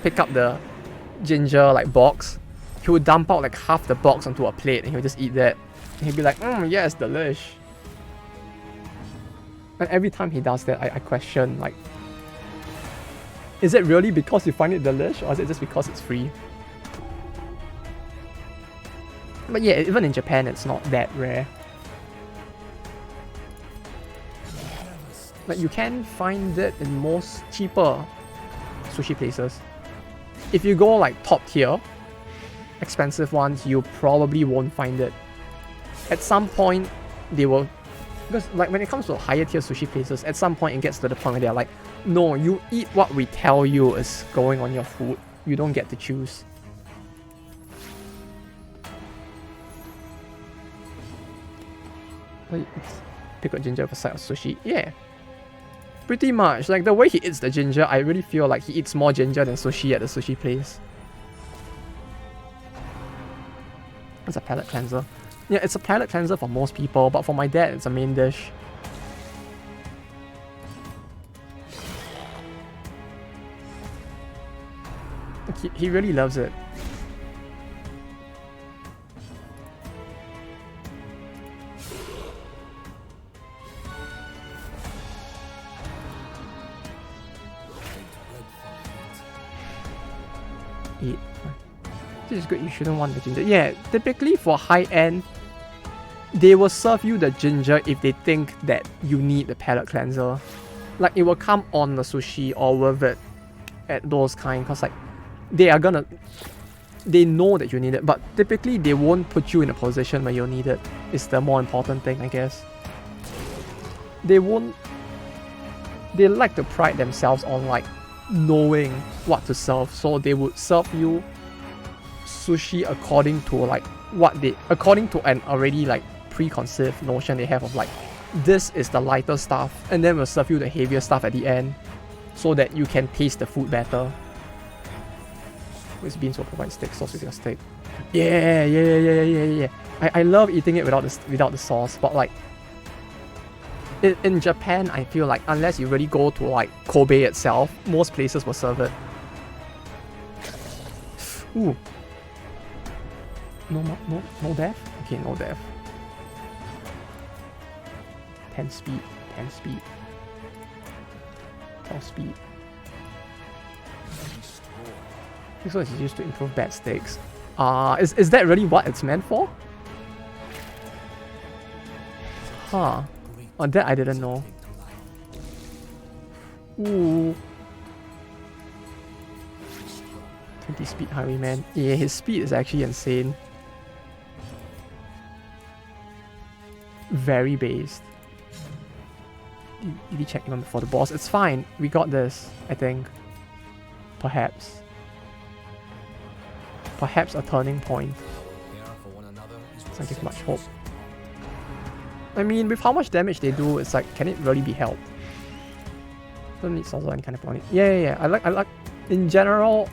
pick up the ginger like box. He would dump out like half the box onto a plate and he would just eat that. And he'd be like, yes, delish. And every time he does that, I question like, is it really because you find it delish or is it just because it's free? But yeah, even in Japan, it's not that rare. Like you can find it in most cheaper sushi places. If you go like top tier, expensive ones, you probably won't find it. At some point, they will... Because like when it comes to higher tier sushi places, at some point it gets to the point where they're like, no, you eat what we tell you is going on your food. You don't get to choose. Like, it's pickled ginger with a side of sushi. Yeah. Pretty much. Like the way he eats the ginger, I really feel like he eats more ginger than sushi at the sushi place. It's a palate cleanser. Yeah, it's a palate cleanser for most people, but for my dad, it's a main dish. He really loves it. Eat. This is good, you shouldn't want the ginger. Yeah, typically for high-end, they will serve you the ginger if they think that you need the palate cleanser. Like, it will come on the sushi or with it at those kind, because like, they know that you need it, but typically they won't put you in a position where you'll need it. It's the more important thing, I guess. They like to pride themselves on like knowing what to serve, so they would serve you sushi according to an already like preconceived notion they have of like, this is the lighter stuff, and then we'll serve you the heavier stuff at the end so that you can taste the food better. With beans will provide steak sauce with your steak. Yeah. I love eating it without the sauce, but like in Japan, I feel like unless you really go to like Kobe itself, most places will serve it. Ooh. No death? Okay, no death. 10 speed. 12 speed. This one is used to improve bad steaks. Is that really what it's meant for? Huh. Oh, that I didn't know. Ooh. 20 speed highwayman. Yeah, his speed is actually insane. Very based. Did he check even before the boss? It's fine. We got this, I think. Perhaps a turning point. Doesn't give much hope. I mean, with how much damage they do, it's like, can it really be helped? Don't need sauce or any kind of on it. Yeah. I like. In general,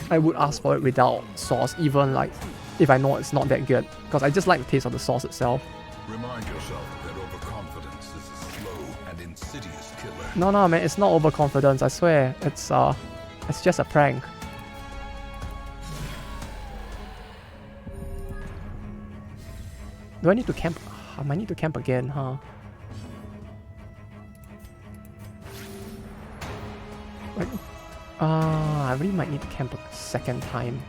I would ask for it without sauce, even like if I know it's not that good, because I just like the taste of the sauce itself. Remind yourself that overconfidence is a slow and insidious killer. No, man, it's not overconfidence. I swear, it's just a prank. Do I need to camp? I might need to camp again, huh? Like, I really might need to camp a second time.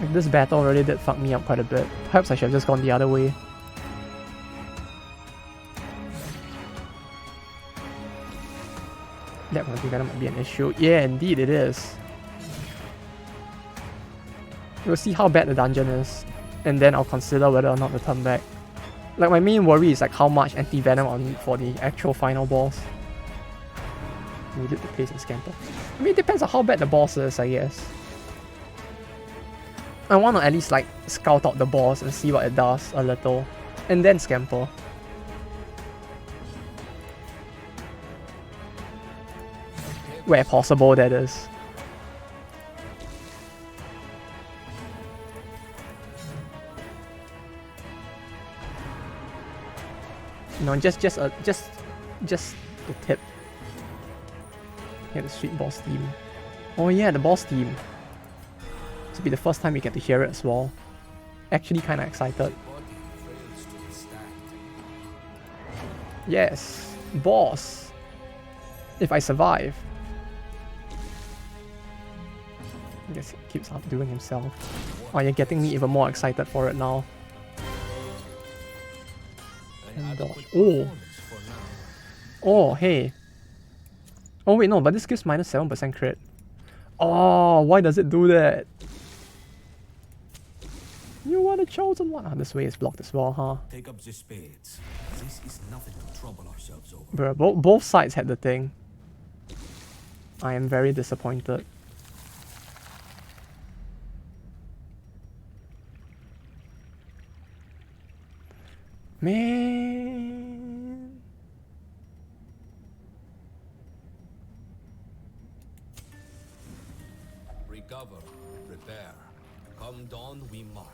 Like, this battle already did fuck me up quite a bit. Perhaps I should have just gone the other way. That might be an issue. Yeah, indeed it is. We'll see how bad the dungeon is, and then I'll consider whether or not to turn back. Like, my main worry is like how much anti-venom I'll need for the actual final boss. Needed to place and scamper. I mean, it depends on how bad the boss is, I guess. I want to at least like scout out the boss and see what it does a little, and then scamper. Where possible, that is. No, just a tip. Yeah, the sweet boss theme. Oh yeah, the boss theme. This will be the first time we get to hear it as well. Actually, kind of excited. Yes, boss. If I survive. I guess he keeps outdoing himself. Oh, you're getting me even more excited for it now. And dodge. Oh! Oh, hey. Oh wait, no, but this gives minus 7% crit. Oh, why does it do that? You are the chosen one. Ah, this way is blocked as well, huh? Take up the spades. This is nothing to trouble ourselves over. Bruh, both sides had the thing. I am very disappointed. Man. Recover, prepare. Come dawn, we march.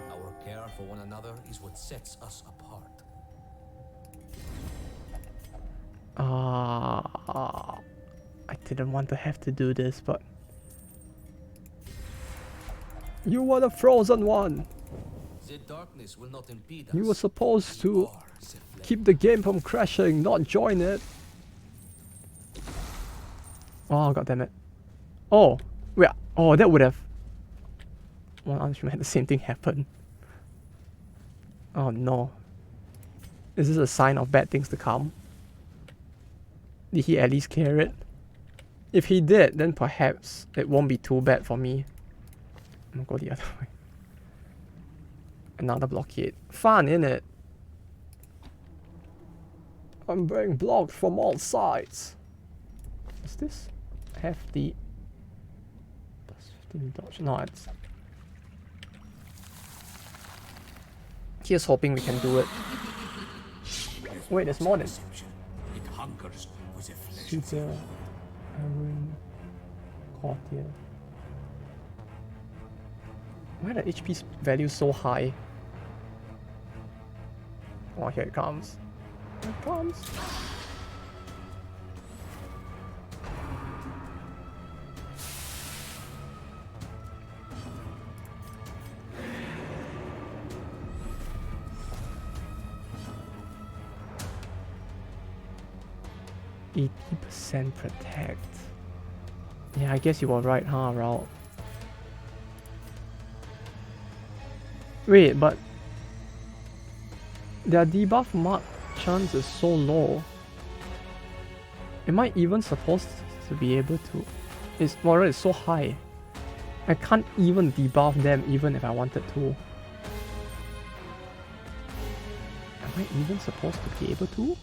Our care for one another is what sets us apart. I didn't want to have to do this, but you were the frozen one. The darkness will not impede us. You were supposed to keep the game from crashing, not join it. Oh, god damn it. Oh, wait. Oh, that would have. Well, I'm sure had the same thing happen. Oh no. Is this a sign of bad things to come? Did he at least clear it? If he did, then perhaps it won't be too bad for me. I'm gonna go the other way. Another blockade. Fun, innit? I'm being blocked from all sides. Does this have the plus 15 dodge? No, it's. Here's hoping we can do it. Wait, there's more than. It hungers for the flesh. Super. Iron. Courtier. Why are the HP value so high? Oh, here it comes. Here it comes. %, protect. Yeah, I guess you were right, huh, Raul? Wait, but their debuff mark chance is so low. Am I even supposed to be able to? It's so high. I can't even debuff them even if I wanted to. Am I even supposed to be able to?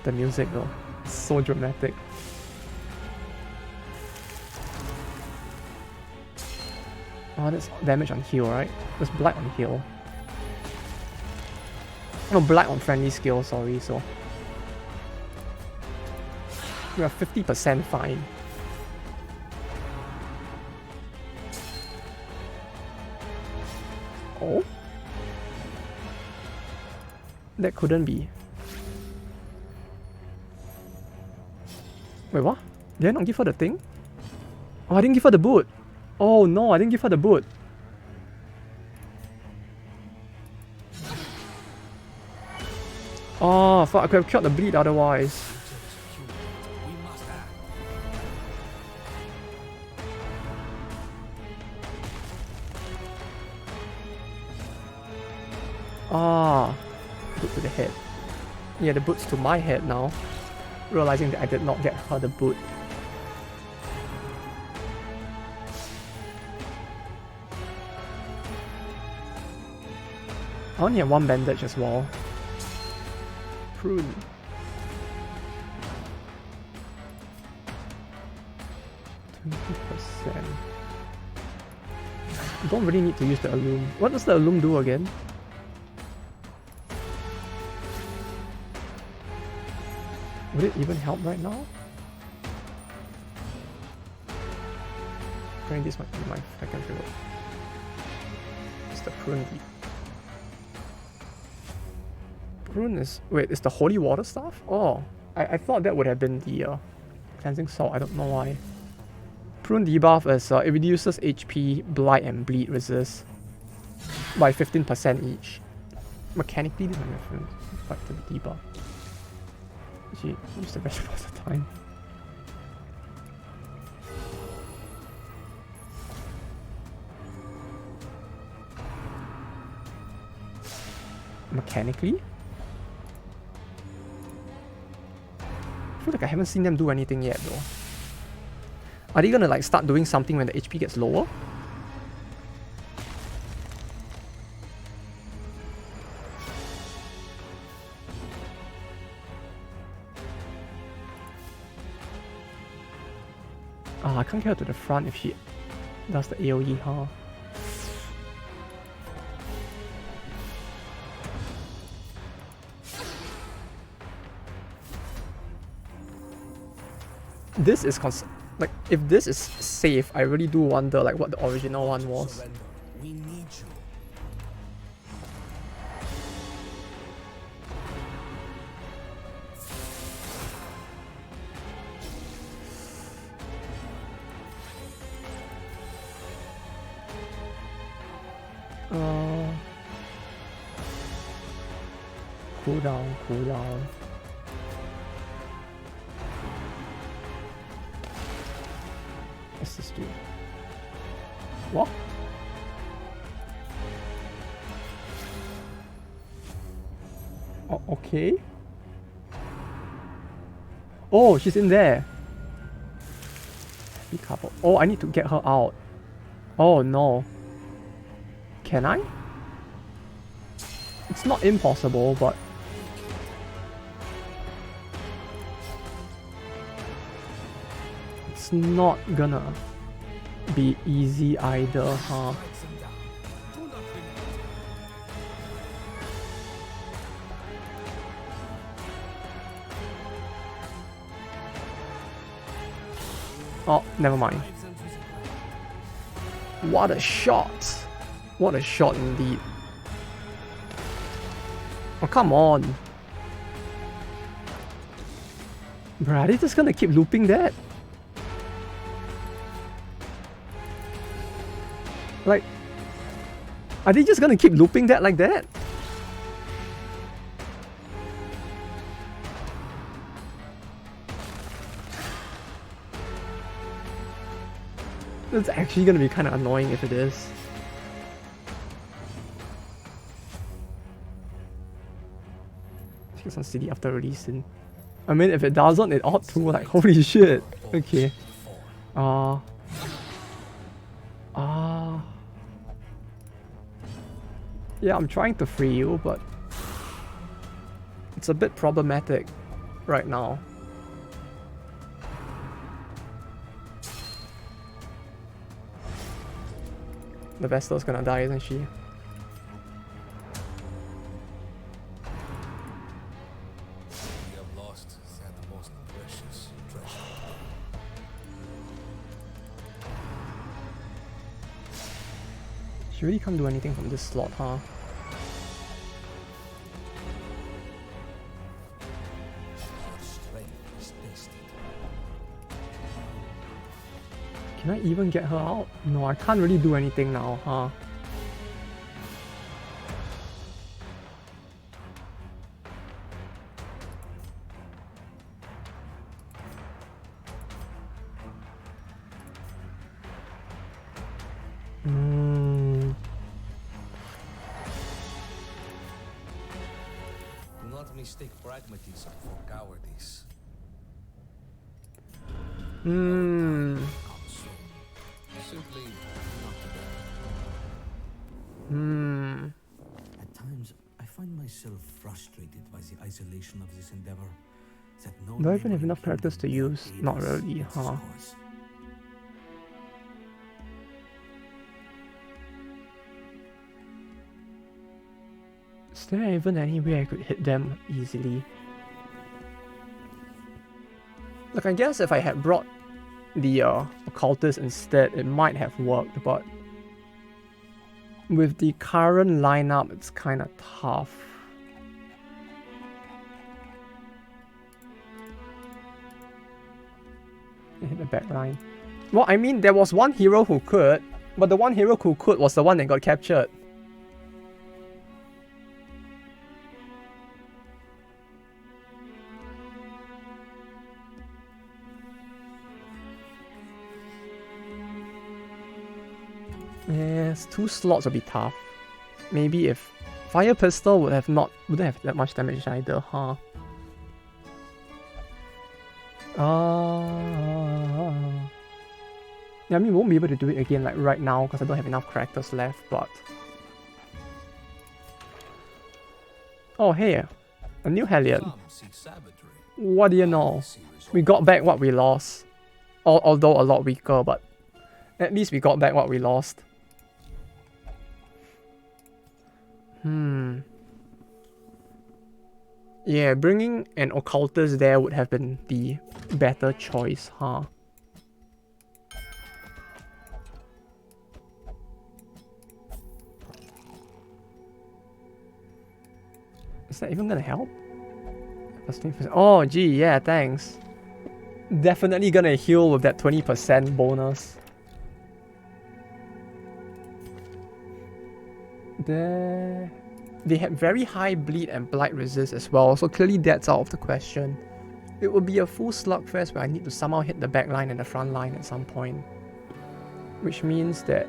The music though, it's so dramatic. Oh, that's damage on heal, right? That's black on heal. No, black on friendly skill, sorry, so we are 50% fine. Oh? That couldn't be. Wait, what? Did I not give her the thing? Oh, I didn't give her the boot. Oh no, I didn't give her the boot. Oh, fuck, I could have killed the bleed otherwise. We must act. Ah, boot to the head. Yeah, the boot's to my head now. Realizing that I did not get her the boot. I only have one bandage as well. Prune. %. Don't really need to use the Illume. What does the Illume do again? Would it even help right now? I think this might be my second favorite. It's the Prune Deep. Prune is... Wait, it's the Holy Water Staff? Oh, I thought that would have been the Cleansing Salt. I don't know why. Prune debuff is it reduces HP, Blight, and Bleed resist by 15% each. Mechanically, this is my reference back to the debuff. Actually, use the rest of the time. Mechanically? I feel like I haven't seen them do anything yet though. Are they gonna like start doing something when the HP gets lower? Ah, I can't get her to the front if she does the AoE, huh? This is like, if this is safe, I really do wonder like what the original one was. Surrender. We need you. Cool down, cool down. What's this do? What? Oh, okay. Oh, she's in there. Be careful. Oh, I need to get her out. Oh no. Can I? It's not impossible, but it's not gonna be easy either, huh? Oh, never mind. What a shot! What a shot indeed. Oh, come on. Bruh, are they just gonna keep looping that? Like, are they just gonna keep looping that like that? It's actually gonna be kind of annoying if it is. It's on CD after releasing. I mean, if it doesn't, it ought to. Like, holy shit. Okay. Yeah, I'm trying to free you, but it's a bit problematic right now. The Vestal's gonna die, isn't she? We have lost that most precious treasure. She really can't do anything from this slot, huh? Can I even get her out? No, I can't really do anything now, huh? Do not mistake pragmatism for cowardice. Simply not today. At times, I find myself frustrated by the isolation of this endeavor. That no Do I even have neighboring enough characters to kingdom use? dare aid Not us really, in this huh? cause. Is there even any way I could hit them easily? Like, I guess if I had brought the occultist instead, it might have worked, but with the current lineup, it's kind of tough. Hit the back line. Well, I mean, there was one hero who could, but the one hero who could was the one that got captured. Yes, 2 slots would be tough. Maybe if Fire Pistol wouldn't have that much damage either, huh? Yeah, I mean, we won't be able to do it again like right now because I don't have enough characters left, but... Oh, hey, a new Hellion. What do you know? We got back what we lost. Although a lot weaker, but at least we got back what we lost. Yeah, bringing an occultist there would have been the better choice, huh? Is that even gonna help? Oh, gee, yeah, thanks. Definitely gonna heal with that 20% bonus. They had very high bleed and blight resist as well, so clearly that's out of the question. It would be a full slugfest where I need to somehow hit the back line and the front line at some point. Which means that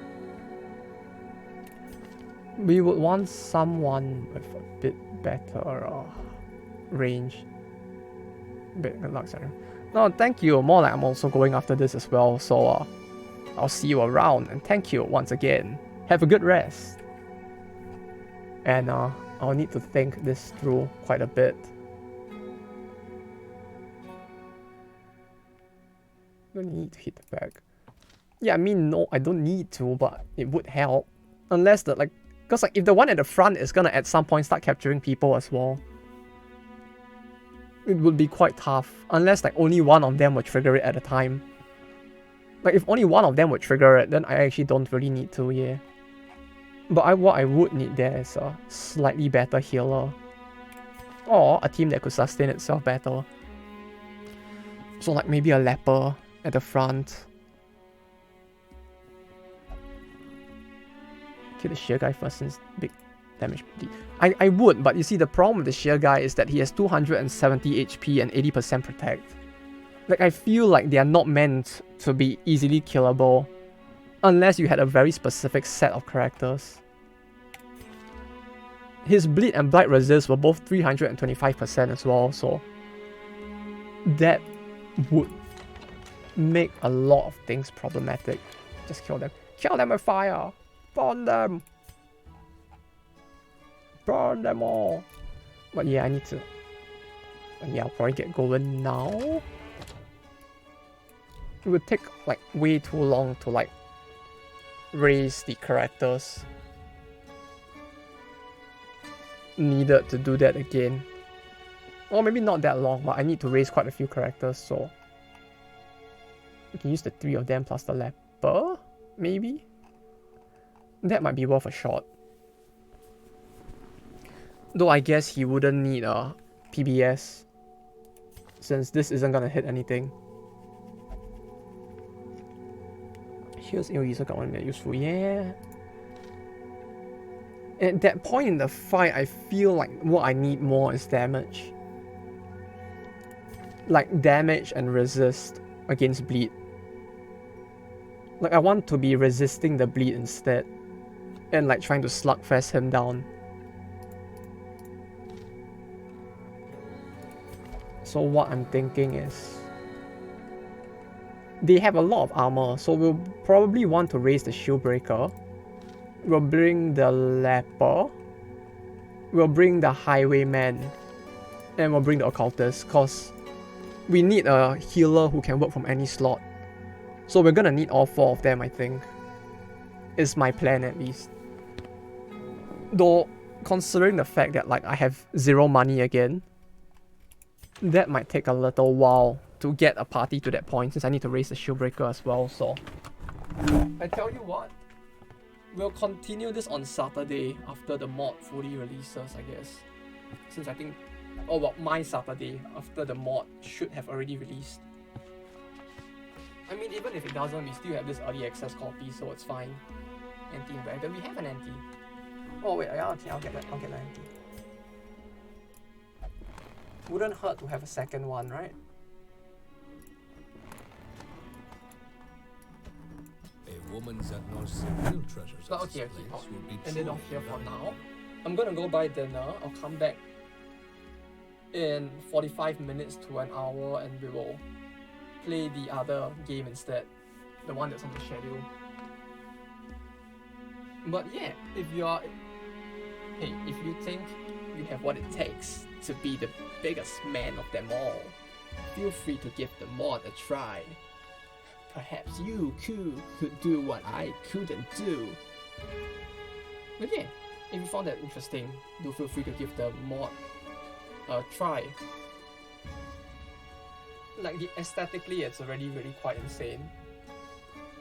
we would want someone with a bit better range. Good luck, sorry. No, thank you. More like I'm also going after this as well, so I'll see you around, and thank you once again. Have a good rest. And I'll need to think this through quite a bit. Don't need to hit the back. Yeah, I mean, no, I don't need to, but it would help. Unless the, like, because like, if the one at the front is gonna at some point start capturing people as well, it would be quite tough. Unless like only one of them would trigger it at a time. Like if only one of them would trigger it, then I actually don't really need to, yeah. But what I would need there is a slightly better healer. Or a team that could sustain itself better. So like maybe a leper at the front. Kill the sheer guy first since big damage. I would, but you see the problem with the sheer guy is that he has 270 HP and 80% protect. Like I feel like they are not meant to be easily killable. Unless you had a very specific set of characters. His bleed and blight resist were both 325% as well, so that would make a lot of things problematic. Just kill them. Kill them with fire! Burn them! Burn them all! But yeah, I need to... Yeah, I'll probably get going now. It would take like way too long to like raise the characters needed to do that again. Or maybe not that long, but I need to raise quite a few characters, so we can use the 3 of them plus the leper, maybe? That might be worth a shot. Though I guess he wouldn't need a PBS, since this isn't gonna hit anything. Here's user got one that useful, yeah. At that point in the fight, I feel like what I need more is damage. Like damage and resist against bleed. Like I want to be resisting the bleed instead. And like trying to slugfest him down. So what I'm thinking is, they have a lot of armor, so we'll probably want to raise the shield breaker. We'll bring the leper. We'll bring the highwayman. And we'll bring the occultist, cause we need a healer who can work from any slot. So we're gonna need all 4 of them, I think. Is my plan at least. Though, considering the fact that like I have 0 money again, that might take a little while to get a party to that point, since I need to raise the shield breaker as well, so. I tell you what, we'll continue this on Saturday after the mod fully releases, I guess. Since I think, oh well, my Saturday after the mod should have already released. I mean, even if it doesn't, we still have this early access copy, so it's fine. Anti-invader, we have an anti. Oh wait, yeah, okay, I'll get the anti. Wouldn't hurt to have a second one, right? A woman that knows the real treasures of Okay, this place will be end it off truly here for valuable. now. I'm gonna go buy dinner. I'll come back in 45 minutes to an hour and we will play the other game instead. The one that's on the schedule. But yeah, if you think you have what it takes to be the biggest man of them all, feel free to give the mod a try. Perhaps you could do what I couldn't do. But yeah, if you found that interesting, do feel free to give the mod a try. Like aesthetically, it's already really quite insane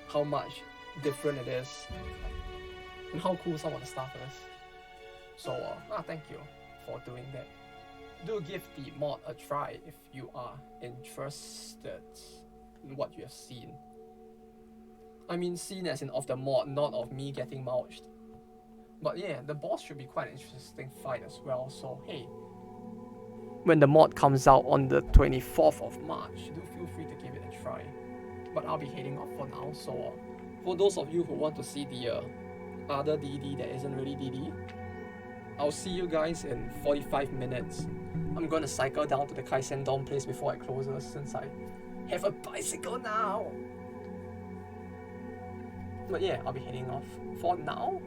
how much different it is and how cool some of the stuff is. So thank you for doing that. Do give the mod a try if you are interested in what you have seen. I mean seen as in of the mod, not of me getting mulched. But yeah, the boss should be quite an interesting fight as well, so hey. When the mod comes out on the 24th of March, do feel free to give it a try. But I'll be heading off for now, so for those of you who want to see the other DD that isn't really DD, I'll see you guys in 45 minutes. I'm gonna cycle down to the Kaisen Dom place before it closes since I have a bicycle now. But yeah, I'll be heading off for now.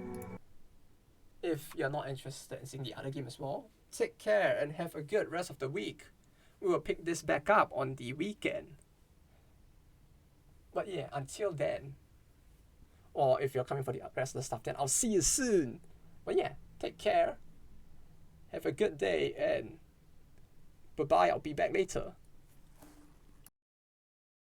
If you're not interested in seeing the other game as well, take care and have a good rest of the week. We will pick this back up on the weekend. But yeah, until then, or if you're coming for the rest of the stuff, then I'll see you soon. But yeah, take care. Have a good day and bye-bye. I'll be back later.